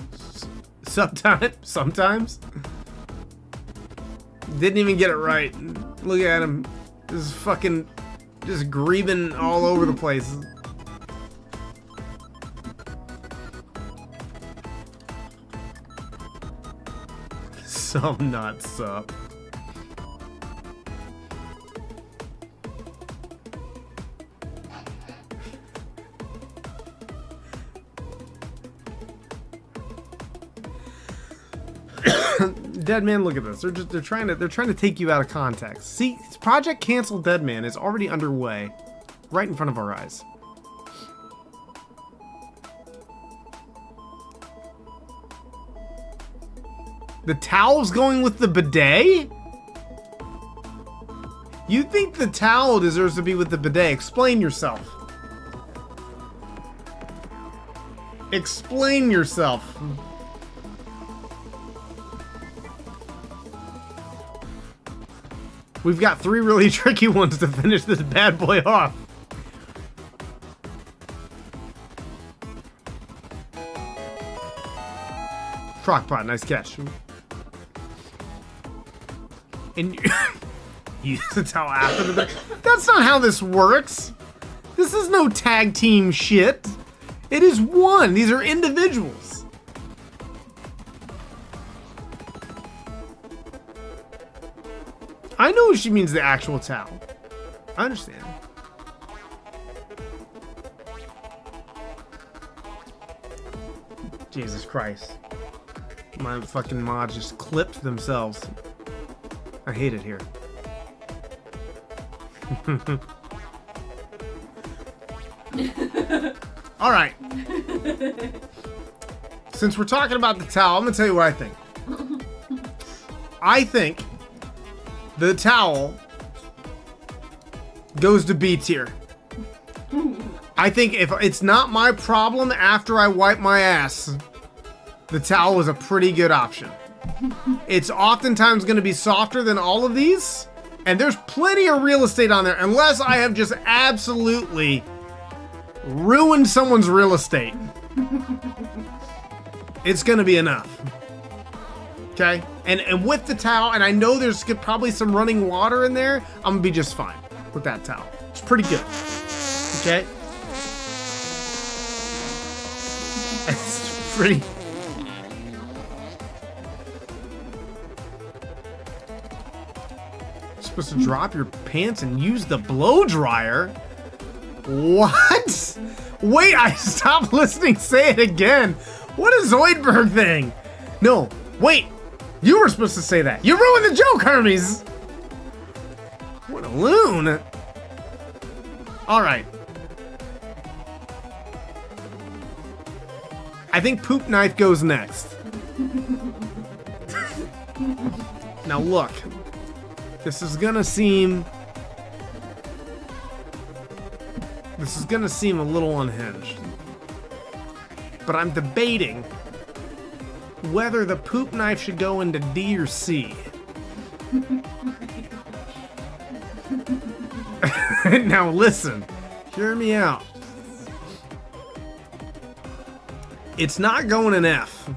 A: sometimes. Didn't even get it right. Look at him. This is fucking just grieving all over the place. Some nuts up. Dead Man, look at this. They're trying to take you out of context. See, Project Cancel Dead Man is already underway, right in front of our eyes. The towel's going with the bidet? You think the towel deserves to be with the bidet? Explain yourself. Explain yourself. We've got 3 really tricky ones to finish this bad boy off. Crockpot, nice catch. And you use the towel after the... That's not how this works. This is no tag team shit. It is one. These are individuals. I know she means the actual towel. I understand. Jesus Christ. My fucking mods just clipped themselves. I hate it here. Alright. Since we're talking about the towel, I'm gonna tell you what I think. I think the towel goes to B tier. I think if it's not my problem after I wipe my ass, the towel is a pretty good option. It's oftentimes going to be softer than all of these, and there's plenty of real estate on there, unless I have just absolutely ruined someone's real estate. It's going to be enough. Okay? And with the towel, and I know there's probably some running water in there, I'm going to be just fine with that towel. It's pretty good. Okay? It's pretty... Supposed to drop your pants and use the blow dryer? What? Wait, I stopped listening. Say it again. What a Zoidberg thing. No, wait. You were supposed to say that. You ruined the joke, Hermes. What a loon. All right. I think poop knife goes next. Now look. This is gonna seem a little unhinged. But I'm debating whether the poop knife should go into D or C. Now listen, hear me out. It's not going in F.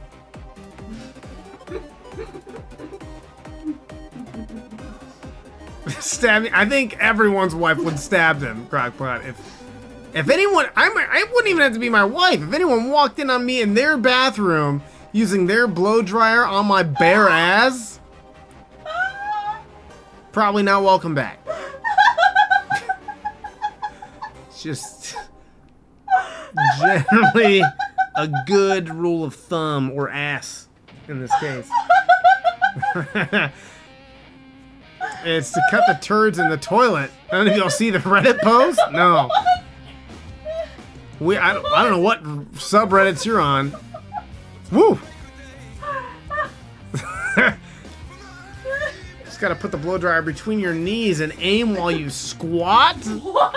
A: Stabbing. I think everyone's wife would stab them, Crockpot. If anyone, I wouldn't even have to be my wife. If anyone walked in on me in their bathroom using their blow dryer on my bare ass, probably not welcome back. Just generally a good rule of thumb, or ass in this case. It's to cut the turds in the toilet. I don't know if y'all see the Reddit post. No. I don't know what subreddits you're on. Woo! Just gotta put the blow dryer between your knees and aim while you squat.
F: What?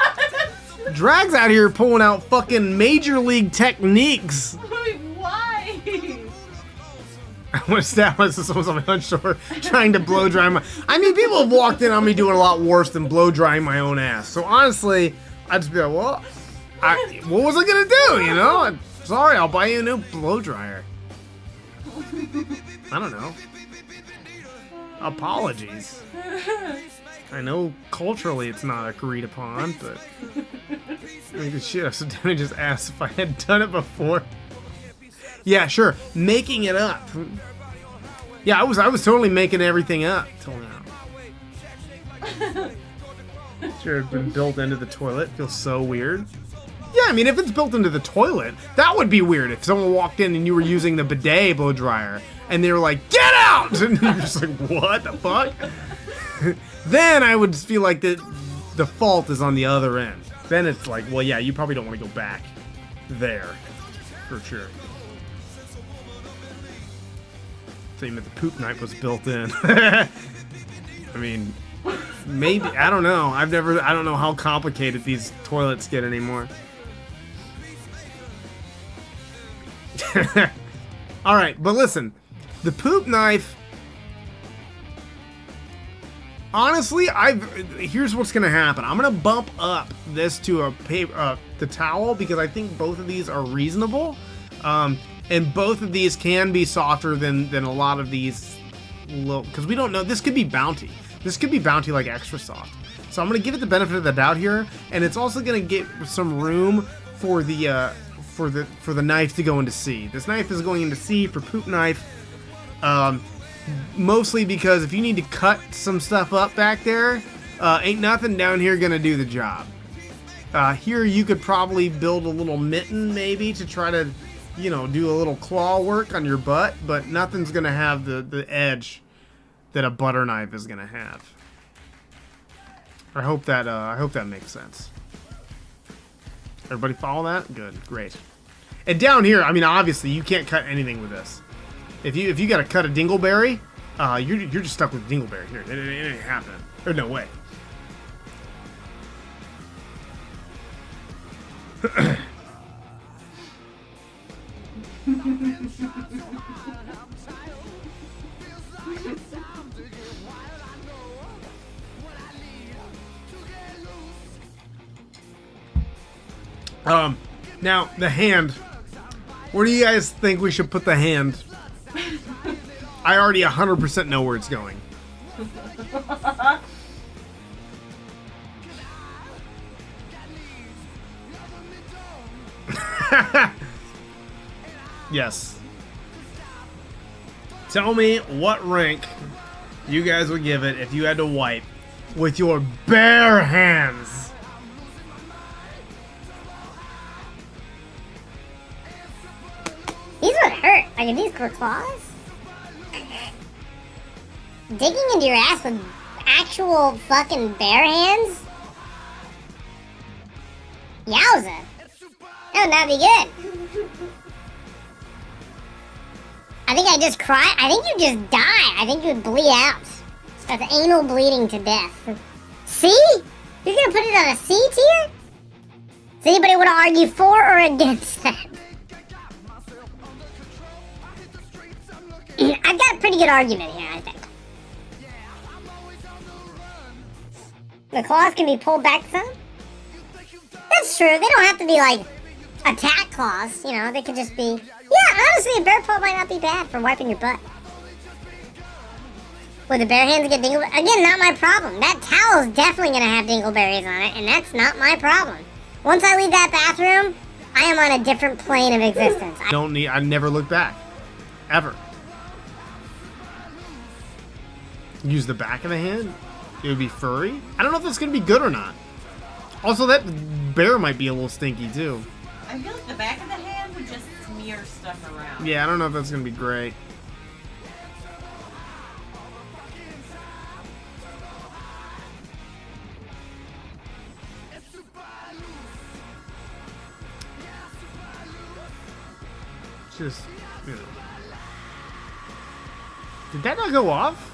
A: Drag's out here pulling out fucking major league techniques.
F: Wait, why?
A: I want to stab myself on my hunched over trying to blow dry my... I mean, people have walked in on me doing a lot worse than blow drying my own ass. So honestly, I'd just be like, well, what was I gonna do, you know? I'm sorry, I'll buy you a new blow dryer. I don't know. Apologies. I know culturally it's not agreed upon, but... I mean, shit, I was definitely just asked if I had done it before. Yeah, sure. Making it up. Yeah, I was totally making everything up till now. Sure, it's been built into the toilet. Feels so weird. Yeah, I mean, if it's built into the toilet, that would be weird. If someone walked in and you were using the bidet blow dryer, and they were like, "Get out!" and you're just like, "What the fuck?" Then I would feel like the fault is on the other end. Then it's like, well, yeah, you probably don't want to go back there for sure. Thing that the poop knife was built in. I mean, maybe, I don't know. I don't know how complicated these toilets get anymore. All right, but listen, the poop knife. Honestly, here's what's gonna happen. I'm gonna bump up this to the towel because I think both of these are reasonable. And both of these can be softer than a lot of these, because we don't know. This could be Bounty. This could be Bounty like extra soft. So I'm gonna give it the benefit of the doubt here, and it's also gonna get some room for the knife to go into C. This knife is going into C for poop knife. Mostly because if you need to cut some stuff up back there, ain't nothing down here gonna do the job. Here you could probably build a little mitten maybe to try to, you know, do a little claw work on your butt, but nothing's gonna have the edge that a butter knife is gonna have. I hope that makes sense. Everybody follow that? Good, great. And down here, I mean, obviously you can't cut anything with this. If you gotta cut a dingleberry, you're just stuck with dingleberry here. It ain't happening. There's no way. Now the hand. Where do you guys think we should put the hand? I already 100% know where it's going. Yes. Tell me what rank you guys would give it if you had to wipe with your bare hands.
J: These would hurt. Like if these were claws. Digging into your ass with actual fucking bare hands? Yowza. That would not be good. I think I just cry. I think you just die. I think you would bleed out. That's anal bleeding to death. C? You're gonna put it on a C tier? Does anybody want to argue for or against that? I've got a pretty good argument here, I think. The claws can be pulled back some? That's true. They don't have to be like attack claws, you know, they could just be... Yeah, honestly, a bear paw might not be bad for wiping your butt. Would the bare hands get dingleberries? Again, not my problem. That towel is definitely going to have dingleberries on it, and that's not my problem. Once I leave that bathroom, I am on a different plane of existence.
A: I never look back. Ever. Use the back of the hand? It would be furry? I don't know if that's going to be good or not. Also, that bear might be a little stinky, too.
F: I feel like the back of the hand would just smear stuff around.
A: Yeah, I don't know if that's going to be great. Just, you know. Did that not go off?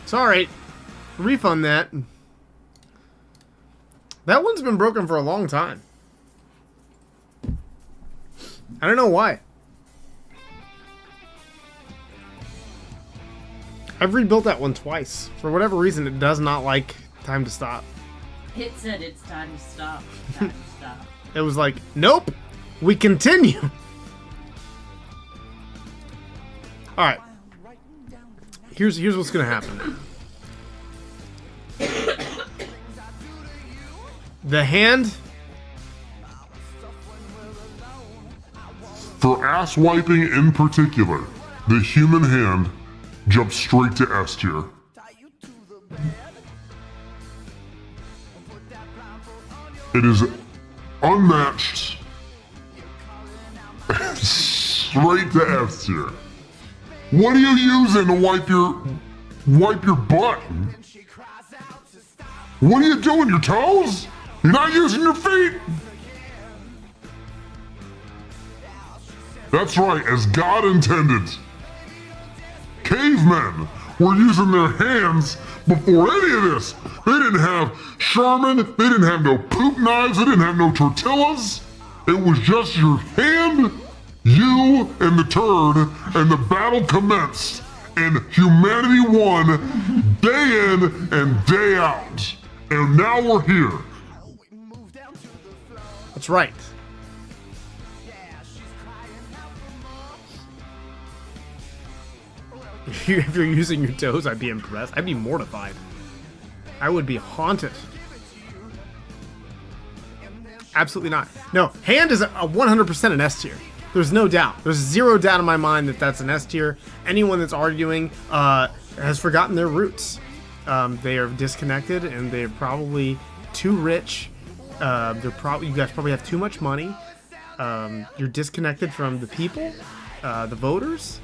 A: It's alright. Refund that. That one's been broken for a long time. I don't know why. I've rebuilt that one twice. For whatever reason, it does not like time to stop.
F: It said it's time to stop. Time to stop.
A: It was like, nope, we continue. Alright. Here's what's gonna happen. The hand.
K: For ass wiping in particular, the human hand jumps straight to S tier. It is unmatched. Straight to S tier. What are you using to wipe your butt? What are you doing? Your toes? You're not using your feet? That's right, as God intended. Cavemen were using their hands before any of this. They didn't have Charmin, they didn't have no poop knives, they didn't have no tortillas. It was just your hand, you, and the turd, and the battle commenced. And humanity won day in and day out. And now we're here.
A: That's right. If you're using your toes, I'd be impressed. I'd be mortified. I would be haunted. Absolutely not. No, hand is a 100% an S tier. There's no doubt. There's zero doubt in my mind that that's an S tier. Anyone that's arguing has forgotten their roots. They are disconnected, and they're probably too rich. You guys probably have too much money. You're disconnected from the people, the voters,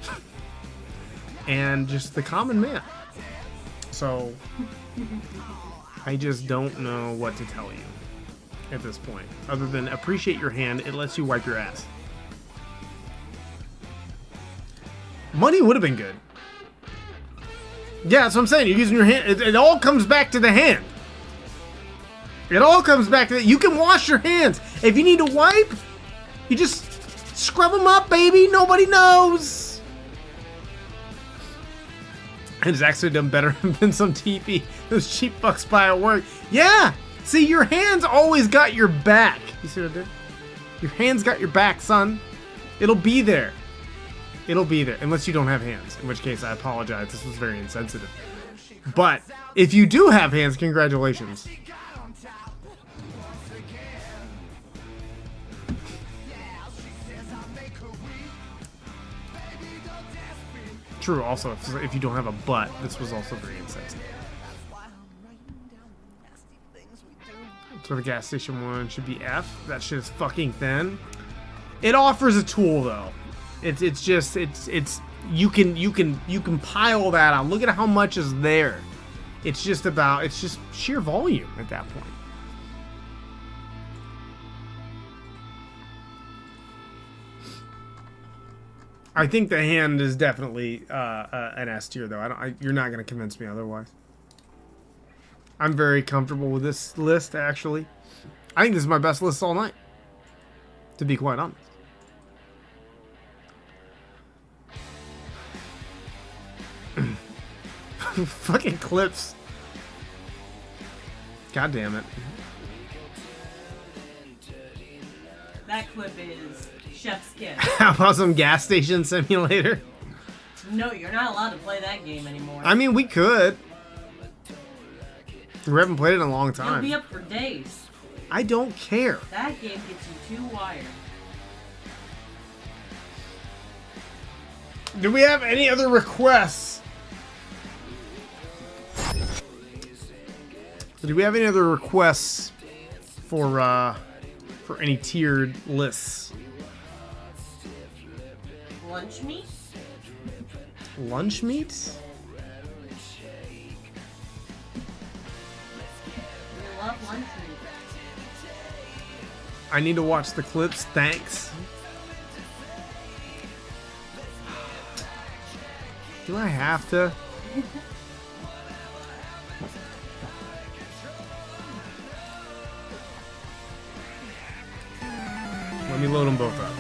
A: and just the common man. So I just don't know what to tell you at this point, other than appreciate your hand. It lets you wipe your ass. Money would have been good. Yeah, that's what I'm saying. You're using your hand. It all comes back to the hand. It all comes back to that. You can wash your hands. If you need to wipe, you just scrub them up, baby. Nobody knows. And it's actually done better than some TP those cheap fucks buy at work. Yeah. See, your hands always got your back. You see what I did? Your hands got your back, son. It'll be there. It'll be there. Unless you don't have hands. In which case, I apologize. This was very insensitive. But if you do have hands, congratulations. True, also, if you don't have a butt, this was also very insensitive. So the gas station one should be F. That shit is fucking thin. It offers a tool though. It's you can pile that on. Look at how much is there. It's just sheer volume at that point. I think the hand is definitely an S tier, though. You're not going to convince me otherwise. I'm very comfortable with this list, actually. I think this is my best list all night, to be quite honest. Fucking clips. God damn it.
F: That clip is chef's kiss.
A: How about some gas station simulator?
F: No, you're not allowed to play that game anymore.
A: I mean, we could. We haven't played it in a long time.
F: You'll be up for days.
A: I don't care.
F: That game gets you too wired.
A: Do we have any other requests? Do we have any other requests for any tiered lists?
F: Lunch meat?
A: Lunch meat?
F: We love lunch meat.
A: I need to watch the clips, thanks. Do I have to? Let me load them both up.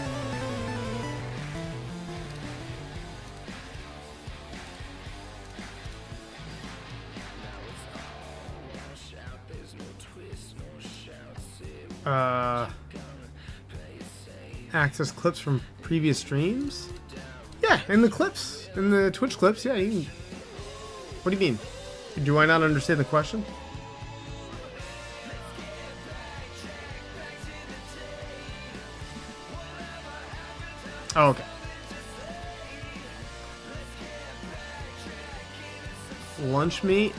A: Access clips from previous streams? Yeah, in the clips. In the Twitch clips, yeah. You can... What do you mean? Do I not understand the question? Oh, okay. Lunch meat.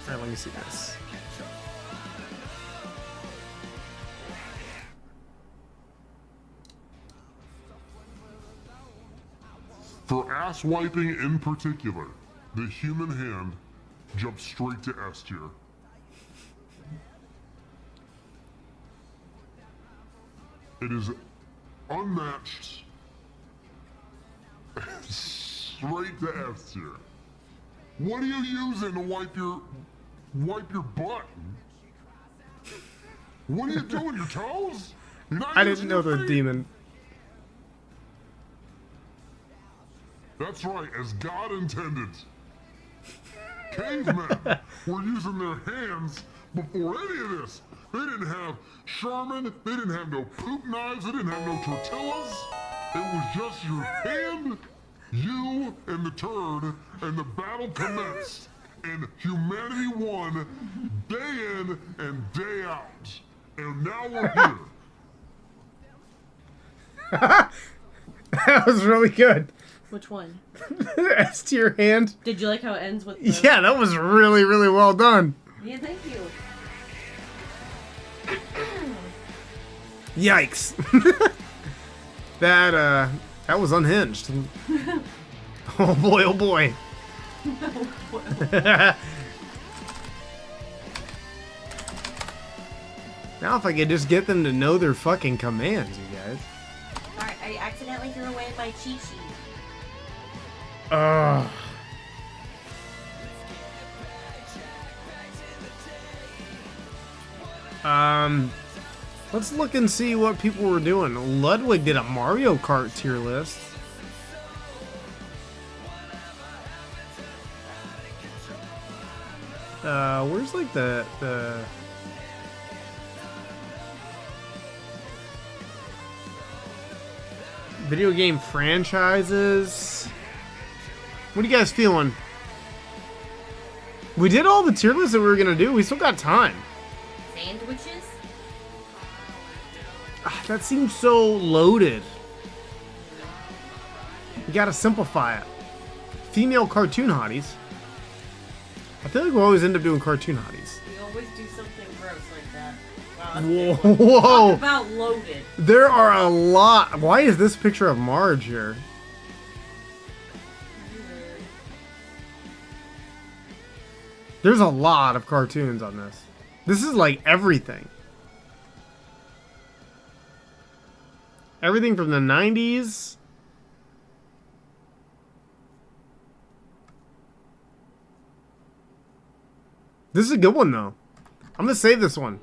A: Alright, let me see this.
K: For ass wiping in particular, the human hand jumps straight to S tier. It is unmatched. Straight to S tier. What are you using to wipe your butt? What are you doing? Your toes? You're not
A: I didn't
K: using
A: know
K: your
A: the
K: feet?
A: demon.
K: That's right, as God intended. Cavemen were using their hands before any of this. They didn't have Charmin, they didn't have no poop knives, they didn't have no tortillas. It was just your hand, you, and the turd, and the battle commenced. And humanity won day in and day out. And now we're here.
A: That was really good.
F: Which one?
A: S tier hand.
F: Did you like how it ends with?
A: Yeah, that was really, really well done.
F: Yeah, thank you.
A: Yikes. That was unhinged. Oh boy, oh boy. Now if I could just get them to know their fucking commands, you guys.
F: Alright, I accidentally threw away my cheat sheet.
A: Ugh. Let's look and see what people were doing. Ludwig did a Mario Kart tier list. Where's like the video game franchises? What are you guys feeling? We did all the tier lists that we were gonna do. We still got time.
F: Sandwiches?
A: That seems so loaded. You gotta simplify it. Female cartoon hotties. I feel like we always end up doing cartoon hotties.
F: We always do something gross like that. Wow,
A: Whoa!
F: talk about loaded.
A: There are a lot. Why is this picture of Marge here? There's a lot of cartoons on this. This is like everything. Everything from the 90s. This is a good one, though. I'm going to save this one.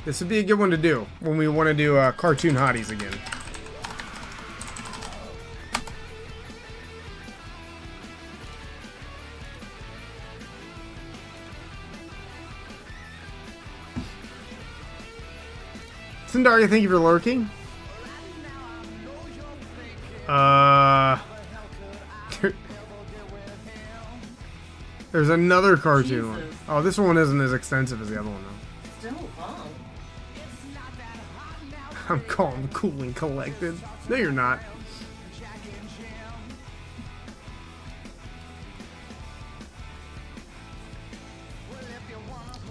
A: This would be a good one to do when we want to do cartoon hotties again. Sindaria, thank you for lurking. There's another cartoon one. Oh, this one isn't as extensive as the other one, though.
F: Still long.
A: I'm calm, cool, and collected. No, you're not.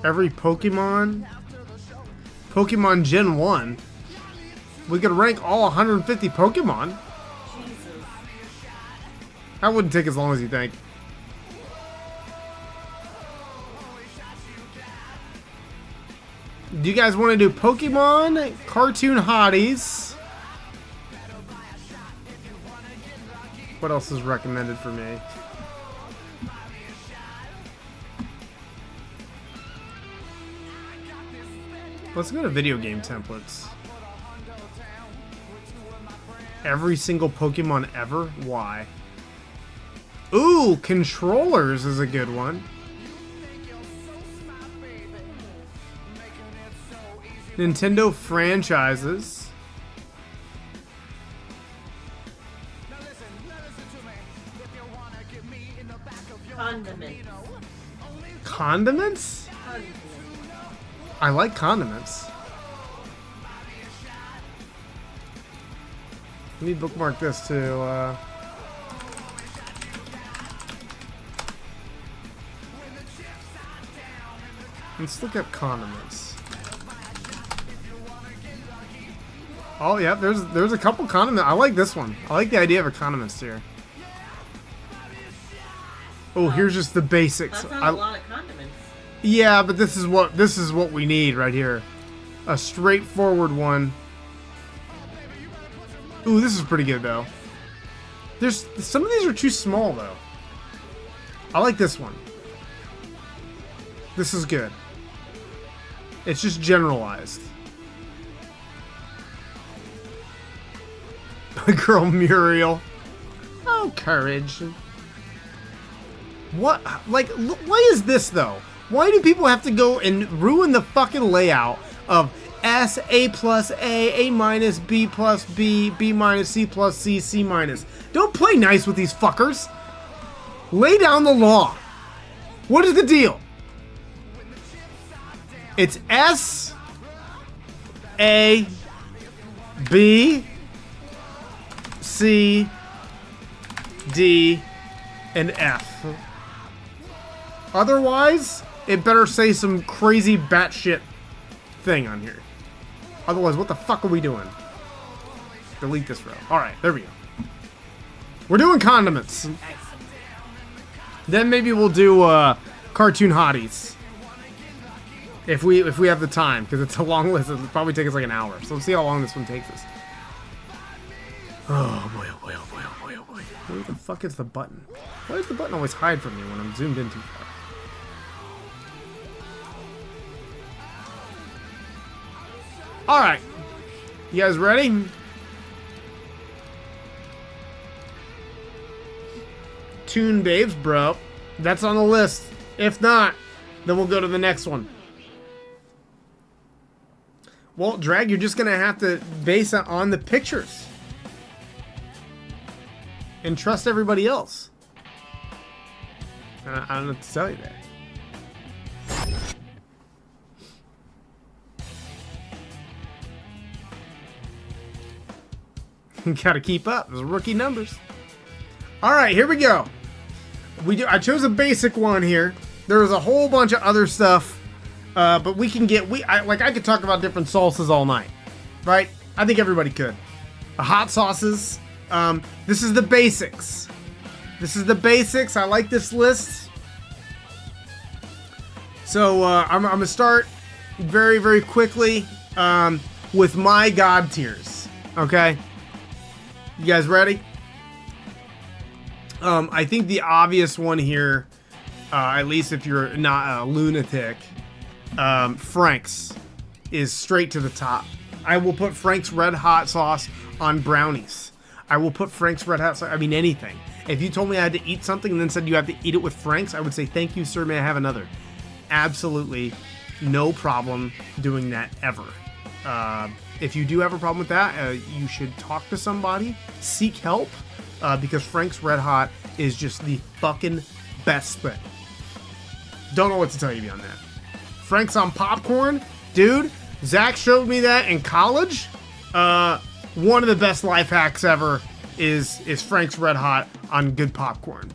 A: Every Pokemon Gen 1. We could rank all 150 Pokemon.
F: Jesus.
A: That wouldn't take as long as you think. Do you guys want to do Pokemon cartoon hotties? What else is recommended for me? Let's go to video game templates. Every single Pokemon ever? Why? Ooh, controllers is a good one. Nintendo franchises.
F: Condiments.
A: Condiments? I like condiments. Let me bookmark this too. Let's look up condiments. Oh yeah, there's a couple condiments. I like this one. I like the idea of a condiments tier. Oh, here's just the basics.
F: That's not a lot of condiments.
A: Yeah, but this is what we need right here. A straightforward one. Ooh, this is pretty good though. There's some of these are too small though. I like this one. This is good. It's just generalized. Girl Muriel. Oh, courage. What? Like, why is this though? Why do people have to go and ruin the fucking layout of S, A plus A, A minus, B plus B, B minus, C plus C, C minus? Don't play nice with these fuckers. Lay down the law. What is the deal? It's S, A, B, C, D, and F. Otherwise, it better say some crazy batshit thing on here. Otherwise, what the fuck are we doing? Delete this row. Alright, there we go. We're doing condiments. Then maybe we'll do cartoon hotties. If we have the time, because it's a long list. It'll probably take us like an hour. So let's see how long this one takes us. Oh boy, oh boy, oh boy, oh boy, oh boy. Where the fuck is the button? Why does the button always hide from me when I'm zoomed in too far? Alright. You guys ready? Toon Babes, bro. That's on the list. If not, then we'll go to the next one. Well, Drag, you're just gonna have to base it on the pictures. And trust everybody else. I don't know what to tell you there. You gotta keep up. Those are rookie numbers. Alright, here we go. I chose a basic one here. There was a whole bunch of other stuff. But we can get... I could talk about different salsas all night. Right? I think everybody could. Hot sauces. This is the basics. This is the basics. I like this list. So, I'm going to start very, very quickly with my God tiers. Okay? You guys ready? I think the obvious one here, at least if you're not a lunatic, Frank's is straight to the top. I will put Frank's Red Hot sauce on brownies. I will put Frank's Red Hot sauce, I mean anything. If you told me I had to eat something and then said you have to eat it with Frank's, I would say, thank you, sir, may I have another? Absolutely no problem doing that ever. If you do have a problem with that, you should talk to somebody, seek help, because Frank's Red Hot is just the fucking best thing. Don't know what to tell you beyond that. Frank's on popcorn, dude. Zach showed me that in college. One of the best life hacks ever is Frank's Red Hot on good popcorn.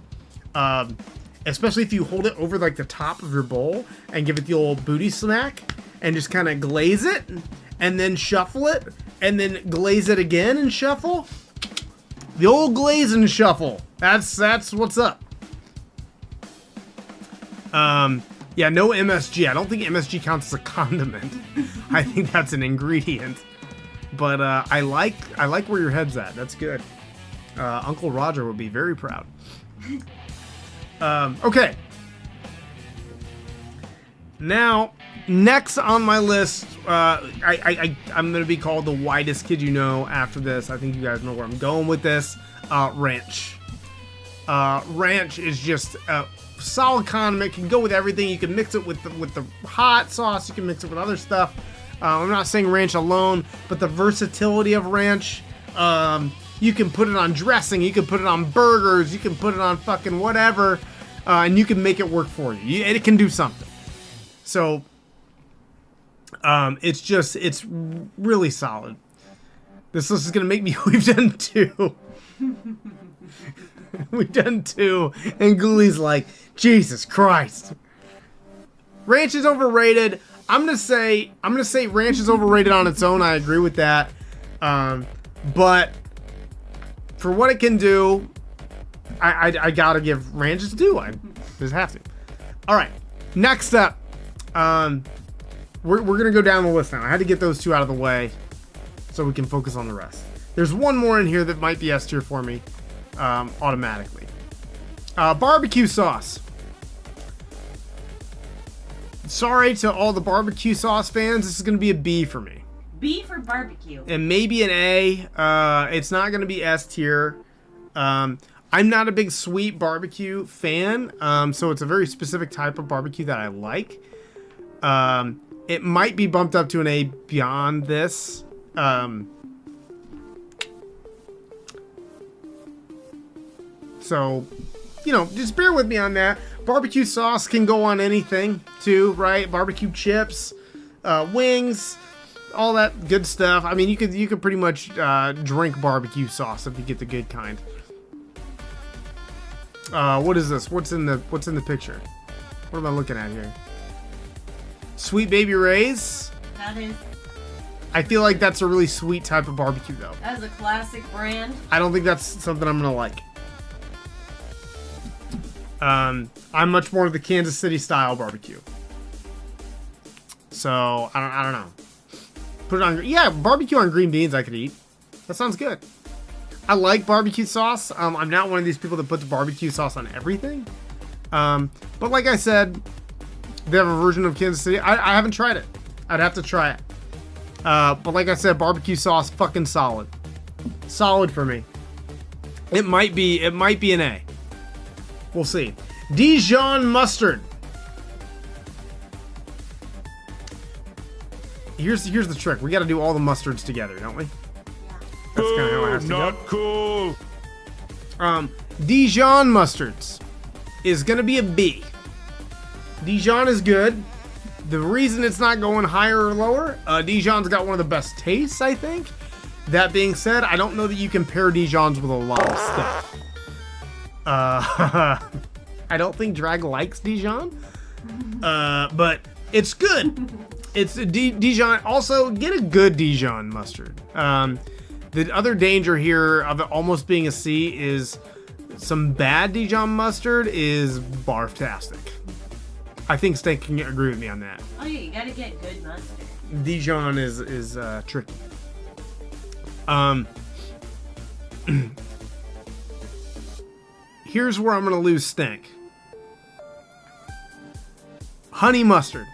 A: Especially if you hold it over like the top of your bowl and give it the old booty smack and just kind of glaze it and then shuffle it and then glaze it again and shuffle. The old glaze and shuffle. That's what's up. Yeah, no MSG. I don't think MSG counts as a condiment. I think that's an ingredient. But I like where your head's at. That's good. Uncle Roger would be very proud. Okay. Now, next on my list, I'm gonna be called the whitest kid you know after this. I think you guys know where I'm going with this. Ranch. Ranch is just a solid condiment. Can go with everything. You can mix it with the hot sauce. You can mix it with other stuff. I'm not saying ranch alone, but the versatility of ranch. You can put it on dressing. You can put it on burgers. You can put it on fucking whatever, and you can make it work for you. It can do something. So, it's really solid. This list is gonna make me. We've done 2. We've done 2, and Ghoulies like, Jesus Christ. Ranch is overrated. I'm gonna say ranch is overrated on its own. I agree with that. But for what it can do, I gotta give ranch its due. I just have to. All right, next up, we're gonna go down the list now. I had to get those 2 out of the way so we can focus on the rest. There's one more in here that might be S tier for me, automatically. Barbecue sauce. Sorry to all the barbecue sauce fans. This is gonna be a B for me.
F: B for barbecue.
A: And maybe an A. It's not gonna be S tier. I'm not a big sweet barbecue fan, so it's a very specific type of barbecue that I like. It might be bumped up to an A beyond this. So, just bear with me on that. Barbecue sauce can go on anything, too, right? Barbecue chips, wings, all that good stuff. I mean, you could pretty much drink barbecue sauce if you get the good kind. What is this? What's in the picture? What am I looking at here? Sweet Baby Ray's.
F: That is.
A: I feel like that's a really sweet type of barbecue, though.
F: That is a classic brand.
A: I don't think that's something I'm gonna like. I'm much more of the Kansas City style barbecue. So I don't know. Put it on. Yeah, barbecue on green beans I could eat. That sounds good. I like barbecue sauce. I'm not one of these people that puts barbecue sauce on everything. But like I said, they have a version of Kansas City. I haven't tried it. I'd have to try it. But like I said, barbecue sauce, fucking solid. Solid for me. It might be an A. We'll see. Dijon mustard. Here's the trick. We got to do all the mustards together, don't we? That's kind of how it has to go. Not cool. Dijon mustards is gonna be a B. Dijon is good. The reason it's not going higher or lower, Dijon's got one of the best tastes, I think. That being said, I don't know that you can pair Dijons with a lot of stuff. I don't think Drag likes Dijon, but it's good. It's Dijon. Also, get a good Dijon mustard. The other danger here of it almost being a C is some bad Dijon mustard is barftastic. I think Stank can agree with me on that.
F: Oh yeah, you gotta get good mustard.
A: Dijon is tricky. Here's where I'm gonna lose Stank. Honey mustard.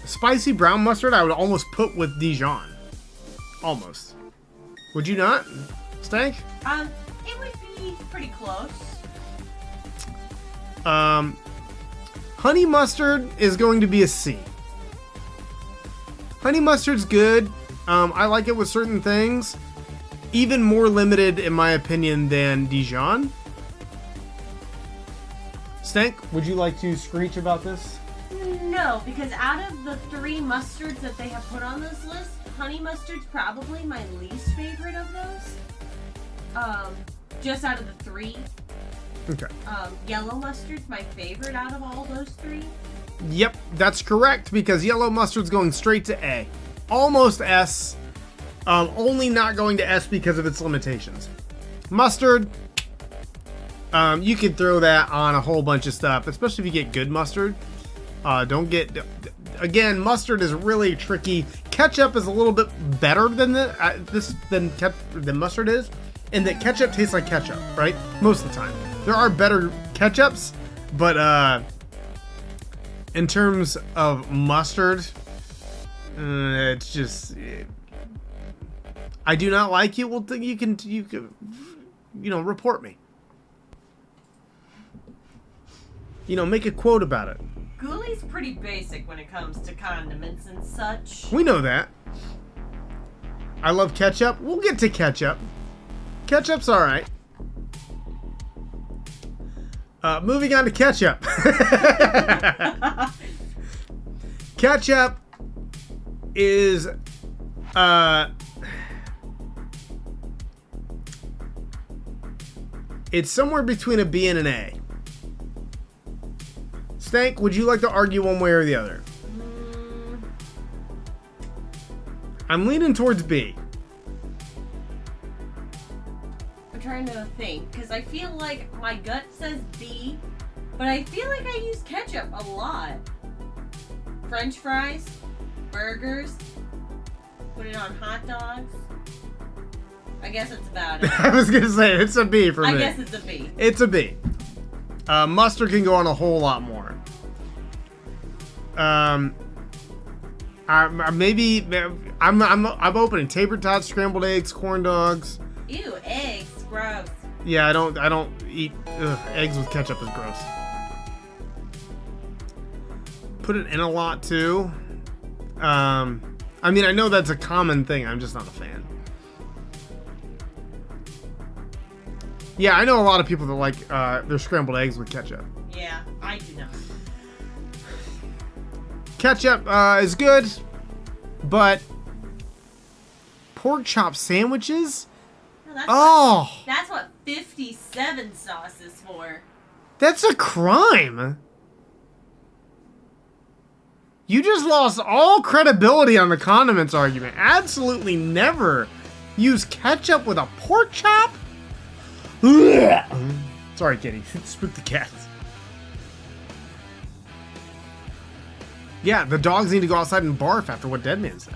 A: Spicy brown mustard I would almost put with Dijon. Almost. Would you not? Stank?
F: It would be pretty close.
A: Honey mustard is going to be a C. Honey mustard's good. I like it with certain things. Even more limited, in my opinion, than Dijon. Stank, would you like to screech about this?
F: No, because out of the 3 mustards that they have put on this list, honey mustard's probably my least favorite of those. Just out of the 3.
A: Okay.
F: Yellow mustard's my favorite out of all those 3.
A: Yep, that's correct, because yellow mustard's going straight to A. Almost S. Only not going to S because of its limitations. Mustard, you could throw that on a whole bunch of stuff, especially if you get good mustard. Don't get... Again, mustard is really tricky. Ketchup is a little bit better than than mustard is, in that ketchup tastes like ketchup, right? Most of the time. There are better ketchups, but in terms of mustard, it's just... I do not like you. Well, you can report me. Make a quote about it.
F: Ghoulies pretty basic when it comes to condiments and such.
A: We know that. I love ketchup. We'll get to ketchup. Ketchup's alright. Moving on to ketchup. Ketchup is it's somewhere between a B and an A. Stank, would you like to argue one way or the other? I'm leaning towards B.
F: I'm trying to think, because I feel like my gut says B, but I feel like I use ketchup a lot. French fries, burgers, put it on hot dogs. I guess it's about it.
A: I was gonna say, it's a B for me.
F: I guess it's a B.
A: It's a B. Mustard can go on a whole lot more. I'm opening tater tots, scrambled eggs, corn dogs.
F: Ew, eggs, gross.
A: Yeah, I don't eat eggs with ketchup is gross. Put it in a lot too. I mean, I know that's a common thing. I'm just not a fan. Yeah, I know a lot of people that like their scrambled eggs with ketchup.
F: Yeah, I do not.
A: Ketchup is good, but pork chop sandwiches?
F: No,
A: Oh!
F: That's what 57 sauce is for.
A: That's a crime. You just lost all credibility on the condiments argument. Absolutely never use ketchup with a pork chop? Sorry, kitty. Spook the cats. Yeah, the dogs need to go outside and barf after what Deadman said.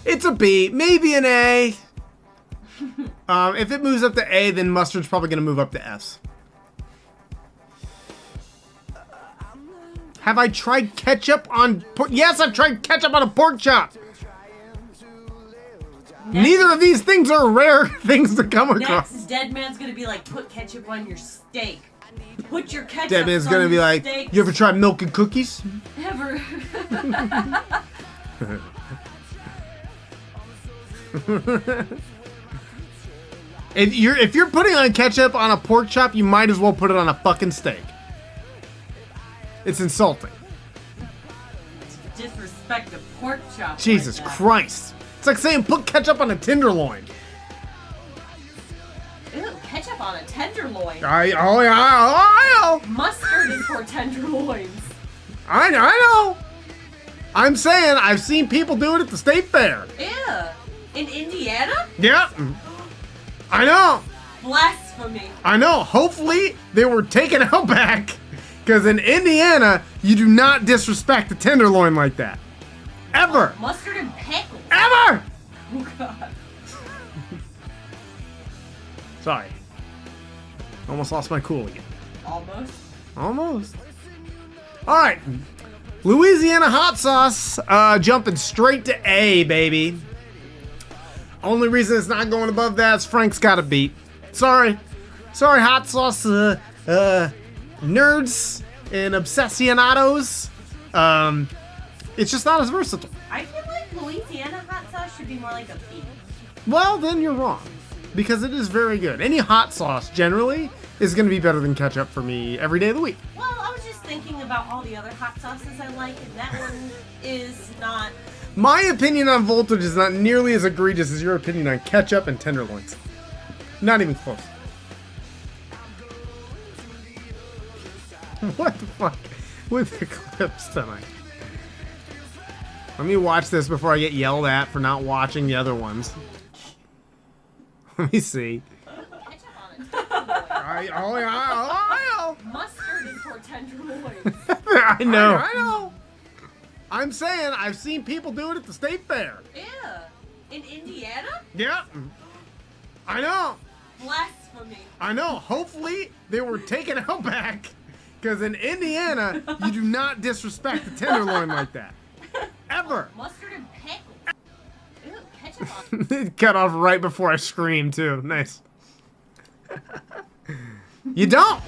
A: It's a B, maybe an A. If it moves up to A, then mustard's probably going to move up to S. Have I tried ketchup on pork? Yes, I've tried ketchup on a pork chop. Neither of these things are rare things to come across.
F: Next, Deadman's gonna be like, put ketchup on your steak. Put your ketchup
A: Deadman's
F: on
A: gonna be
F: your
A: like,
F: steak.
A: you ever tried milk and cookies?
F: Ever.
A: If you're putting on ketchup on a pork chop, you might as well put it on a fucking steak. It's insulting.
F: Disrespect a pork chop.
A: Jesus
F: like that.
A: Christ. It's like saying put ketchup on a tenderloin.
F: Ew, ketchup on a tenderloin.
A: I know.
F: Mustard is for tenderloins.
A: I know. I'm saying I've seen people do it at the state fair.
F: Ew. In Indiana?
A: Yeah. I know.
F: Blasphemy.
A: I know. Hopefully they were taken out back. Because in Indiana, you do not disrespect a tenderloin like that. Ever.
F: Mustard and pickles.
A: Ever.
F: Oh, God.
A: Sorry. Almost lost my cool again. Almost. Alright. Louisiana hot sauce. Jumping straight to A, baby. Only reason it's not going above that is Frank's got a beat. Sorry, hot sauce nerds and obsessionados. It's just not as versatile.
F: I feel like Louisiana hot sauce should be more like a B.
A: Well, then you're wrong. Because it is very good. Any hot sauce, generally, is going to be better than ketchup for me every day of the week.
F: Well, I was just thinking about all the other hot sauces I like, and that one is not...
A: My opinion on voltage is not nearly as egregious as your opinion on ketchup and tenderloins. Not even close. What the fuck with the clips tonight? Let me watch this before I get yelled at for not watching the other ones. Let me see.
F: Mustard is for tenderloins.
A: I know. I'm saying I've seen people do it at the state fair.
F: Yeah. In Indiana?
A: Yeah. I know.
F: Blasphemy.
A: I know. Hopefully they were taken out back. Because in Indiana, you do not disrespect a tenderloin like that. Ever.
F: Mustard and pickles. Ew, ketchup on
A: It cut off right before I screamed, too. Nice. You don't.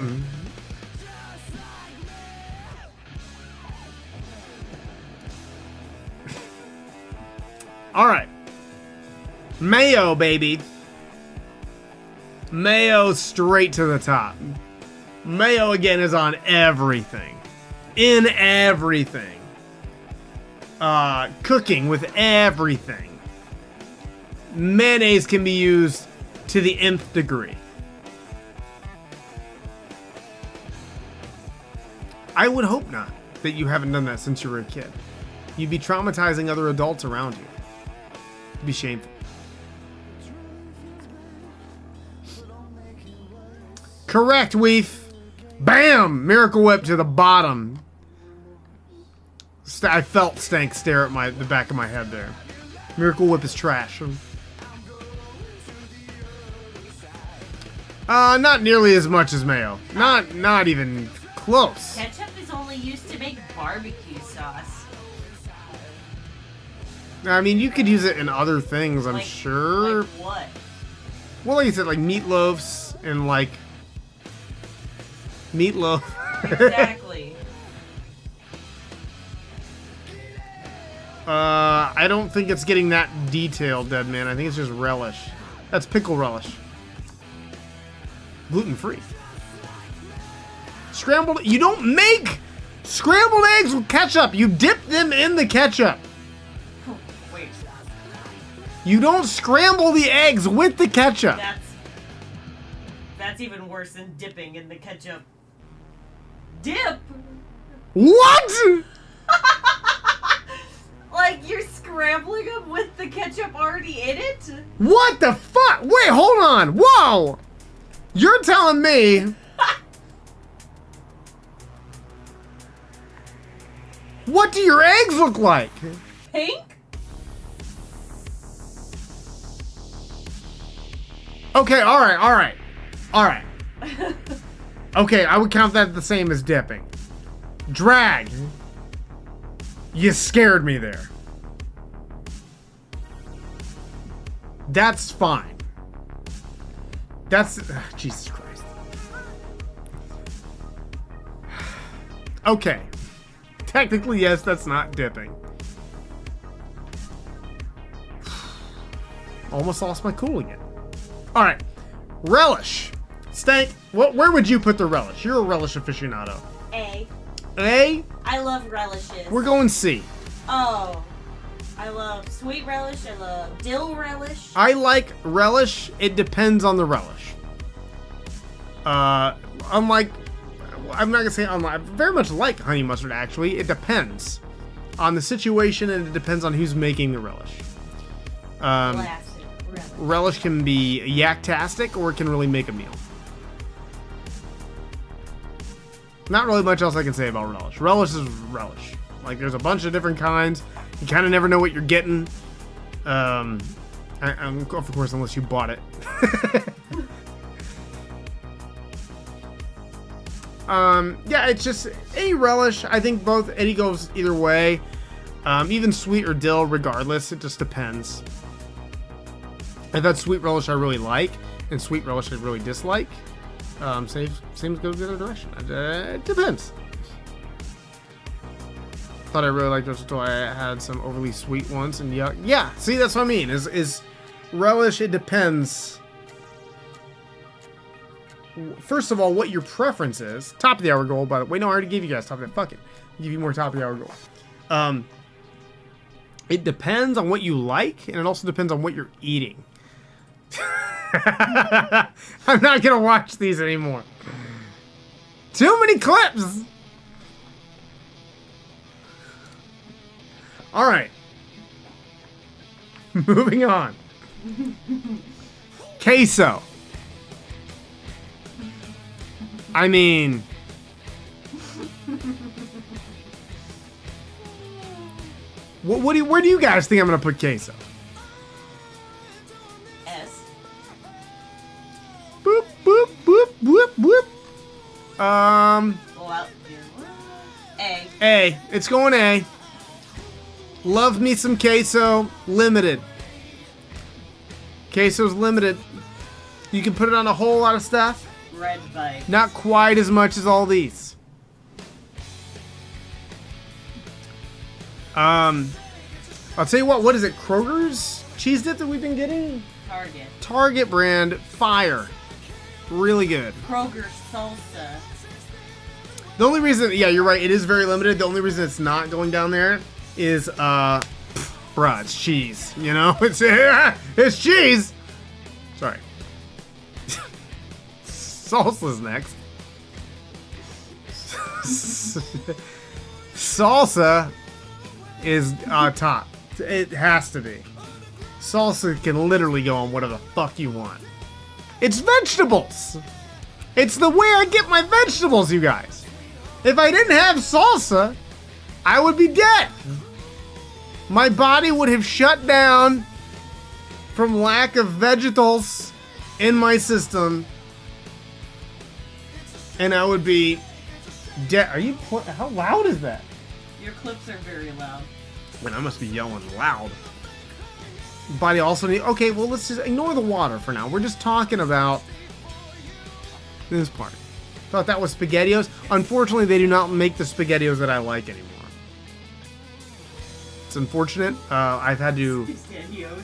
A: All right. Mayo, baby. Mayo straight to the top. Mayo, again, is on everything. In everything. Cooking with everything. Mayonnaise can be used to the nth degree. I would hope not that you haven't done that since you were a kid. You'd be traumatizing other adults around you. It'd be shameful. Correct, Weef. Bam! Miracle Whip to the bottom. I felt Stank stare at the back of my head there. Miracle Whip is trash. Not nearly as much as mayo. Not even close.
F: Ketchup is only used to make barbecue sauce.
A: I mean, you could use it in other things, I'm sure.
F: Like what?
A: Well, like you said, like meatloafs and like meatloaf.
F: Exactly.
A: I don't think it's getting that detailed, Dead Man. I think it's just relish. That's pickle relish. Gluten-free. Scrambled... You don't make scrambled eggs with ketchup. You dip them in the ketchup.
F: Oh, wait.
A: You don't scramble the eggs with the ketchup.
F: That's even worse than dipping in the ketchup. Dip?
A: What?
F: Like, you're scrambling them with the ketchup already in it?
A: What the fuck? Wait, hold on. Whoa. You're telling me... What do your eggs look like?
F: Pink?
A: Okay, alright. Okay, I would count that the same as dipping. Drag. You scared me there. That's fine. That's... Jesus Christ. Okay. Technically, yes, that's not dipping. Almost lost my cool again. Alright. Relish. Stank, where would you put the relish? You're a relish aficionado.
F: A.
A: A?
F: I love relishes.
A: We're going C.
F: Oh. I love sweet relish. I love dill relish.
A: I like relish. It depends on the relish. Unlike... I'm not going to say unlike. I very much like honey mustard, actually. It depends on the situation, and it depends on who's making the relish. Relish can be yak-tastic, or it can really make a meal. Not really much else I can say about relish. Relish is relish. Like, there's a bunch of different kinds. You kind of never know what you're getting. Of course, unless you bought it. Yeah, it's just any relish. I think both, Eddie goes either way. Even sweet or dill, regardless, it just depends. I've had sweet relish I really like, and sweet relish I really dislike. Same goes the other direction. It depends. Thought I really liked those until I had some overly sweet ones, and yuck. Yeah, see, that's what I mean. Is relish? It depends. First of all, what your preference is. Top of the hour goal, by the way. No, I already gave you guys top of the fuck it. I'll give you more top of the hour goal. It depends on what you like, and it also depends on what you're eating. I'm not gonna watch these anymore. Too many clips. All right. Moving on. Queso. I mean, where do you guys think I'm gonna put queso?
F: S.
A: Boop boop boop boop boop.
F: Well, A.
A: A. It's going A. Love me some queso. Limited. Queso's limited. You can put it on a whole lot of stuff.
F: Red bite.
A: Not quite as much as all these. I'll tell you what is it? Kroger's cheese dip that we've been getting?
F: Target.
A: Target brand, fire. Really good.
F: Kroger salsa.
A: The only reason, yeah, you're right, it is very limited. The only reason it's not going down there is, bruh, it's cheese. You know? It's cheese! Sorry. Salsa's next. Salsa is top. It has to be. Salsa can literally go on whatever the fuck you want. It's vegetables. It's the way I get my vegetables, you guys. If I didn't have salsa, I would be dead. My body would have shut down from lack of vegetables in my system. And I would be dead. Are you how loud is that?
F: Your clips are very loud.
A: Man, I must be yelling loud. Body also need. Okay, well, let's just ignore the water for now. We're just talking about this part. Thought that was SpaghettiOs. Unfortunately, they do not make the SpaghettiOs that I like anymore. It's unfortunate. I've had to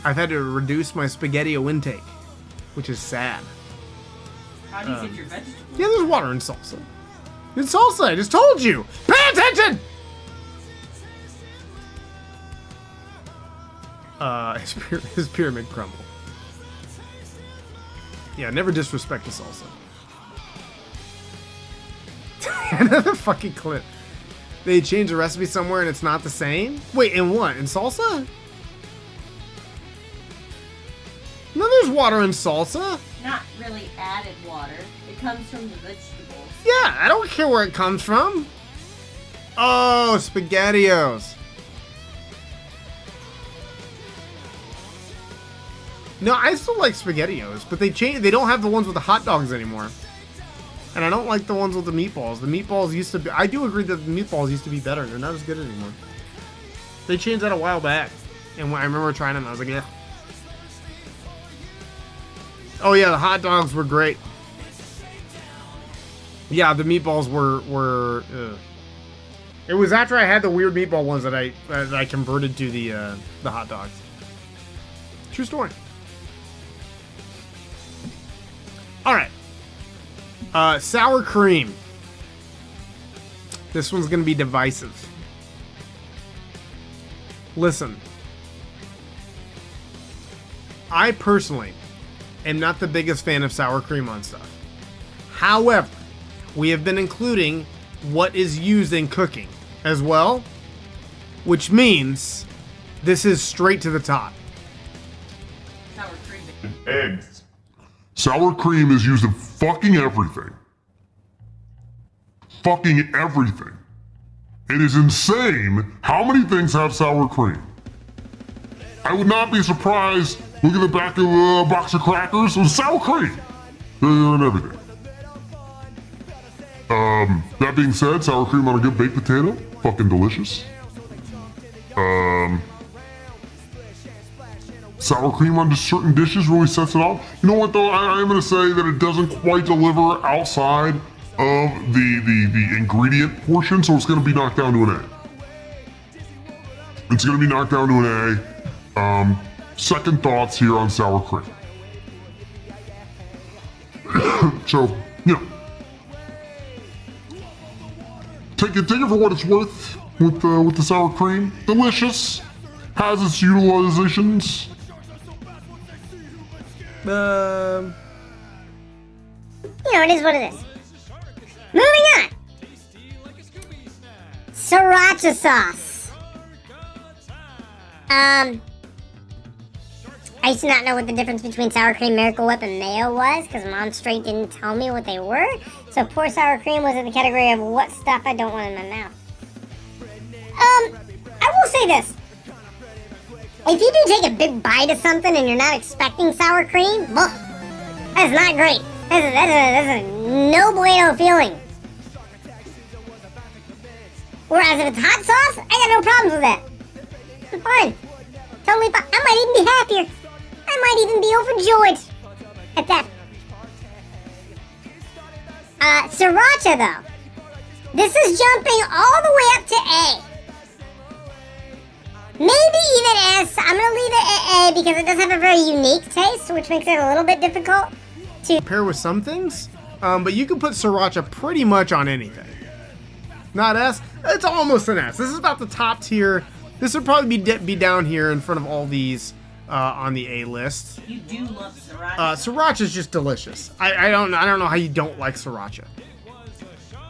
A: reduce my SpaghettiO intake. which is sad.
F: How do you get your vegetables?
A: Yeah, there's water in salsa. It's salsa, I just told you! Pay attention! His pyramid crumble. Yeah, never disrespect the salsa. Another fucking clip. They change the recipe somewhere and it's not the same? Wait, in what? In salsa? No, there's water in salsa.
F: Not really added water. It comes from the vegetables.
A: Yeah, I don't care where it comes from. Oh, SpaghettiOs. No, I still like SpaghettiOs, but they don't have the ones with the hot dogs anymore. And I don't like the ones with the meatballs. The meatballs used to be... I do agree that the meatballs used to be better. They're not as good anymore. They changed that a while back. And when I remember trying them, I was like, yeah. Oh yeah, the hot dogs were great. Yeah, the meatballs were It was after I had the weird meatball ones that I converted to the hot dogs. True story. All right. Sour cream. This one's gonna be divisive. Listen. I personally am not the biggest fan of sour cream on stuff. However, we have been including what is used in cooking as well, which means this is straight to the top.
F: Sour cream.
K: Eggs. Sour cream is used in fucking everything. Fucking everything. It is insane how many things have sour cream. I would not be surprised. Look at the back of a box of crackers. It was sour cream. They're in everything. That being said, sour cream on a good baked potato, fucking delicious. Sour cream on just certain dishes really sets it off. You know what though? I am gonna say that it doesn't quite deliver outside of the ingredient portion, so it's gonna be knocked down to an A. It's gonna be knocked down to an A. Second thoughts here on sour cream. So, you know, take it for what it's worth with the sour cream. Delicious, has its utilizations.
J: You know, it is what it is. Moving on. Sriracha sauce. I used to not know what the difference between sour cream, Miracle Whip, and mayo was, because Mom straight didn't tell me what they were. So poor sour cream was in the category of what stuff I don't want in my mouth. I will say this. If you do take a big bite of something and you're not expecting sour cream, ugh, that's not great. That's a no bueno feeling. Whereas if it's hot sauce, I got no problems with that. I'm fine. Totally fine. I might even be happier. I might even be overjoyed at that. Sriracha though. This is jumping all the way up to A. Maybe even S. I'm gonna leave it at A because it does have a very unique taste, which makes it a little bit difficult to
A: pair with some things. But you can put sriracha pretty much on anything. Not S. It's almost an S. This is about the top tier. This would probably be down here in front of all these on the A list.
F: You do love sriracha.
A: Sriracha is just delicious. I don't know how you don't like sriracha.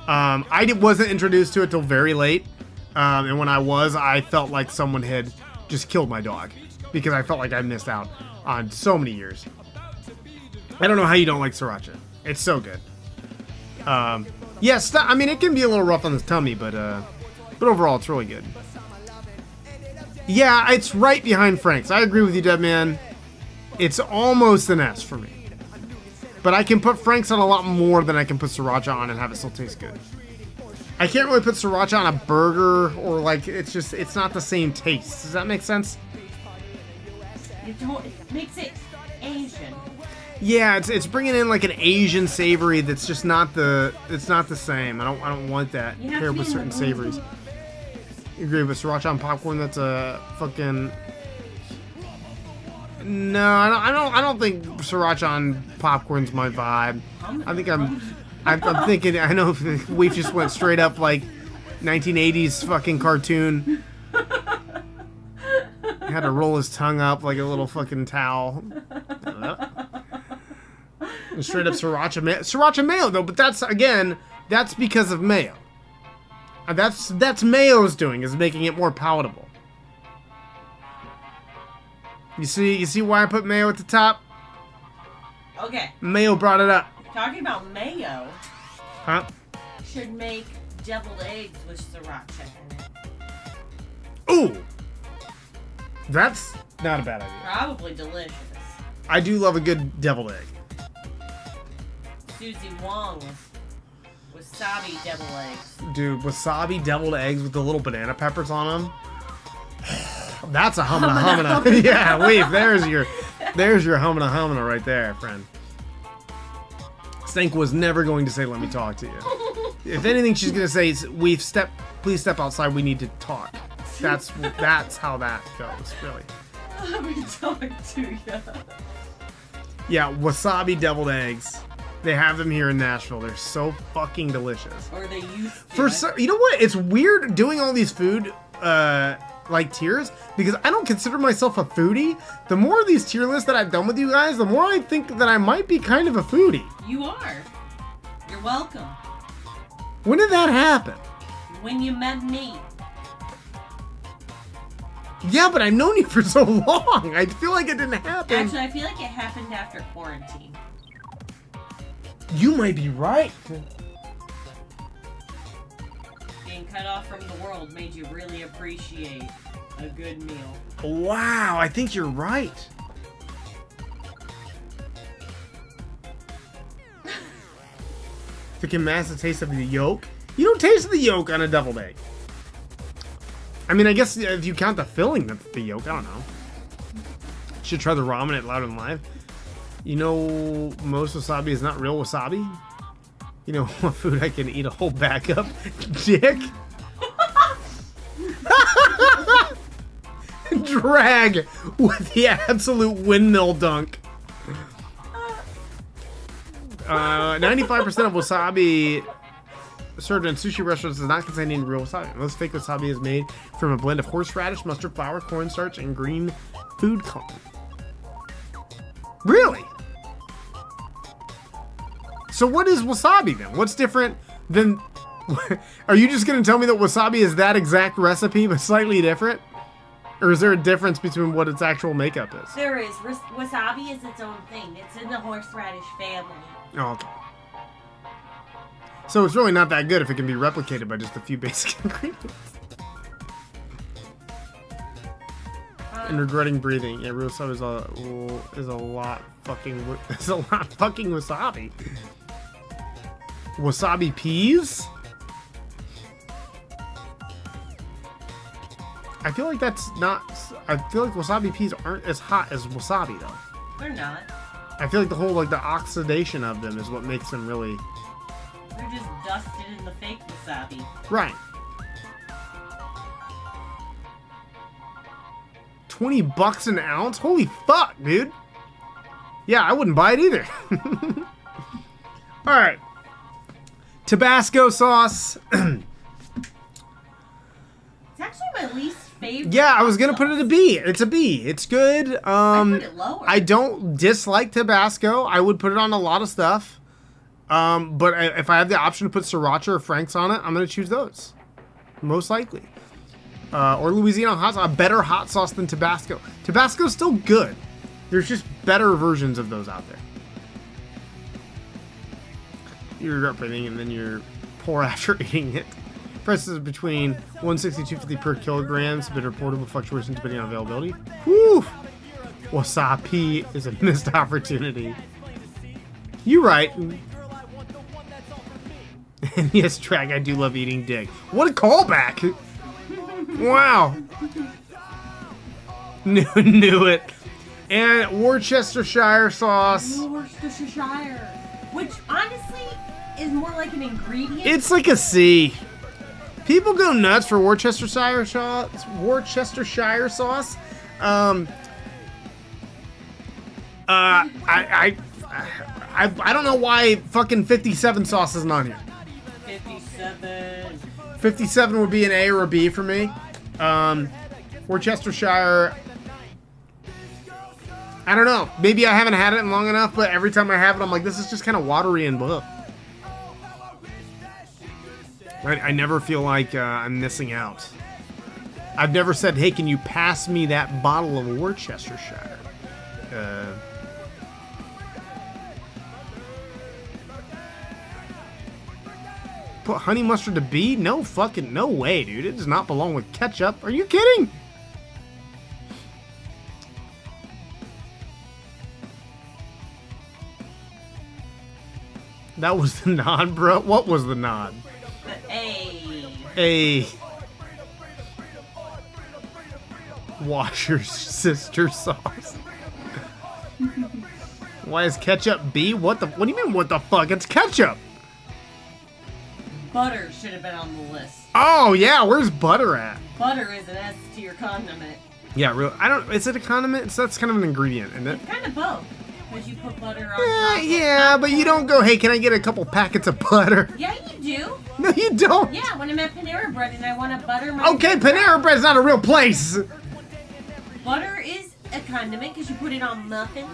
A: I wasn't introduced to it till very late, and when I felt like someone had just killed my dog because I felt like I missed out on so many years. I don't know how you don't like sriracha. It's so good. Yes, I mean it can be a little rough on the tummy, but overall it's really good. Yeah, it's right behind Frank's. I agree with you, Deadman. It's almost an S for me. But I can put Frank's on a lot more than I can put sriracha on and have it still taste good. I can't really put sriracha on a burger or like, it's not the same taste. Does that make sense?
F: It makes it Asian.
A: Yeah, it's bringing in like an Asian savory that's just not the same. I don't want that paired with certain savories. You agree with sriracha on popcorn? That's a fucking No, I don't think sriracha on popcorn's my vibe. I think I'm thinking. I know we just went straight up like 1980s fucking cartoon. He had to roll his tongue up like a little fucking towel. And straight up sriracha mayo though, but that's because of mayo. And that's mayo's doing, is making it more palatable. You see why I put mayo at the top?
F: Okay.
A: Mayo brought it up.
F: Talking about mayo.
A: Huh?
F: Should make deviled eggs with sriracha in it.
A: Ooh! That's not a bad idea.
F: Probably delicious.
A: I do love a good deviled egg.
F: Susie Wong's wasabi deviled eggs.
A: Dude, wasabi deviled eggs with the little banana peppers on them. That's a humana. Yeah, Leaf, there's your humana right there, friend. Stank was never going to say, let me talk to you. If anything, she's going to say, please step outside, we need to talk. That's how that goes, really.
F: Let me talk to you.
A: Yeah, wasabi deviled eggs. They have them here in Nashville. They're so fucking delicious.
F: Or they used to.
A: You know what? It's weird doing all these food like tiers because I don't consider myself a foodie. The more of these tier lists that I've done with you guys, the more I think that I might be kind of a foodie.
F: You are. You're welcome.
A: When did that happen?
F: When you met me.
A: Yeah, but I've known you for so long. I feel like it didn't happen.
F: Actually, I feel like it happened after quarantine.
A: You might be right.
F: Being cut off from the world made you really appreciate a good meal.
A: Wow, I think you're right. If it can mask the taste of the yolk. You don't taste the yolk on a deviled egg. I mean, I guess if you count the filling, that's the yolk. I don't know. Should try the ramen at Loud and Live. You know, most wasabi is not real wasabi. You know what food I can eat a whole bag of? Dick. Drag with the absolute windmill dunk. 95% of wasabi served in sushi restaurants does not contain any real wasabi. Most fake wasabi is made from a blend of horseradish, mustard flour, cornstarch, and green food coloring. Really? So what is wasabi then? What's different than... Are you just going to tell me that wasabi is that exact recipe but slightly different? Or is there a difference between what its actual makeup is?
F: There is. Wasabi is its own thing. It's in the horseradish family.
A: Oh, okay. So it's really not that good if it can be replicated by just a few basic ingredients. And regretting breathing. Yeah, real wasabi is a lot fucking wasabi. Wasabi peas? I feel like that's not... I feel like wasabi peas aren't as hot as wasabi, though.
F: They're not.
A: I feel like the whole, like, the oxidation of them is what makes them really...
F: They're just dusted in the fake wasabi.
A: Right. $20 an ounce? Holy fuck, dude. Yeah, I wouldn't buy it either. Alright. Tabasco sauce.
F: It's actually my least favorite.
A: Yeah, I was gonna put it a B. It's a B. It's good.
F: I put it lower.
A: I don't dislike Tabasco. I would put it on a lot of stuff. But if I have the option to put Sriracha or Frank's on it, I'm gonna choose those. Most likely. Or Louisiana hot sauce. A better hot sauce than Tabasco. Tabasco's still good. There's just better versions of those out there. You regret breathing and then you're poor after eating it. Prices between $162.50 per kilogram. It's been reported with fluctuations depending on availability. Whew! Wasabi is a missed opportunity. You're right. And yes, Drag, I do love eating dick. What a callback! Wow. Knew it. And Worcestershire sauce.
F: Worcestershire. Which, honestly, is more like an ingredient.
A: It's like a C. People go nuts for Worcestershire sauce. I don't know why fucking 57 sauce isn't on here.
F: 57.
A: 57 would be an A or a B for me. Worcestershire, I don't know. Maybe I haven't had it in long enough, but every time I have it, I'm like, this is just kind of watery and blah. Right? I never feel like I'm missing out. I've never said, hey, can you pass me that bottle of Worcestershire? Put honey mustard to B? No fucking, no way, dude. It does not belong with ketchup. Are you kidding? That was the nod, bro. What was the nod?
F: The A.
A: A. Wash your sister sauce. Why is ketchup B? What do you mean, what the fuck? It's ketchup.
F: Butter should have been on the list.
A: Oh, yeah. Where's butter at?
F: Butter is an S tier condiment.
A: Yeah, really. I don't. Is it a condiment? So that's kind of an ingredient, isn't it?
F: It's kind of both. Because you put butter on
A: Yeah, but you don't go, hey, can I get a couple packets of butter?
F: Yeah, you do.
A: No, you don't.
F: Yeah, when I'm at Panera Bread and I want to butter my...
A: Okay, Panera Bread's not a real place.
F: Butter is a condiment because you put it on muffins,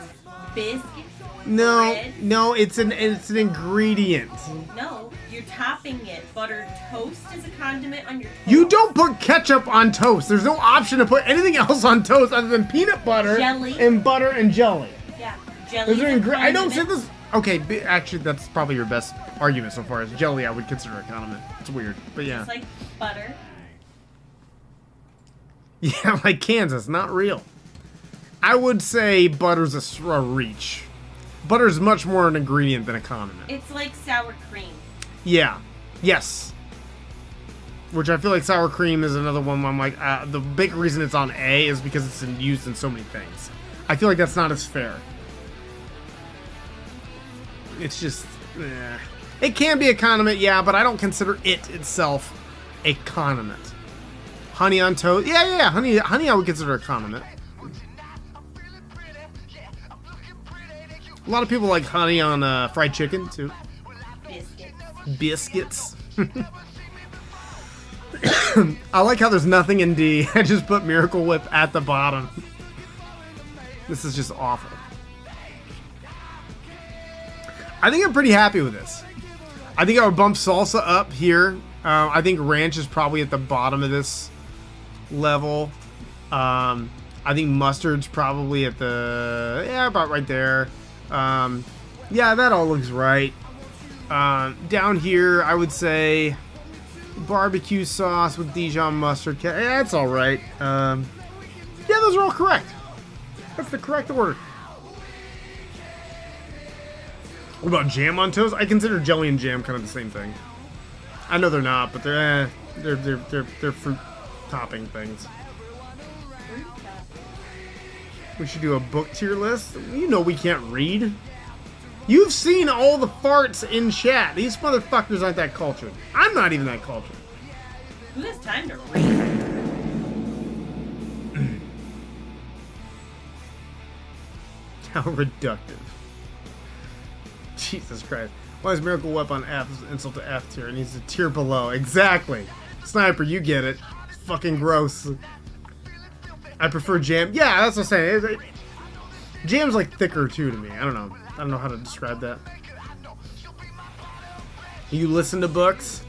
F: biscuits, bread.
A: No, it's an ingredient.
F: No, you're topping it. Buttered toast is a condiment on your toast.
A: You don't put ketchup on toast. There's no option to put anything else on toast other than peanut butter,
F: jelly,
A: and butter and jelly.
F: Yeah, jelly.
A: I don't say this. Okay, actually, that's probably your best argument so far. Is jelly I would consider a condiment. It's weird, but yeah.
F: It's like butter.
A: Yeah, like Kansas, not real. I would say butter's a reach. Butter's much more an ingredient than a condiment.
F: It's like sour cream.
A: Yeah. Yes. Which I feel like sour cream is another one where I'm like, the big reason it's on A is because it's used in so many things. I feel like that's not as fair. It's just, it can be a condiment, yeah, but I don't consider it itself a condiment. Honey on toast, yeah, honey I would consider a condiment. A lot of people like honey on fried chicken, too. Biscuits. I like how there's nothing in D. I just put Miracle Whip at the bottom. This is just awful. I think I'm pretty happy with this. I think I would bump salsa up here. I think ranch is probably at the bottom of this level. I think mustard's probably at the... yeah, about right there. Yeah, that all looks right. Down here, I would say barbecue sauce with Dijon mustard. Yeah, that's all right. Yeah, those are all correct. That's the correct order. What about jam on toast? I consider jelly and jam kind of the same thing. I know they're not, but they're fruit topping things. We should do a book tier list. You know we can't read. You've seen all the farts in chat. These motherfuckers aren't that cultured. I'm not even that cultured.
F: Who has time to read?
A: How reductive. Jesus Christ. Why is Miracle Whip on F is insult to F tier? It needs a tier below. Exactly. Sniper, you get it. It's fucking gross. I prefer jam. Yeah, that's what I'm saying. Jam's like thicker too to me. I don't know how to describe that. You listen to books?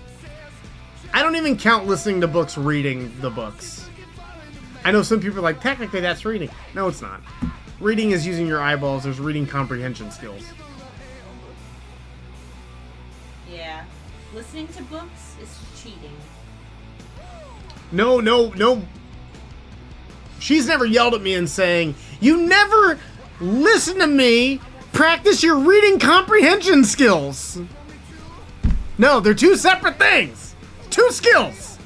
A: I don't even count listening to books reading the books. I know some people are like, technically that's reading. No, it's not. Reading is using your eyeballs. There's reading comprehension skills.
F: Yeah. Listening to books is cheating.
A: No. She's never yelled at me and saying, you never listen to me practice your reading comprehension skills. No, they're two separate things. Two skills.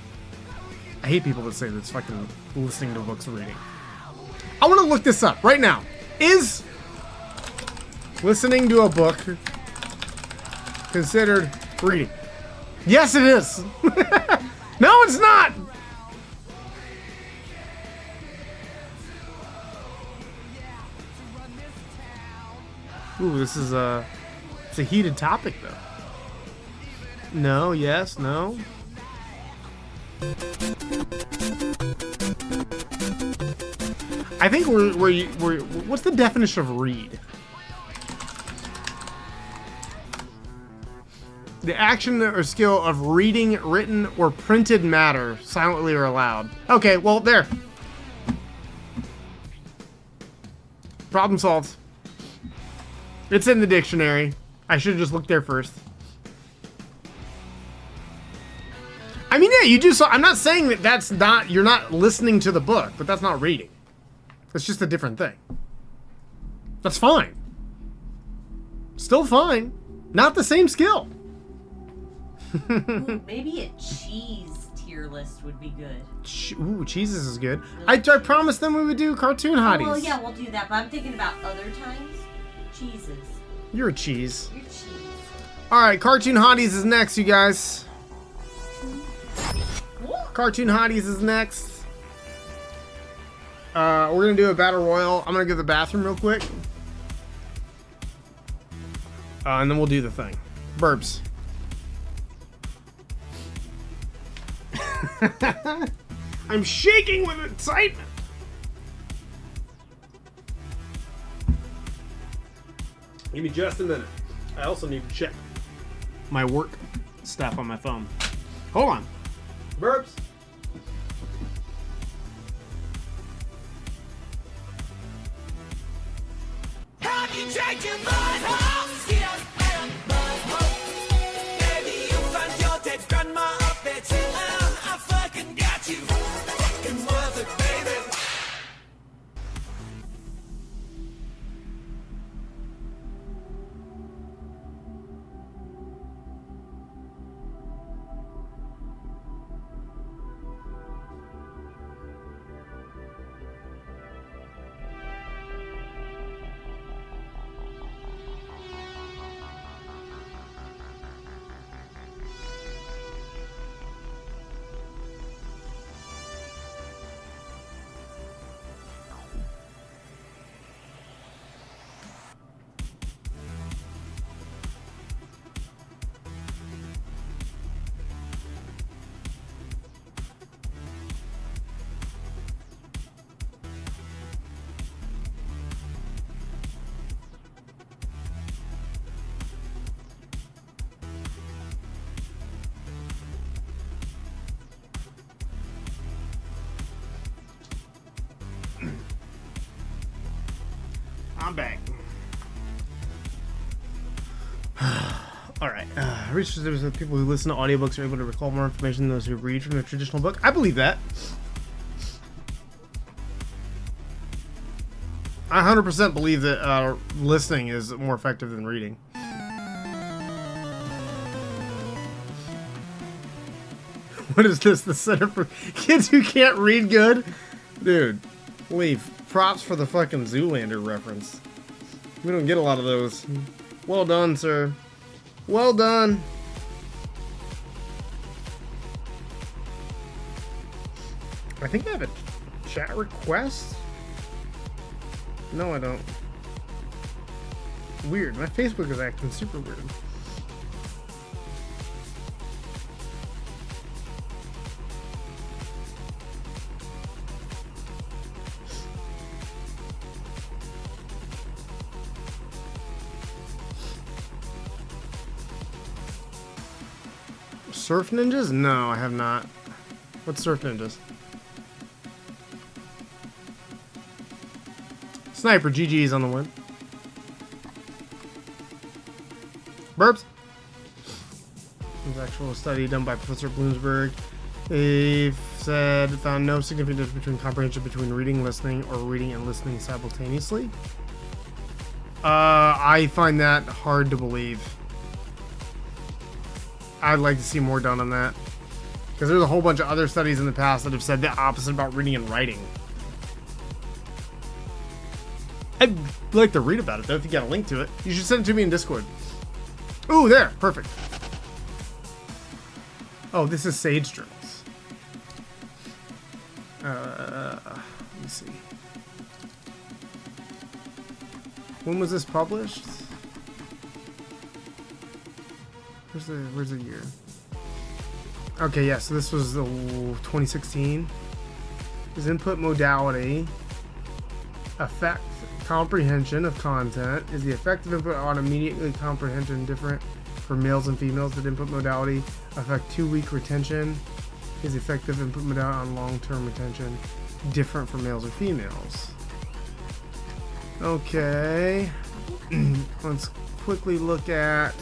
A: I hate people that say that's fucking listening to books reading. I want to look this up right now. Is listening to a book considered reading? Yes, it is. No, it's not. Ooh, this is it's a heated topic though. No, yes, no. I think we're what's the definition of read? The action or skill of reading written or printed matter silently or aloud. Okay, well, there. Problem solved. It's in the dictionary. I should have just looked there first. I mean, yeah, you do so. I'm not saying that that's not, you're not listening to the book, but that's not reading. It's just a different thing. That's fine. Still fine. Not the same skill.
F: Ooh, maybe a cheese tier list would be good.
A: Ooh, cheeses is good. I promised them we would do cartoon hotties.
F: Well, yeah, we'll do that, but I'm thinking about other times. Cheeses.
A: You're a cheese.
F: You're cheese.
A: Alright, cartoon hotties is next, you guys. Cartoon hotties is next. We're gonna do a battle royal. I'm gonna go to the bathroom real quick. And then we'll do the thing. Burps. I'm shaking with excitement. Give me just a minute. I also need to check my work stuff on my phone. Hold on. Burps.
G: Have you checked your butthole? Yes, and butthole. Maybe you find your dead grandma up there too. I fucking got you. Fucking worth it, baby.
A: I'm back. Alright. Research shows that people who listen to audiobooks are able to recall more information than those who read from a traditional book. I believe that. I 100% believe that listening is more effective than reading. What is this? The Center for Kids Who Can't Read Good? Dude, leave. Props for the fucking Zoolander reference. We don't get a lot of those. Well done, sir. Well done. I think I have a chat request. No, I don't. Weird. My Facebook is acting super weird. Surf Ninjas? No, I have not. What's Surf Ninjas? Sniper, GG's on the win. Burps. There's an actual study done by Professor Bloomsburg. They found no significant difference between comprehension between reading, listening, or reading and listening simultaneously. I find that hard to believe. I'd like to see more done on that. Because there's a whole bunch of other studies in the past that have said the opposite about reading and writing. I'd like to read about it though, if you got a link to it. You should send it to me in Discord. Ooh, there. Perfect. Oh, this is Sage Journals. Let me see. When was this published? Where's the year? Okay, yeah, so this was the 2016. Is input modality affect comprehension of content? Is the effective input on immediately comprehension different for males and females? Did input modality affect 2-week retention? Is the effective input modality on long-term retention different for males or females? Okay. Let's quickly look at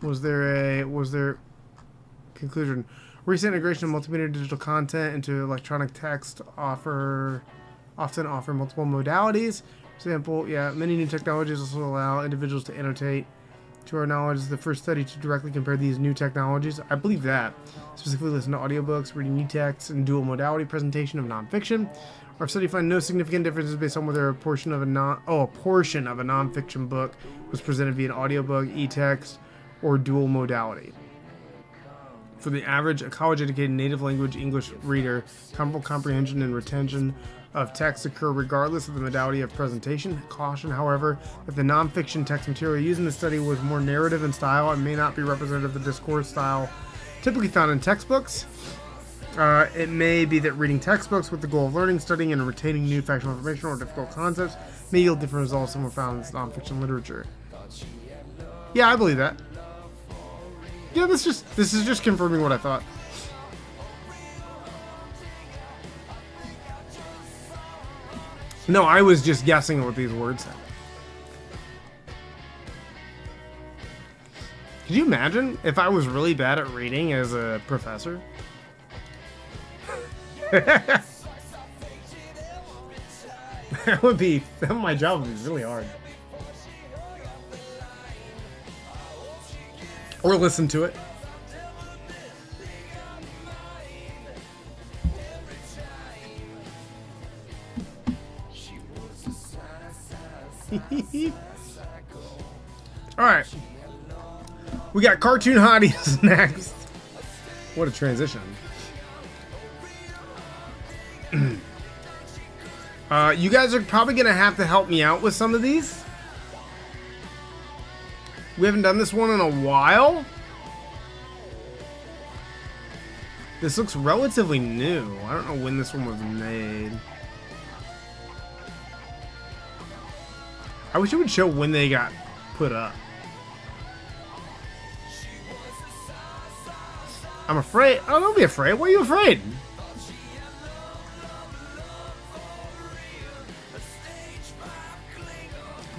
A: was there conclusion. Recent integration of multimedia digital content into electronic text often offer multiple modalities. For example, many new technologies also allow individuals to annotate. To our knowledge, is the first study to directly compare these new technologies. I believe that. Specifically listen to audiobooks, reading e-texts, and dual modality presentation of nonfiction. Our study found no significant differences based on whether a portion of a nonfiction book was presented via an audiobook, e-text, or dual modality. For the average, a college-educated native language English reader, comparable comprehension and retention of text occur regardless of the modality of presentation. Caution, however, that the nonfiction text material used in the study was more narrative in style and may not be representative of the discourse style typically found in textbooks. It may be that reading textbooks with the goal of learning, studying, and retaining new factual information or difficult concepts may yield different results than were found in nonfiction literature. Yeah, I believe that. Yeah, this is just confirming what I thought. No, I was just guessing what these words said. Could you imagine if I was really bad at reading as a professor? My job would be really hard. Or listen to it. Alright. We got cartoon hotties next. What a transition. You guys are probably going to have to help me out with some of these. We haven't done this one in a while. This looks relatively new. I don't know when this one was made. I wish it would show when they got put up. I'm afraid. Oh, don't be afraid. Why are you afraid?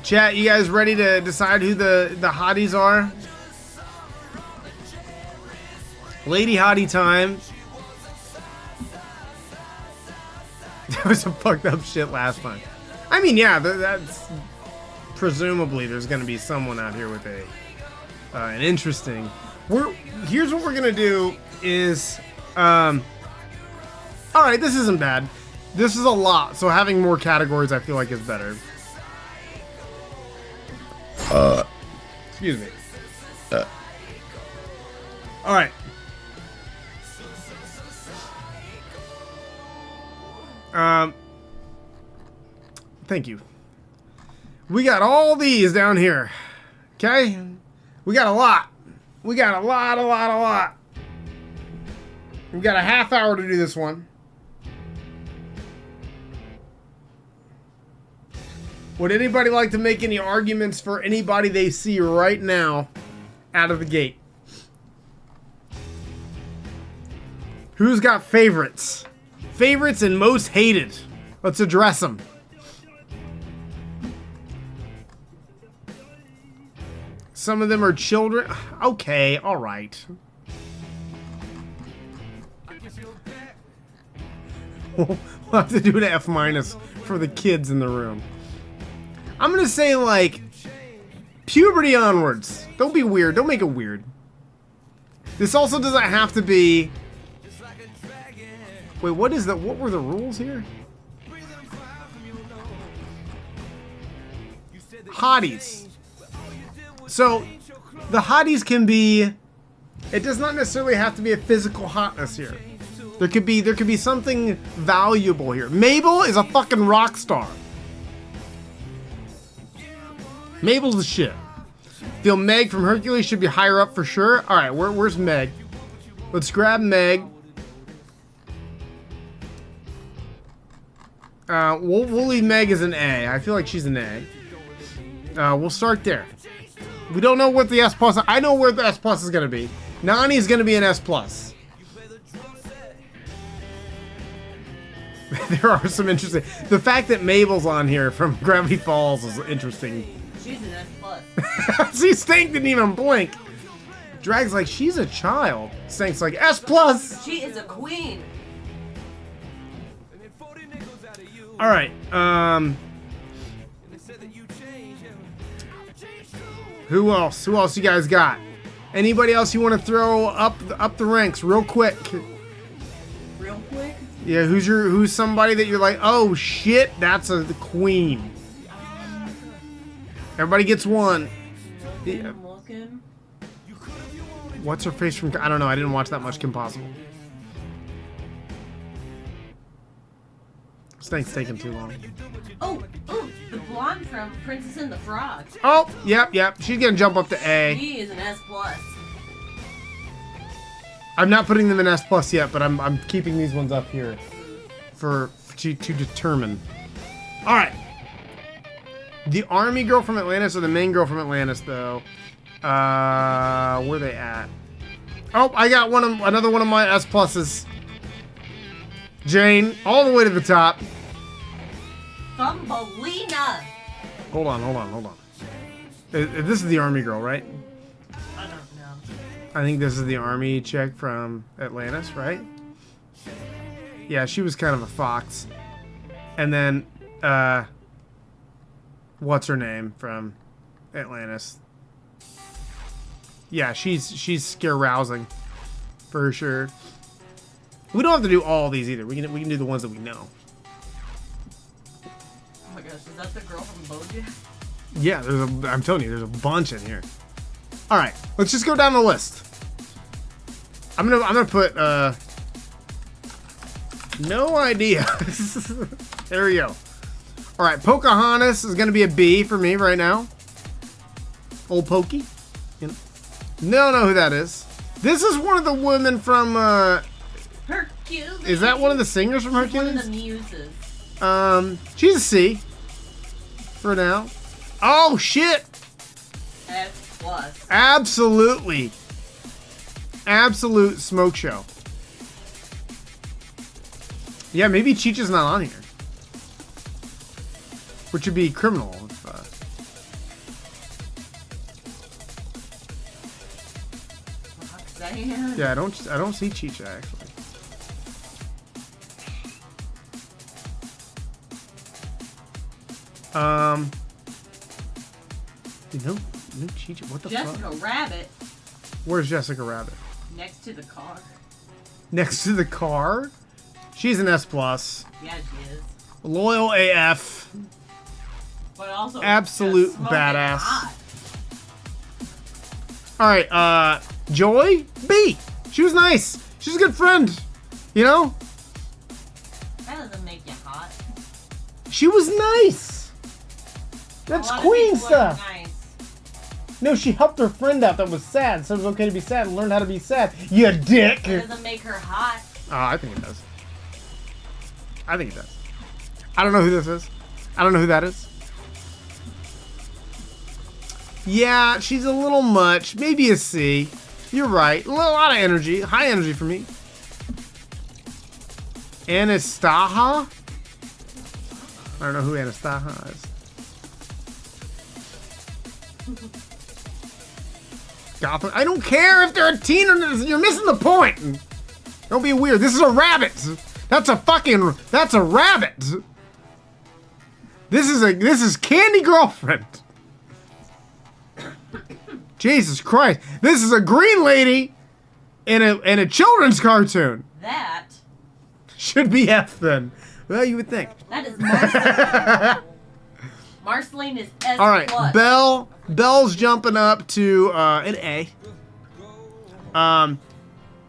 A: Chat, you guys ready to decide who the hotties are? Lady hottie time. That was some fucked up shit last time. I mean, yeah, that's presumably there's going to be someone out here with an interesting. Here's what we're gonna do is, all right, this isn't bad. This is a lot, so having more categories I feel like is better. Excuse me. All right. Thank you. We got all these down here. Okay? We got a lot. We got a lot. We got a half hour to do this one. Would anybody like to make any arguments for anybody they see right now out of the gate? Who's got favorites? Favorites and most hated. Let's address them. Some of them are children. Okay, all right. We'll have to do an F- for the kids in the room. I'm gonna say, like, puberty onwards. Don't be weird. Don't make it weird. This also doesn't have to be... Wait, what is that? What were the rules here? Hotties. So, the hotties can be... It does not necessarily have to be a physical hotness here. There could be something valuable here. Mabel is a fucking rock star. Mabel's the shit. Feel Meg from Hercules should be higher up for sure. All right, where's Meg? Let's grab Meg. We'll leave Meg as an A. I feel like she's an A. We'll start there. We don't know what the S plus. I know where the S plus is gonna be. Nani is gonna be an S plus. There are some interesting. The fact that Mabel's on here from Gravity Falls is interesting.
F: She's an S plus.
A: See, Stank didn't even blink. Drag's like, she's a child. Stank's like, S plus.
F: She is a queen.
A: All right. Who else? Who else you guys got? Anybody else you want to throw up the ranks real quick?
F: Real quick?
A: Yeah, who's somebody that you're like, oh shit, that's the queen. Everybody gets one. Yeah. What's her face from? I don't know. I didn't watch that much Kim Possible. This thing's taking too long.
F: Oh, the blonde from Princess and the Frog.
A: Oh, yep. She's gonna jump up to A.
F: She is an S plus.
A: I'm not putting them in S plus yet, but I'm keeping these ones up here to determine. All right. The army girl from Atlantis or the main girl from Atlantis, though. Where they at? Oh, I got another one of my S pluses. Jane, all the way to the top.
F: Thumbelina.
A: Hold on. This is the army girl, right?
F: I don't know.
A: I think this is the army chick from Atlantis, right? Yeah, she was kind of a fox. And then, what's her name from Atlantis? Yeah, she's scare rousing for sure. We don't have to do all these either. We can do the ones that we know.
F: Oh my gosh, is that the girl from BoJack?
A: Yeah, I'm telling you, there's a bunch in here. All right, let's just go down the list. I'm gonna put no idea. There we go. All right, Pocahontas is gonna be a B for me right now. Old Pokey. No, know who that is. This is one of the women from
F: Hercules.
A: Is that one of the singers from Hercules?
F: One of the muses.
A: She's a C for now. Oh shit!
F: S plus.
A: Absolutely. Absolute smoke show. Yeah, maybe Cheech is not on here. Which would be criminal. Yeah, I don't see Cheech actually. No Cheech. What the fuck?
F: Jessica Rabbit.
A: Where's Jessica Rabbit?
F: Next to the car.
A: Next to the car? She's an S plus.
F: Yeah, she is.
A: Loyal AF.
F: But also
A: absolute badass. Hot. All right, Joy B. She was nice. She's a good friend. You know?
F: That doesn't make you hot.
A: She was nice. That's queen stuff.
F: Nice.
A: No, she helped her friend out that was sad, so it was okay to be sad and learn how to be sad. You dick.
F: It doesn't make her hot.
A: Oh, I think it does. I think it does. I don't know who this is. I don't know who that is. Yeah, she's a little much. Maybe a C. You're right. A lot of energy. High energy for me. Anastasia? I don't know who Anastasia is. Gotham. I don't care if they're a teen or you're missing the point. Don't be weird. This is a rabbit. That's a rabbit. This is Candy Girlfriend. Jesus Christ. This is a green lady in a children's cartoon.
F: That
A: should be F then. Well, you would think.
F: That is Marceline. Marceline is S+.
A: All right, Belle's jumping up to an A.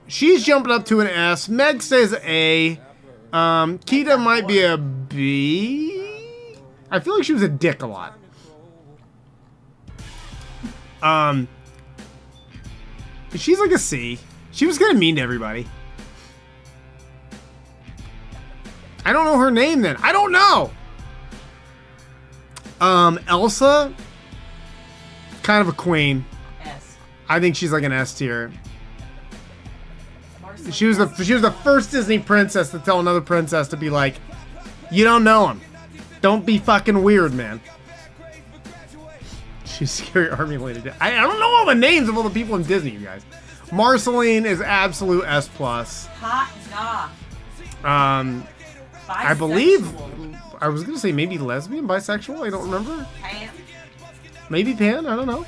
A: She's jumping up to an S. Meg stays an A. Kita might be a B. I feel like she was a dick a lot. She's like a C. She was kind of mean to everybody. I don't know her name then. I don't know. Elsa, kind of a queen.
F: S.
A: I think she's like an S tier. She was the first Disney princess to tell another princess to be like, you don't know him. Don't be fucking weird, man. She's scary army lady. I don't know all the names of all the people in Disney, you guys. Marceline is absolute S+.
F: Hot goth.
A: I believe, I was gonna say maybe lesbian, bisexual. I don't remember.
F: Pan.
A: Maybe pan. I don't know.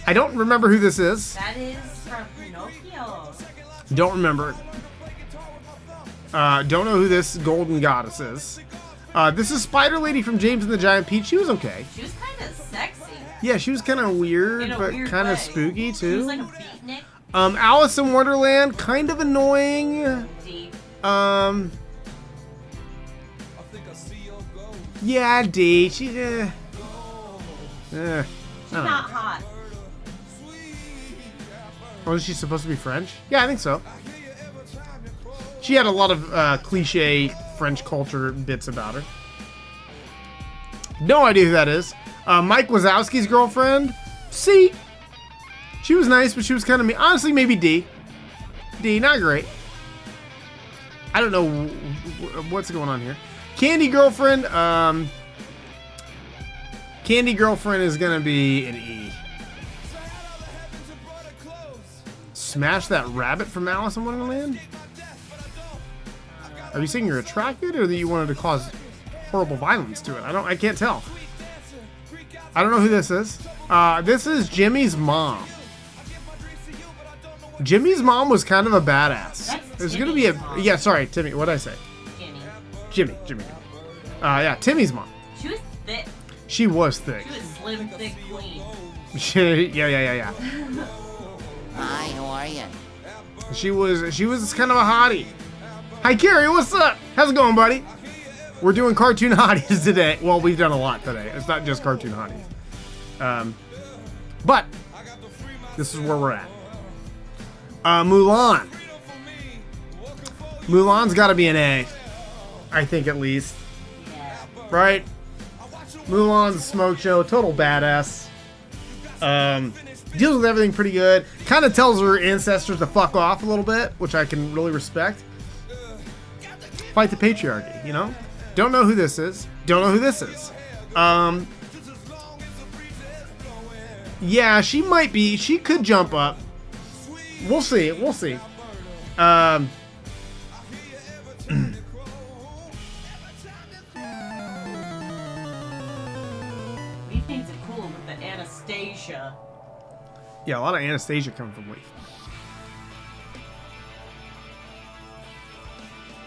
A: I don't remember who this is.
F: That is from Pinocchio.
A: Don't remember. Don't know who this golden goddess is. This is Spider Lady from James and the Giant Peach. She was okay.
F: She was kind of sexy.
A: Yeah, she was kind of weird,
F: In a
A: but
F: weird
A: kind
F: way.
A: of spooky
F: She
A: too.
F: was like a beatnik.
A: Alice in Wonderland, kind of annoying.
F: Deep.
A: Yeah, D. She's
F: She's not hot.
A: Oh, is she supposed to be French? Yeah, I think so. She had a lot of cliche French culture bits about her. No idea who that is. Mike Wazowski's girlfriend. C. She was nice, but she was kind of mean. Honestly, maybe D. D, not great. I don't know what's going on here. Candy girlfriend. Candy girlfriend is gonna be an E. Smash that rabbit from Alice in Wonderland? Are you saying you're attracted, or that you wanted to cause horrible violence to it? I can't tell. I don't know who this is. This is Jimmy's mom. Jimmy's mom was kind of a badass.
F: That's
A: There's gonna be a
F: Timmy's mom.
A: yeah. Sorry, Timmy. What did I say? Jimmy. Yeah, Timmy's mom.
F: She was thick.
A: She was thick.
F: She was slim, thick queen.
A: yeah.
D: Hi, how are you?
A: She was kind of a hottie. Hi, Carrie. What's up? How's it going, buddy? We're doing cartoon hotties today. Well, we've done a lot today. It's not just cartoon hotties. But this is where we're at. Mulan. Mulan's got to be an A. I think at least.
F: Yeah.
A: Right? Mulan's a smoke show. Total badass. Deals with everything pretty good. Kind of tells her ancestors to fuck off a little bit, which I can really respect. Fight the patriarchy, you know? Don't know who this is. Don't know who this is. Yeah, she might be. She could jump up. We'll see. We'll see.
F: Leaf needs it cool with the Anastasia.
A: Yeah, a lot of Anastasia coming from Leaf.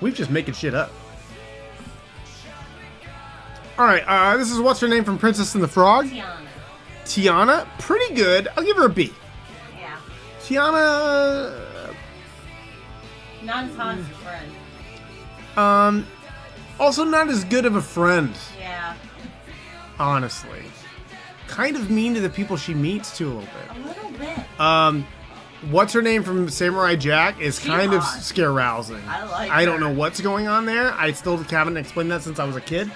A: We've just making shit up. Alright, this is what's her name from Princess and the Frog?
F: Tiana.
A: Tiana, pretty good. I'll give her a B.
F: Yeah.
A: Tiana,
F: Not as hot as your friend.
A: also not as good of a friend,
F: Yeah.
A: honestly. Kind of mean to the people she meets too a little
F: A
A: bit.
F: little bit.
A: What's her name from Samurai Jack is
F: She's
A: kind of
F: hot.
A: scare rousing.
F: I like
A: I don't
F: her.
A: know what's going on there. I still haven't explained that since I was a kid.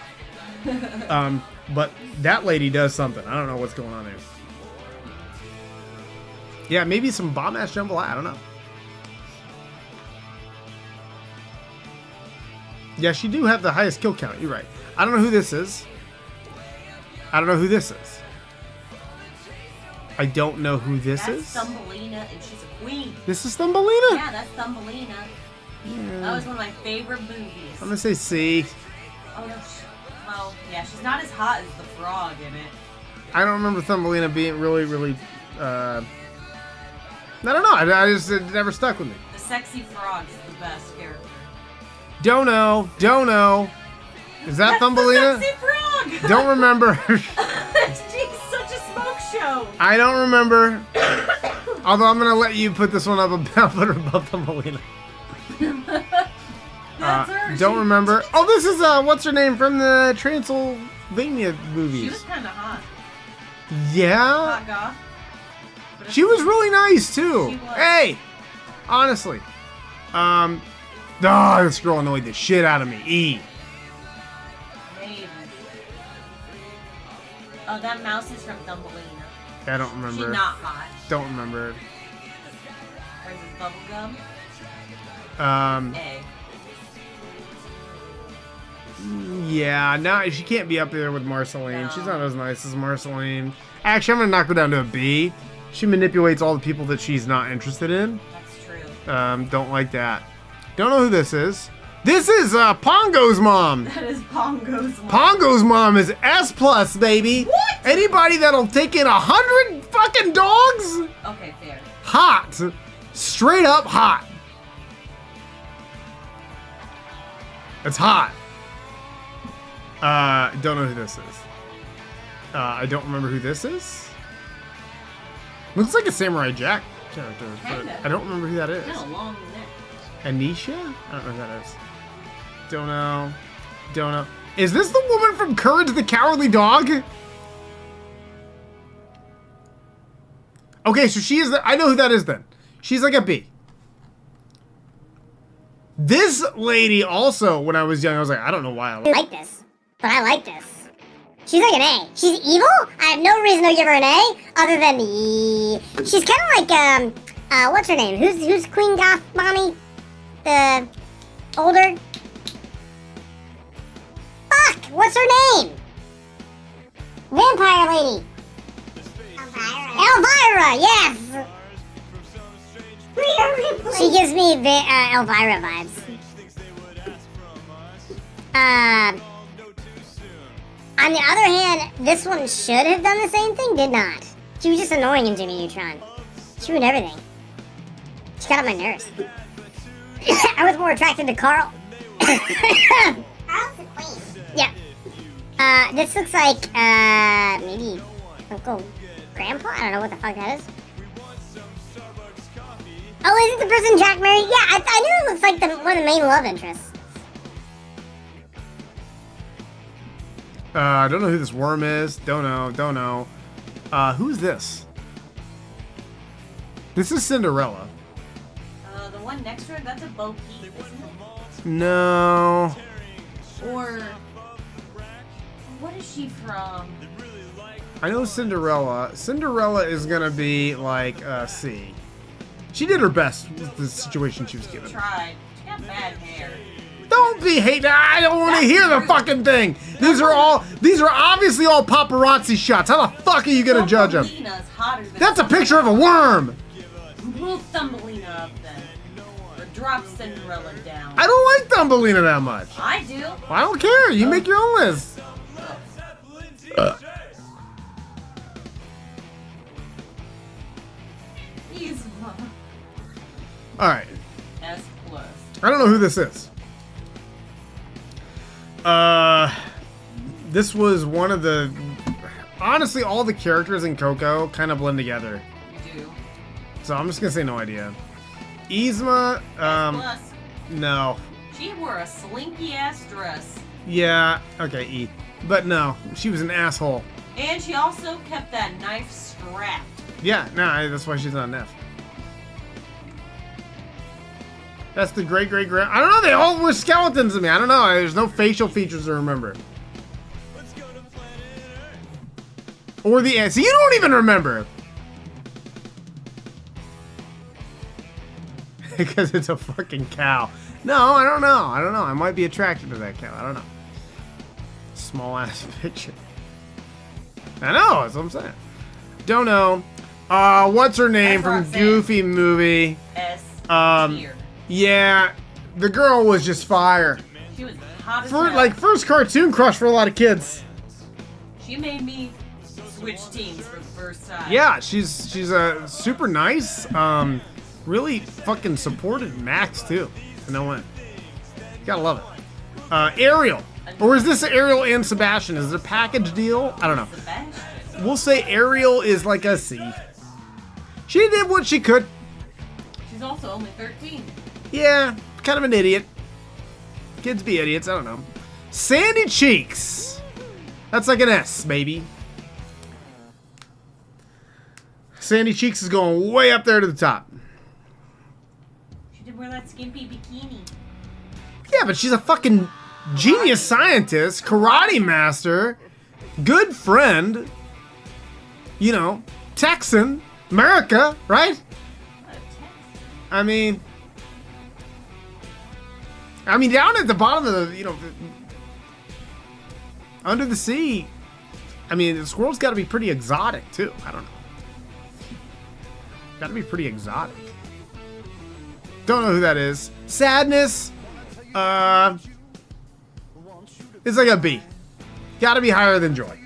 A: But that lady does something. I don't know what's going on there. Yeah, maybe some bomb-ass jambalaya. I don't know. Yeah, she do have the highest kill count. You're right. I don't know who this is. I don't know who this is. I don't know who this
F: That's
A: is.
F: Thumbelina, and she's a queen.
A: This is Thumbelina?
F: Yeah, that's Thumbelina. That was one of my favorite movies.
A: I'm gonna say C.
F: Oh no. Well, yeah, she's not as hot as the frog in it.
A: I don't remember Thumbelina being really. I don't know. I just it never stuck with me.
F: The sexy frog is the best character.
A: Don't know. Is that Thumbelina?
F: The sexy frog.
A: Don't remember.
F: She's such a smoke show.
A: I don't remember. Although I'm gonna let you put this one up above Thumbelina.
F: That's her.
A: Don't remember. Oh, this is what's her name from the Transylvania
F: She
A: movies?
F: was kind of hot.
A: Yeah.
F: Hot goth.
A: She was really nice too.
F: She was.
A: Hey, honestly, this girl annoyed the shit out of me. E.
F: Maybe. Oh, that mouse is from Thumbelina.
A: I don't remember.
F: She's not hot.
A: Don't remember.
F: Or is it bubblegum? A.
A: Yeah, no, she can't be up there with Marceline.
F: No.
A: She's not as nice as Marceline. Actually, I'm gonna knock her down to a B. She manipulates all the people that she's not interested in.
F: That's true.
A: Don't like that. Don't know who this is. This is Pongo's mom.
F: That is Pongo's mom.
A: Pongo's mom is S plus, baby.
F: What?
A: Anybody that'll take in 100 fucking dogs?
F: Okay, fair.
A: Hot. Straight up hot. It's hot. Don't know who this is. I don't remember who this is. Looks like a Samurai Jack character, but
F: Kinda.
A: I don't remember who that is.
F: Kind of long neck.
A: Anisha? I don't know who that is. Don't know. Don't know. Is this the woman from Courage the Cowardly Dog? Okay, so she is I know who that is then. She's like a B. This lady also, when I was young, I was like, I don't know why I
J: like this, but I like this. She's like an A. She's evil? I have no reason to give her an A, other than the... She's kind of like, what's her name? Who's Queen Goth Mommy? The... older? Fuck! What's her name? Vampire lady. Elvira, yes! She gives me Elvira vibes. On the other hand, this one should have done the same thing, did not. She was just annoying in Jimmy Neutron. She ruined everything. She got on my nerves. I was more attracted to Carl. Carl's the queen. Yeah. This looks like, maybe Uncle Grandpa? I don't know what the fuck that is. Oh, is it the person Jack married? Yeah, I knew it looks like one of the main love interests.
A: I don't know who this worm is. Don't know. Who's this? This is Cinderella.
F: The one next to her, that's a Bo Peep, isn't it?
A: No.
F: Or... what is she from?
A: I know Cinderella. Cinderella is gonna be like C. She did her best with the situation she was given.
F: Tried. She got bad hair.
A: Don't be hating. I don't want to hear the fucking thing. These are obviously all paparazzi shots. How the fuck are you gonna judge them?
F: Thumbelina's hotter than
A: That's a picture of a worm.
F: Move Thumbelina up then. Or drop Cinderella down.
A: I don't like Thumbelina that much.
F: I do.
A: Well, I don't care. You make your own list.
F: He's
A: All right.
F: S+.
A: I don't know who this is. This was one of the... Honestly, all the characters in Coco kind of blend together.
F: You do.
A: So I'm just gonna say no idea. Yzma,
F: S+.
A: no.
F: She wore a slinky ass dress.
A: Yeah, okay, E. But no, she was an asshole.
F: And she also kept that knife strapped.
A: Yeah, no, that's why she's not an F. That's the great-grand... I don't know, they all were skeletons to me. I don't know, there's no facial features to remember. Or the ants. So you don't even remember. Because it's a fucking cow. No, I don't know. I might be attracted to that cow. I don't know. Small ass picture. I know, that's what I'm saying. Don't know. What's her name
F: That's what
A: from
F: I'm saying.
A: Goofy movie?
F: S tier.
A: Yeah, the girl was just fire.
F: She was hot as
A: For
F: hell.
A: like first cartoon crush for a lot of kids.
F: She made me switch teams for the first time.
A: Yeah, she's super nice. Really fucking supported Max too. You know what? Gotta love it. Ariel, or is this Ariel and Sebastian? Is it a package deal? I don't know.
F: Sebastian.
A: We'll say Ariel is like a C. She did what she could.
F: She's also only 13.
A: Yeah, kind of an idiot. Kids be idiots. I don't know. Sandy Cheeks. That's like an S, baby. Sandy Cheeks is going way up there to the top.
F: She did wear that skimpy bikini.
A: Yeah, but she's a fucking genius scientist, karate master, good friend, you know, Texan, America, right? I mean, down at the bottom of the, you know, under the sea, I mean, the squirrel's got to be pretty exotic, too. I don't know. Got to be pretty exotic. Don't know who that is. Sadness. It's like a B. Got to be higher than Joy.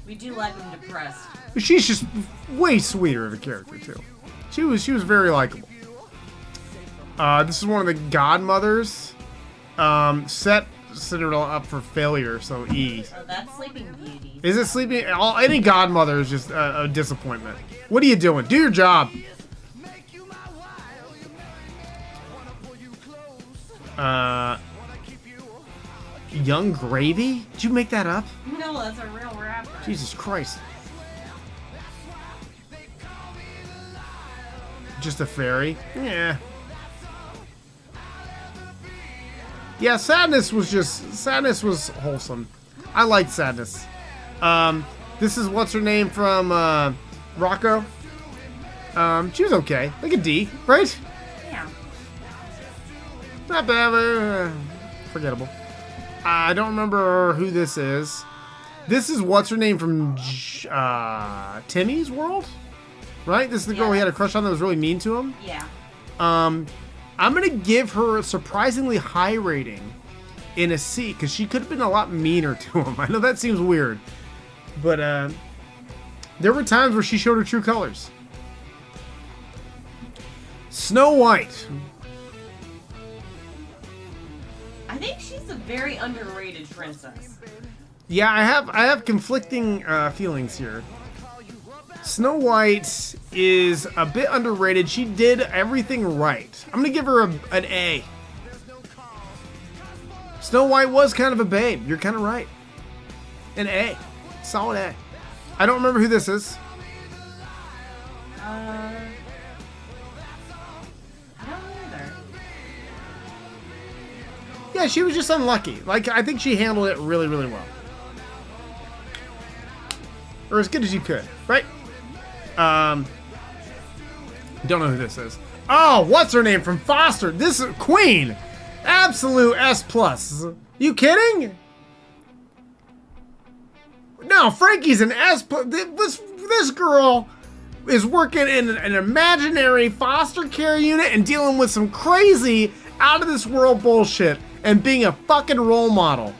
F: We do like him depressed.
A: She's just way sweeter of a character, too. She was very likable. This is one of the godmothers. Set Cinderella up for failure, so E.
F: Oh, that's Sleeping Beauty.
A: Is it Sleeping? Any godmother is just a disappointment. What are you doing? Do your job. Young Gravy? Did you make that up?
F: No, that's a real rapper.
A: Jesus Christ. Just a fairy? Yeah. Yeah, Sadness was wholesome. I liked Sadness. This is what's her name from Rocco. She was okay. Like a D, right?
F: Yeah.
A: Not bad, but forgettable. I don't remember who this is. This is what's her name from Timmy's World? Right? This is the girl he had a crush on that was really mean to him?
F: Yeah.
A: I'm going to give her a surprisingly high rating in a C, because she could have been a lot meaner to him. I know that seems weird. But there were times where she showed her true colors. Snow White.
F: I think she's a very underrated princess.
A: Yeah, I have conflicting feelings here. Snow White is a bit underrated. She did everything right. I'm going to give her an A. Snow White was kind of a babe. You're kind of right. An A. Solid A. I don't remember who this is.
F: I don't either.
A: Yeah, she was just unlucky. Like, I think she handled it really, really well. Or as good as you could, right? Don't know who this is. Oh, what's her name from Foster? This is Queen. Absolute S+. You kidding? No, Frankie's an S+. This girl is working in an imaginary foster care unit and dealing with some crazy, out of this world bullshit and being a fucking role model.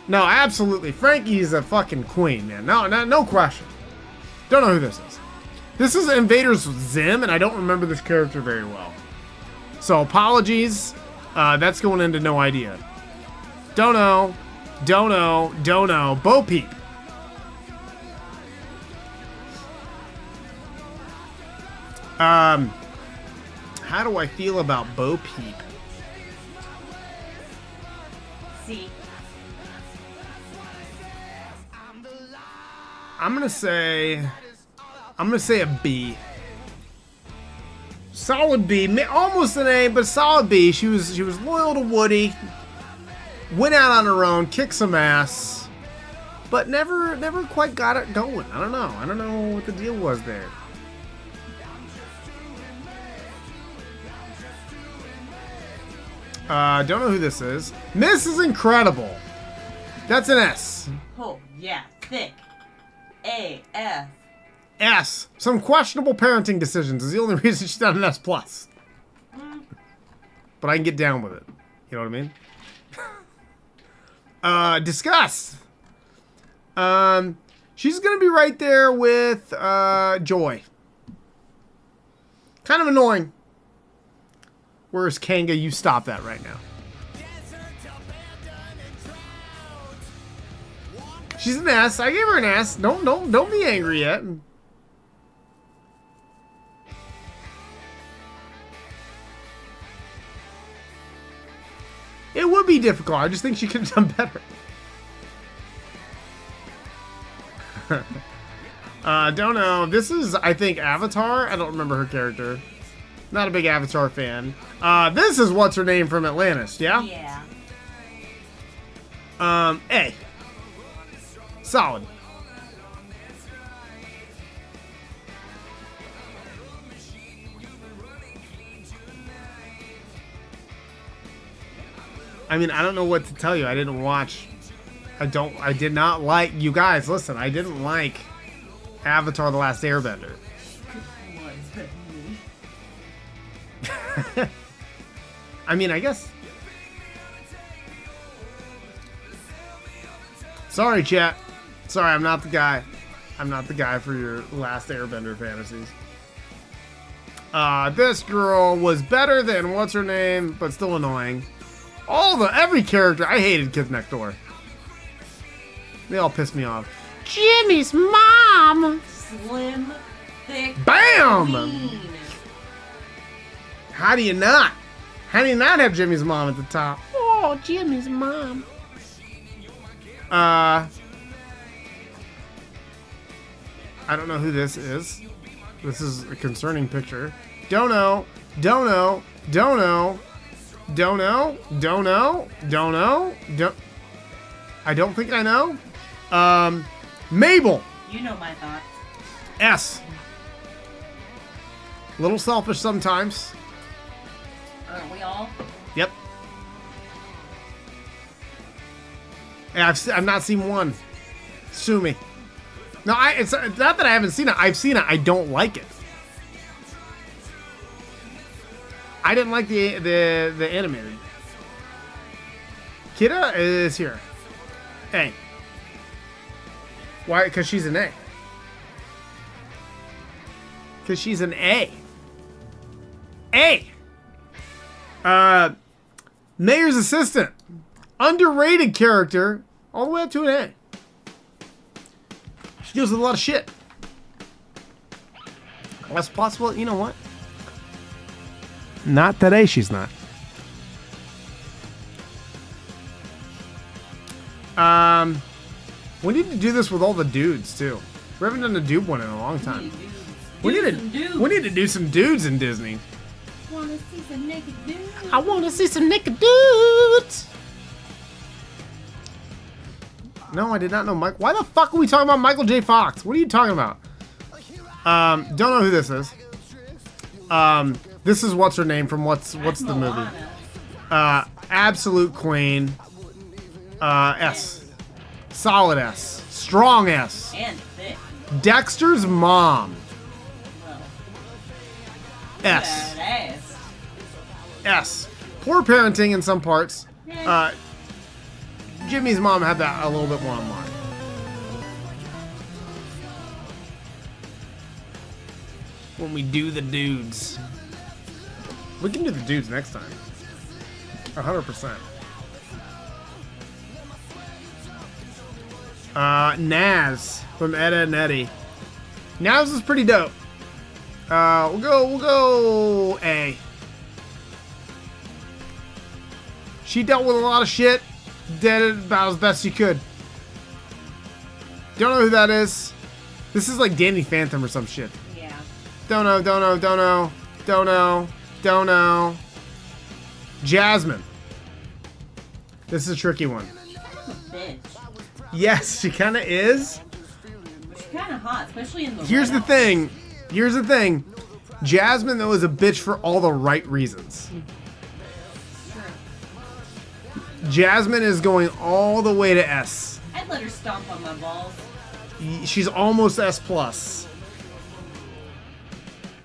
A: No, absolutely. Frankie's a fucking queen, man. No question. Don't know who this is. This is Invader's Zim, and I don't remember this character very well. So apologies. That's going into no idea. Don't know. Bo Peep. How do I feel about Bo Peep?
F: C.
A: I'm gonna say a B. Solid B, almost an A, but solid B. She was loyal to Woody. Went out on her own, kicked some ass, but never quite got it going. I don't know what the deal was there. Don't know who this is. Mrs. Incredible. That's an S.
F: Oh, yeah, thick. A, F.
A: S. Some questionable parenting decisions is the only reason she's not an S+. But I can get down with it. You know what I mean? Disgust. She's gonna be right there with Joy. Kind of annoying. Where's Kanga? You stop that right now. She's an S. I gave her an S. Don't be angry yet. It would be difficult. I just think she could have done better. Don't know. This is, I think, Avatar. I don't remember her character. Not a big Avatar fan. This is what's her name from Atlantis, yeah?
F: Yeah.
A: A. Solid. I mean, I don't know what to tell you. I didn't watch. I did not like. You guys, listen. I didn't like Avatar: The Last Airbender. I mean, I guess. Sorry, chat. Sorry, I'm not the guy. I'm not the guy for your Last Airbender fantasies. This girl was better than what's her name, but still annoying. Every character, I hated Kids Next Door. They all pissed me off. Jimmy's mom.
F: Slim, thick,
A: Bam!
F: lean.
A: How do you not? How do you not have Jimmy's mom at the top? Oh, Jimmy's mom. I don't know who this is. This is a concerning picture. Don't know. Don't know. Don't know. Don't know. Don't know. Don't know. Don't. I don't think I know. Mabel.
F: You know my thoughts.
A: S. Little selfish sometimes.
F: Aren't we all?
A: Yep. And I've not seen one. Sue me. No, it's not that I haven't seen it. I've seen it. I don't like it. I didn't like the animated. Kida is here. A. Why? Because she's an A. Because she's an A. A. Mayor's assistant. Underrated character. All the way up to an A. She deals with a lot of shit. That's possible. You know what? Not today, she's not. We need to do this with all the dudes too. We haven't done a dude one in a long time. We need to do some dudes in Disney.
F: Wanna see some naked dudes?
A: I want to see some naked dudes. No, I did not know Mike. Why the fuck are we talking about Michael J. Fox? What are you talking about? Don't know who this is. This is what's her name from what's the movie? Absolute Queen. S. Solid S. Strong S.
F: And thick.
A: Dexter's mom.
F: Well,
A: S.
F: badass.
A: S. Poor parenting in some parts.
F: Yeah.
A: Jimmy's mom had that a little bit more on lock. When we do the dudes. We can do the dudes next time. 100%. Naz from Etta and Eddie. Naz is pretty dope. We'll go A. She dealt with a lot of shit. Did it about as best she could. Don't know who that is. This is like Danny Phantom or some shit.
F: Yeah.
A: Don't know. Jasmine. This is a tricky one.
F: She's a bitch.
A: Yes, she kind of is.
F: She's kind of hot, especially in the.
A: Here's the thing. Jasmine, though, is a bitch for all the right reasons. Jasmine is going all the way to S.
F: I'd let her stomp on my balls.
A: She's almost S plus.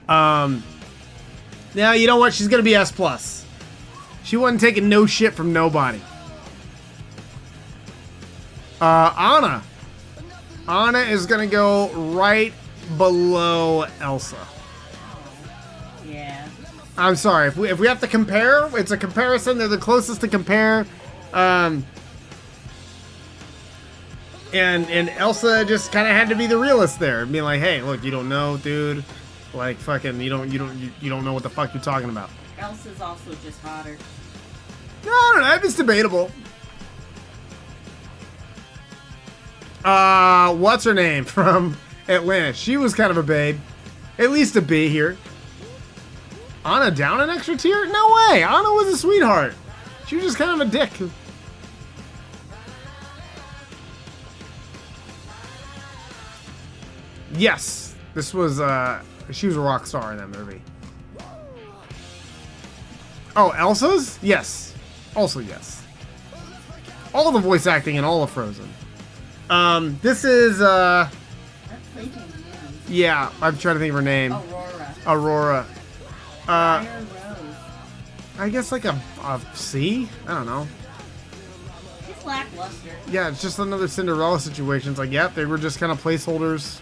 A: Now you know what? She's gonna be S plus. She wasn't taking no shit from nobody. Anna. Anna is gonna go right below Elsa.
F: Yeah.
A: I'm sorry. If we have to compare, it's a comparison. They're the closest to compare. And Elsa just kind of had to be the realist there, being like, "Hey, look, you don't know, dude. Like, fucking, you don't know what the fuck you're talking about."
F: Elsa's also just hotter.
A: No, I don't know. It's debatable. What's her name from Atlantis. She was kind of a babe. At least a B here. Anna down an extra tier? No way! Anna was a sweetheart. She was just kind of a dick. Yes. This was, she was a rock star in that movie. Oh, Elsa's? Yes. Also yes. All the voice acting in all of Frozen. This is, yeah, I'm trying to think of her name. Aurora. I guess like a C? I don't know.
F: It's lackluster.
A: Yeah, it's just another Cinderella situation. It's like, yep, they were just kind of placeholders,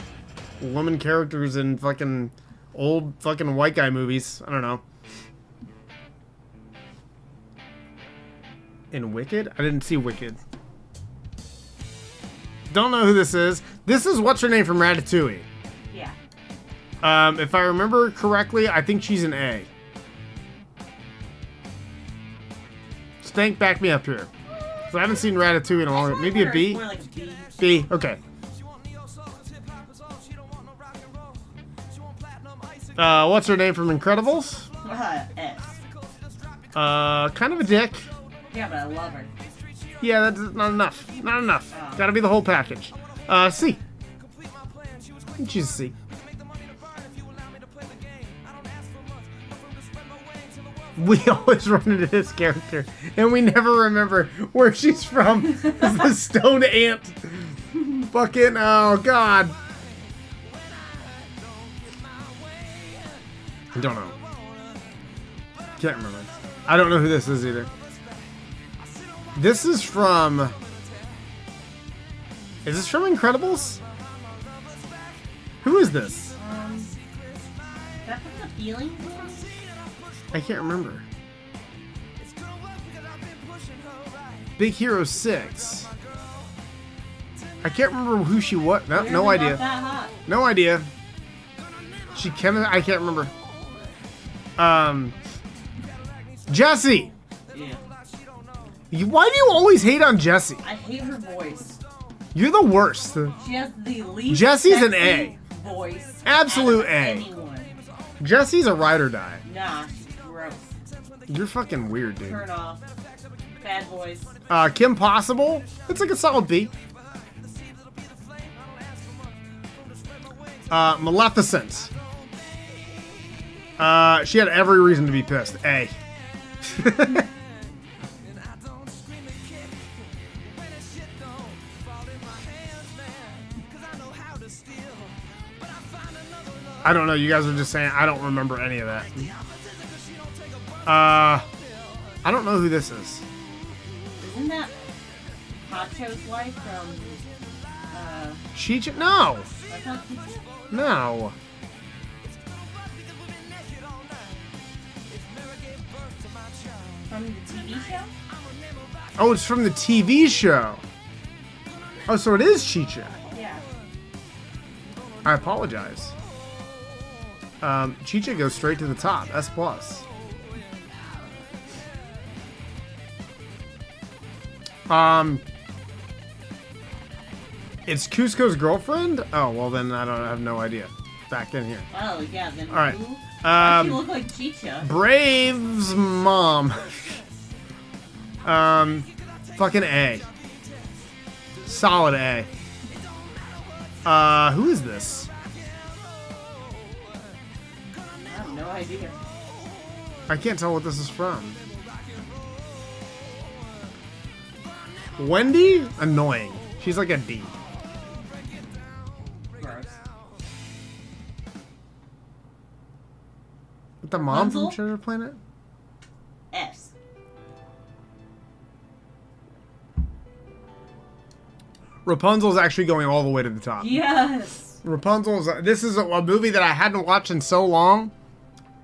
A: woman characters in fucking old fucking white guy movies. I don't know. In Wicked? I didn't see Wicked. Don't know who this is. This is what's her name from Ratatouille.
F: Yeah.
A: If I remember correctly, I think she's an A. Stank, back me up here. So I haven't seen Ratatouille in a long time. Maybe a B?
F: More like a B.
A: B, okay. What's her name from Incredibles?
F: S.
A: Kind of a dick.
F: Yeah, but I love her.
A: Yeah, that's not enough. Not enough.
F: Oh.
A: Gotta be the whole package. C. She's a C. We always run into this character, and we never remember where she's from. It's the stone ant. Fucking, oh god. I don't know. Can't remember. I don't know who this is either. This is from... Is this from Incredibles? Who is this?
F: That from the feeling?
A: I can't remember. Big Hero 6. I can't remember who she was. No, no idea. No idea. She came. I can't remember. Jessie.
F: Yeah.
A: Why do you always hate on Jessie?
F: I hate her voice.
A: You're the worst.
F: She has the least
A: Jessie's an
F: sexy
A: A.
F: voice.
A: Absolute
F: out of
A: A.
F: Anyone.
A: Jessie's a ride or die.
F: Nah, she's gross.
A: You're fucking weird, dude.
F: Turn off. Bad voice.
A: Kim Possible. It's like a solid B. Maleficent. She had every reason to be pissed. A. I don't know. You guys are just saying I don't remember any of that. I don't know who this is.
F: Isn't that Pacho's wife from
A: Cheech? No.
F: that's not Cheech?
A: No.
F: From the TV show?
A: Oh, it's from the TV show. Oh, so it is Chicha.
F: Yeah.
A: I apologize. Chicha goes straight to the top. S+. It's Cusco's girlfriend? Oh, well then I have no idea. Back in here.
F: Oh, yeah, then
A: All right.
F: who? Why she look like Chicha?
A: Brave's mom. Fucking A. Solid A. Who is this?
F: I have no idea.
A: I can't tell what this is from. Wendy? Annoying. She's like a D.
F: Gross.
A: The mom from
F: Rapunzel?
A: Treasure Planet?
F: S.
A: Rapunzel's actually going all the way to the top.
F: Yes.
A: Rapunzel's. This is a movie that I hadn't watched in so long,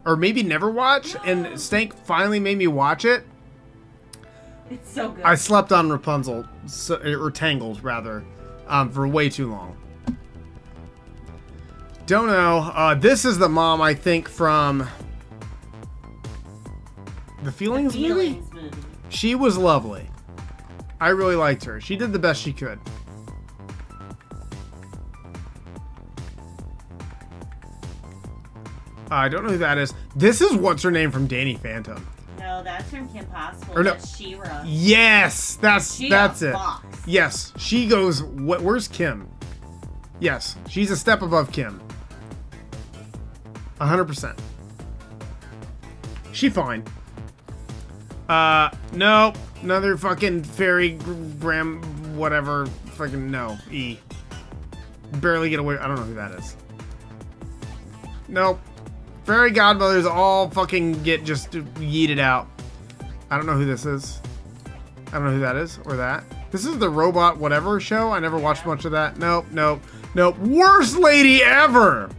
A: or maybe never watched, and Stank finally made me watch it.
F: It's so good.
A: I slept on Rapunzel, or Tangled rather, for way too long. Don't know. This is the mom, I think, from the Feelings movie. She was lovely. I really liked her. She did the best she could. I don't know who that is. This is what's her name from Danny Phantom.
F: No, that's from Kim Possible.
A: Or no.
F: That's She-Ra.
A: Yes, that's it.
F: Fox.
A: Yes, she goes. Where's Kim? Yes, she's a step above Kim. 100%. She fine. Nope. Another fucking fairy gram whatever. Fucking no. E. Barely get away. I don't know who that is. Nope. Fairy godmothers all fucking get just yeeted out. I don't know who this is. I don't know who that is or that. This is the robot whatever show. I never watched much of that. Nope. Nope. Nope. Worst lady ever.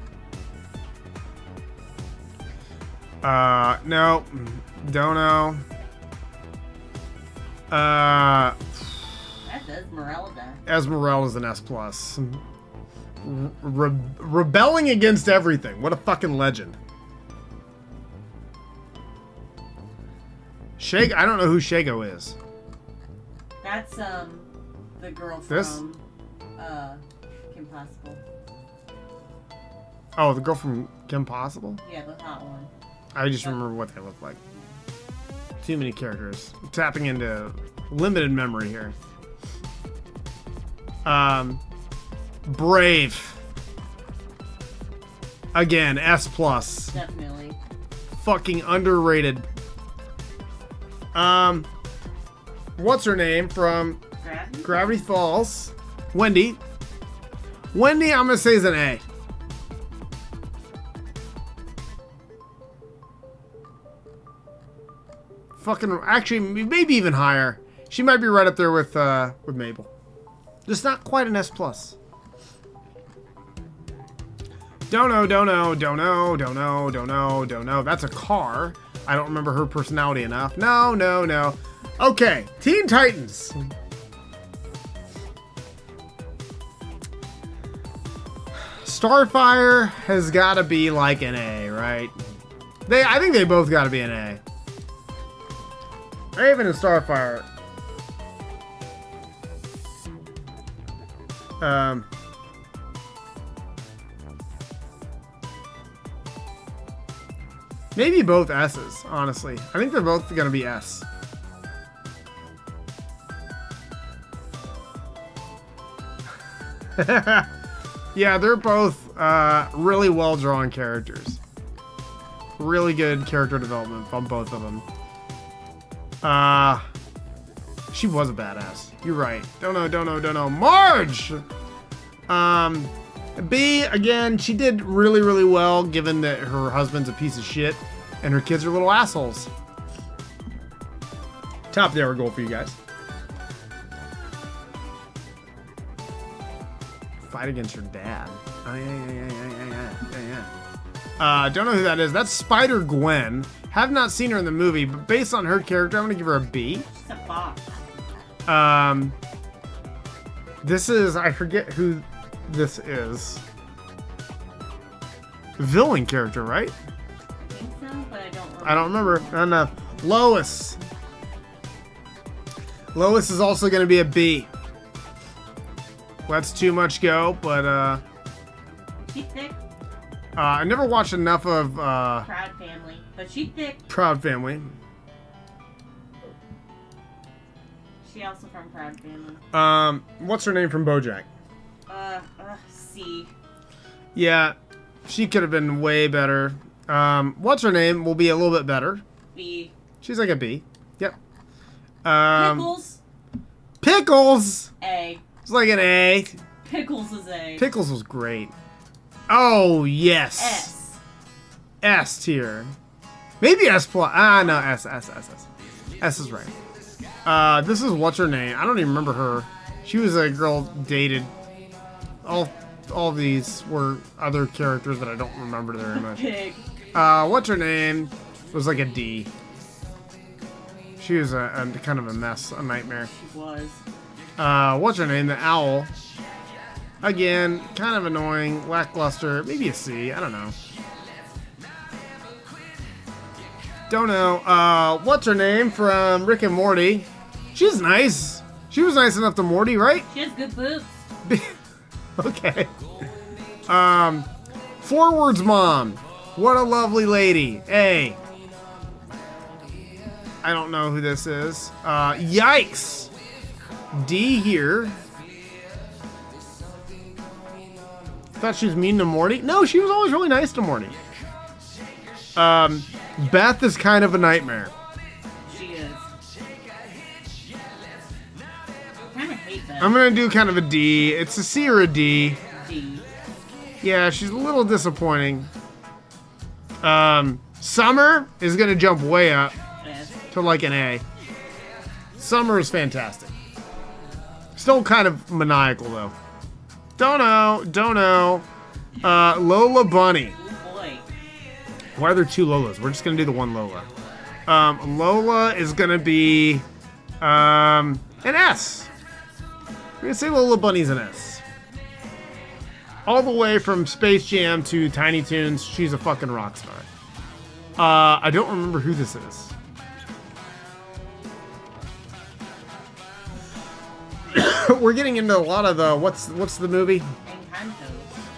A: Nope. Don't know.
F: That's Esmeralda.
A: Esmeralda's an S+. Rebelling against everything. What a fucking legend. Shago, I don't know who Shago is.
F: That's the girl
A: This?
F: from Kim Possible.
A: Oh, the girl from Kim Possible?
F: Yeah, the hot one.
A: I just remember what they look like. Too many characters. Tapping into limited memory here. Brave. Again, S+.
F: Definitely.
A: Fucking underrated. What's her name from Gravity Falls? Wendy. Wendy, I'm gonna say is an A. Fucking, actually, maybe even higher. She might be right up there with Mabel. Just not quite an S+. Don't know. That's a car. I don't remember her personality enough. No. Okay, Teen Titans. Starfire has got to be like an A, right? I think they both got to be an A. Raven and Starfire. Maybe both S's, honestly. I think they're both gonna be S. Yeah, they're both really well-drawn characters. Really good character development on both of them. She was a badass. You're right. Don't know. Marge! B, again, she did really, really well given that her husband's a piece of shit and her kids are little assholes. Top the hour goal for you guys. Fight against your dad. Oh, yeah. Don't know who that is. That's Spider-Gwen. Have not seen her in the movie, but based on her character, I'm gonna give her a B.
F: She's a fox.
A: This is, I forget who this is. Villain character, right?
F: I think so, but
A: I don't remember. I don't know. Lois. Lois is also going to be a B. That's too much go, but
F: she's thick.
A: I never watched enough of
F: Proud Family, but she's thick.
A: Proud Family.
F: She also from Proud Family.
A: What's her name from BoJack?
F: C.
A: Yeah, she could have been way better. What's her name will be a little bit better.
F: B.
A: She's like a B. Yep.
F: Pickles.
A: A. It's like an A.
F: Pickles is A.
A: Pickles was great. Oh, yes.
F: S.
A: S tier. Maybe S+. No, S. S is right. This is what's her name? I don't even remember her. She was a girl dated. All these were other characters that I don't remember very much.
F: Pig.
A: What's her name? Was like a D. She was a kind of a mess, a nightmare.
F: She was.
A: What's her name? The owl. Again, kind of annoying, lackluster, maybe a C. I don't know. Don't know. What's her name from Rick and Morty? She's nice. She was nice enough to Morty, right?
F: She has good boobs.
A: Okay. Forward's mom. What a lovely lady. A. I don't know who this is. Yikes. D here. Thought she was mean to Morty. No, she was always really nice to Morty. Beth is kind of a nightmare.
F: She is. I kind of hate that.
A: I'm gonna do kind of a D. It's a C or a D.
F: D.
A: Yeah, she's a little disappointing. Summer is gonna jump way up to like an A. Summer is fantastic. Still kind of maniacal though. Don't know. Lola Bunny.
F: Oh boy.
A: Why are there two Lolas? We're just gonna do the one Lola. Lola is gonna be an S. We're gonna say Lola Bunny's an S. All the way from Space Jam to Tiny Toons, she's a fucking rock star. I don't remember who this is. We're getting into a lot of the what's the movie?
F: Encanto.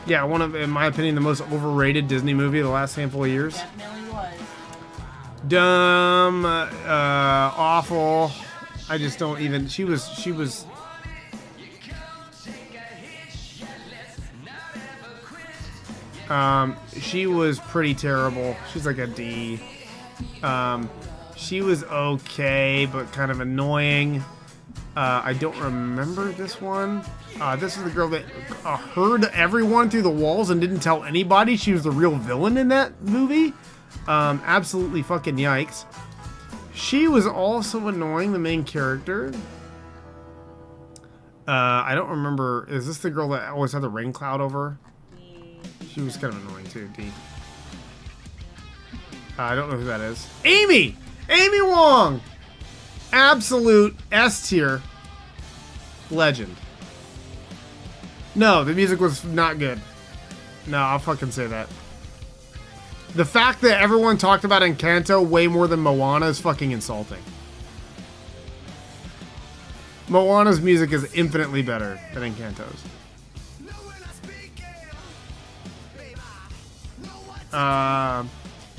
A: Yeah, one of, in my opinion, the most overrated Disney movie of the last handful of years.
F: Definitely was.
A: Dumb, awful. I just don't even. She was. She was pretty terrible. She's like a D. She was okay, but kind of annoying. I don't remember this one. This is the girl that heard everyone through the walls and didn't tell anybody she was the real villain in that movie. Absolutely fucking yikes. She was also annoying, the main character. I don't remember. Is this the girl that always had the rain cloud over her? She was kind of annoying too, D. I don't know who that is. Amy! Amy Wong! Absolute S tier. Legend. No, the music was not good. No, I'll fucking say that. The fact that everyone talked about Encanto way more than Moana is fucking insulting. Moana's music is infinitely better than Encanto's.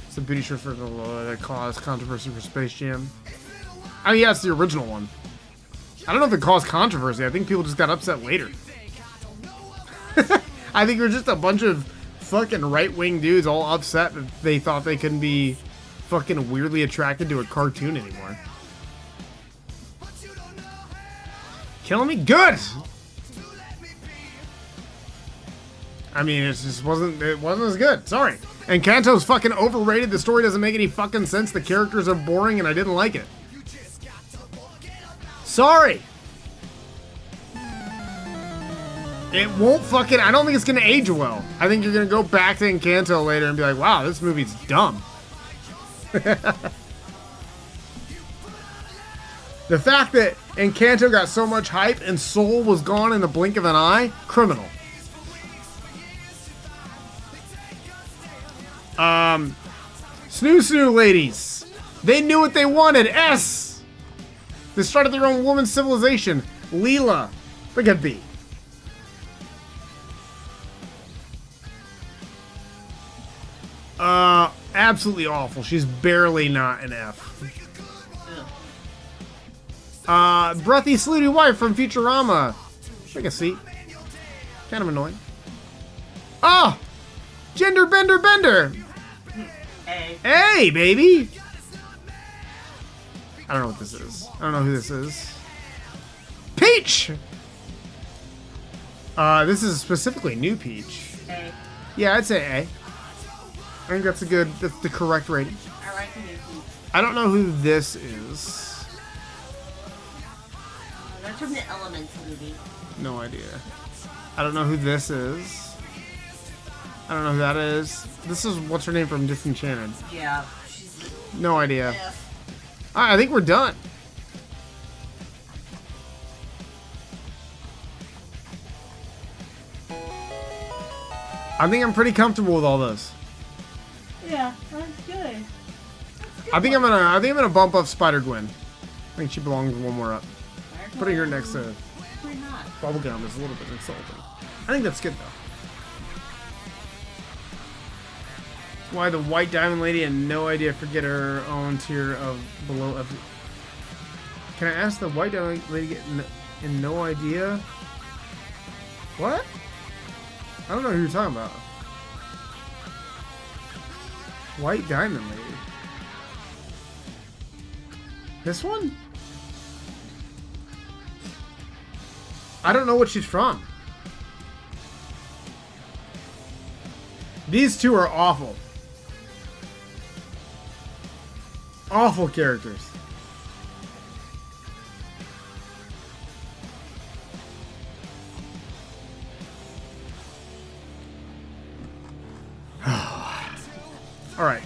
A: It's the beauty shirt for that caused controversy for Space Jam. I mean, yeah, it's the original one. I don't know if it caused controversy. I think people just got upset later. I think it was just a bunch of fucking right-wing dudes all upset that they thought they couldn't be fucking weirdly attracted to a cartoon anymore. Killing me good! I mean, it wasn't as good. Sorry. Encanto's fucking overrated. The story doesn't make any fucking sense. The characters are boring and I didn't like it. Sorry. It won't fucking... I don't think it's gonna age well. I think you're gonna go back to Encanto later and be like, wow, this movie's dumb. The fact that Encanto got so much hype and Soul was gone in the blink of an eye, criminal. Snoo Snoo ladies. They knew what they wanted. S. They started their own woman's civilization. Leela. Look at B. Absolutely awful. She's barely not an F. Breathy Snooty Wife from Futurama. Like a C. Kind of annoying. Oh! Gender Bender Bender!
F: A.
A: Hey, baby! I don't know what this is. I don't know who this is. Peach! This is specifically new Peach.
F: A.
A: Yeah, I'd say A. I think that's the correct rating.
F: I like the new Peach.
A: I don't know who this is.
F: That's from the Elements movie.
A: No idea. I don't know who this is. I don't know who that is. This is, what's her name from Disenchanted?
F: Yeah. She's
A: No idea.
F: F.
A: Alright, I think we're done. I think I'm pretty comfortable with all those.
F: Yeah, that's good.
A: I think I'm gonna bump up Spider-Gwen. I think she belongs one more up. Put her here next to
F: Why not?
A: Bubblegum is a little bit insulting. I think that's good though. Why the White Diamond Lady had no idea. Forget her own tier of below. Can I ask the White Diamond Lady in no idea? What? I don't know who you're talking about. White Diamond Lady. This one? I don't know what she's from. These two are awful. Awful characters. All right.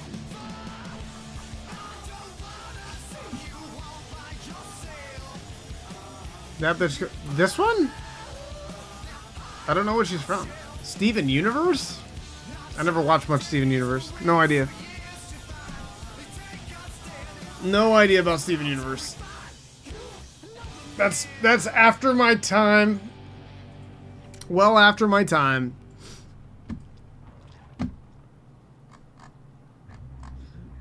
A: That bitch. This one? I don't know what she's from. Steven Universe? I never watched much Steven Universe. No idea. No idea about Steven Universe. That's after my time. Well after my time.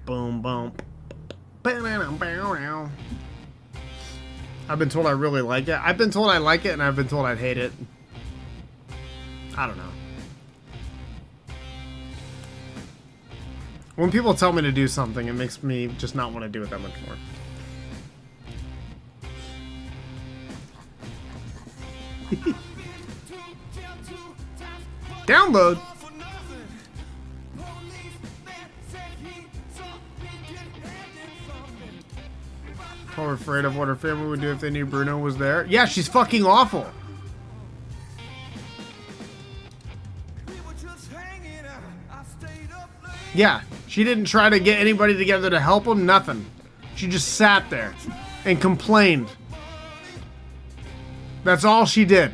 A: Boom, boom. I've been told I really like it. I've been told I like it, and I've been told I'd hate it. I don't know. When people tell me to do something, it makes me just not want to do it that much more. Download. I'm afraid of what her family would do if they knew Bruno was there. Yeah, she's fucking awful. Yeah, she didn't try to get anybody together to help him, nothing. She just sat there and complained. That's all she did.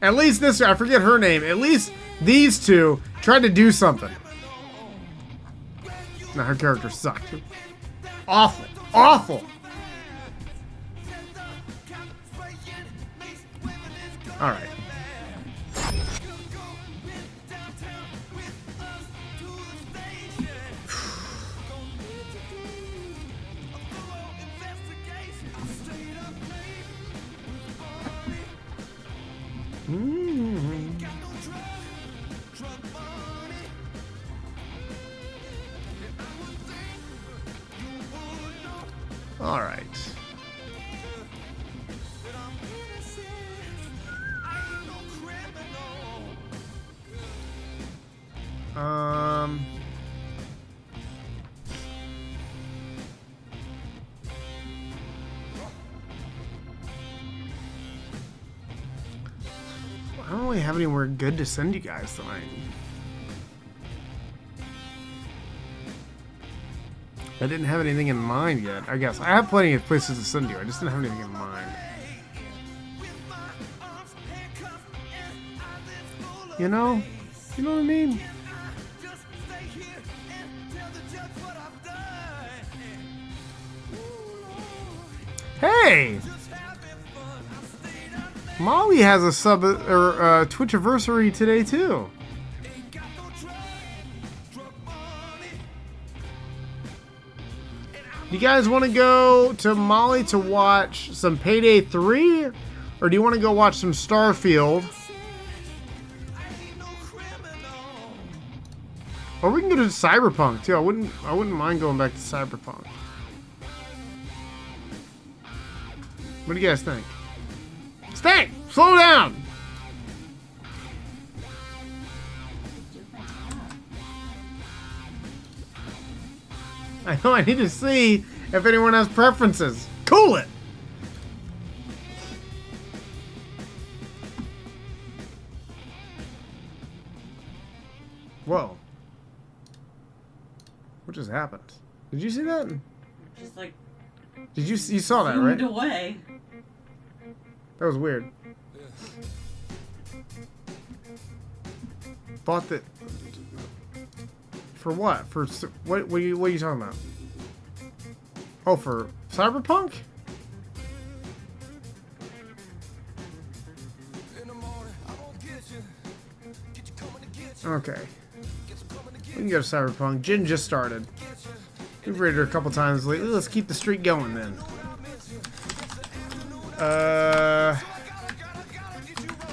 A: At least this, I forget her name, at least these two tried to do something. No, her character sucked. Awful. Awful. Alright. All right. I don't really have anywhere good to send you guys tonight. I didn't have anything in mind yet, I guess. I have plenty of places to send you. I just didn't have anything in mind. You know? You know what I mean? Hey! Molly has a sub or Twitchiversary today too. You guys want to go to Molly to watch some Payday 3? Or do you want to go watch some Starfield? Or we can go to Cyberpunk too. I wouldn't mind going back to Cyberpunk. What do you guys think? Stank! Slow down! I know, I need to see if anyone has preferences. Cool it! Whoa. What just happened? Did you see that?
F: Just like...
A: Did you saw that, right?
F: Zoomed away.
A: That was weird. Bought the... For what? For what are you talking about? Oh, for Cyberpunk? Okay. We can go to Cyberpunk. Jin just started. We've raided her a couple times lately. Let's keep the streak going then.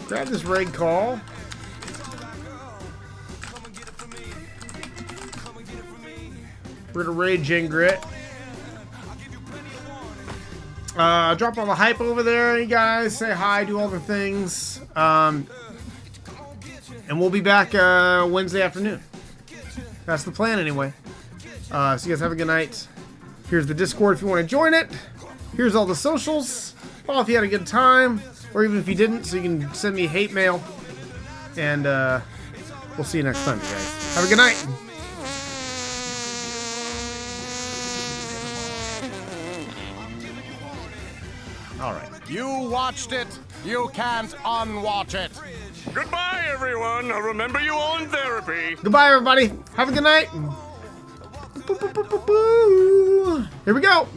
A: Grab this raid call. We're gonna raid Jin Grit. Drop all the hype over there, you guys. Say hi, do all the things. And we'll be back Wednesday afternoon. That's the plan anyway. So you guys have a good night. Here's the Discord if you want to join it. Here's all the socials. Well, if you had a good time, or even if you didn't, so you can send me hate mail. And we'll see you next time, you guys. Have a good night. All right.
L: You watched it. You can't unwatch it. Goodbye, everyone. Remember, you all in therapy.
A: Goodbye, everybody. Have a good night. Here we go.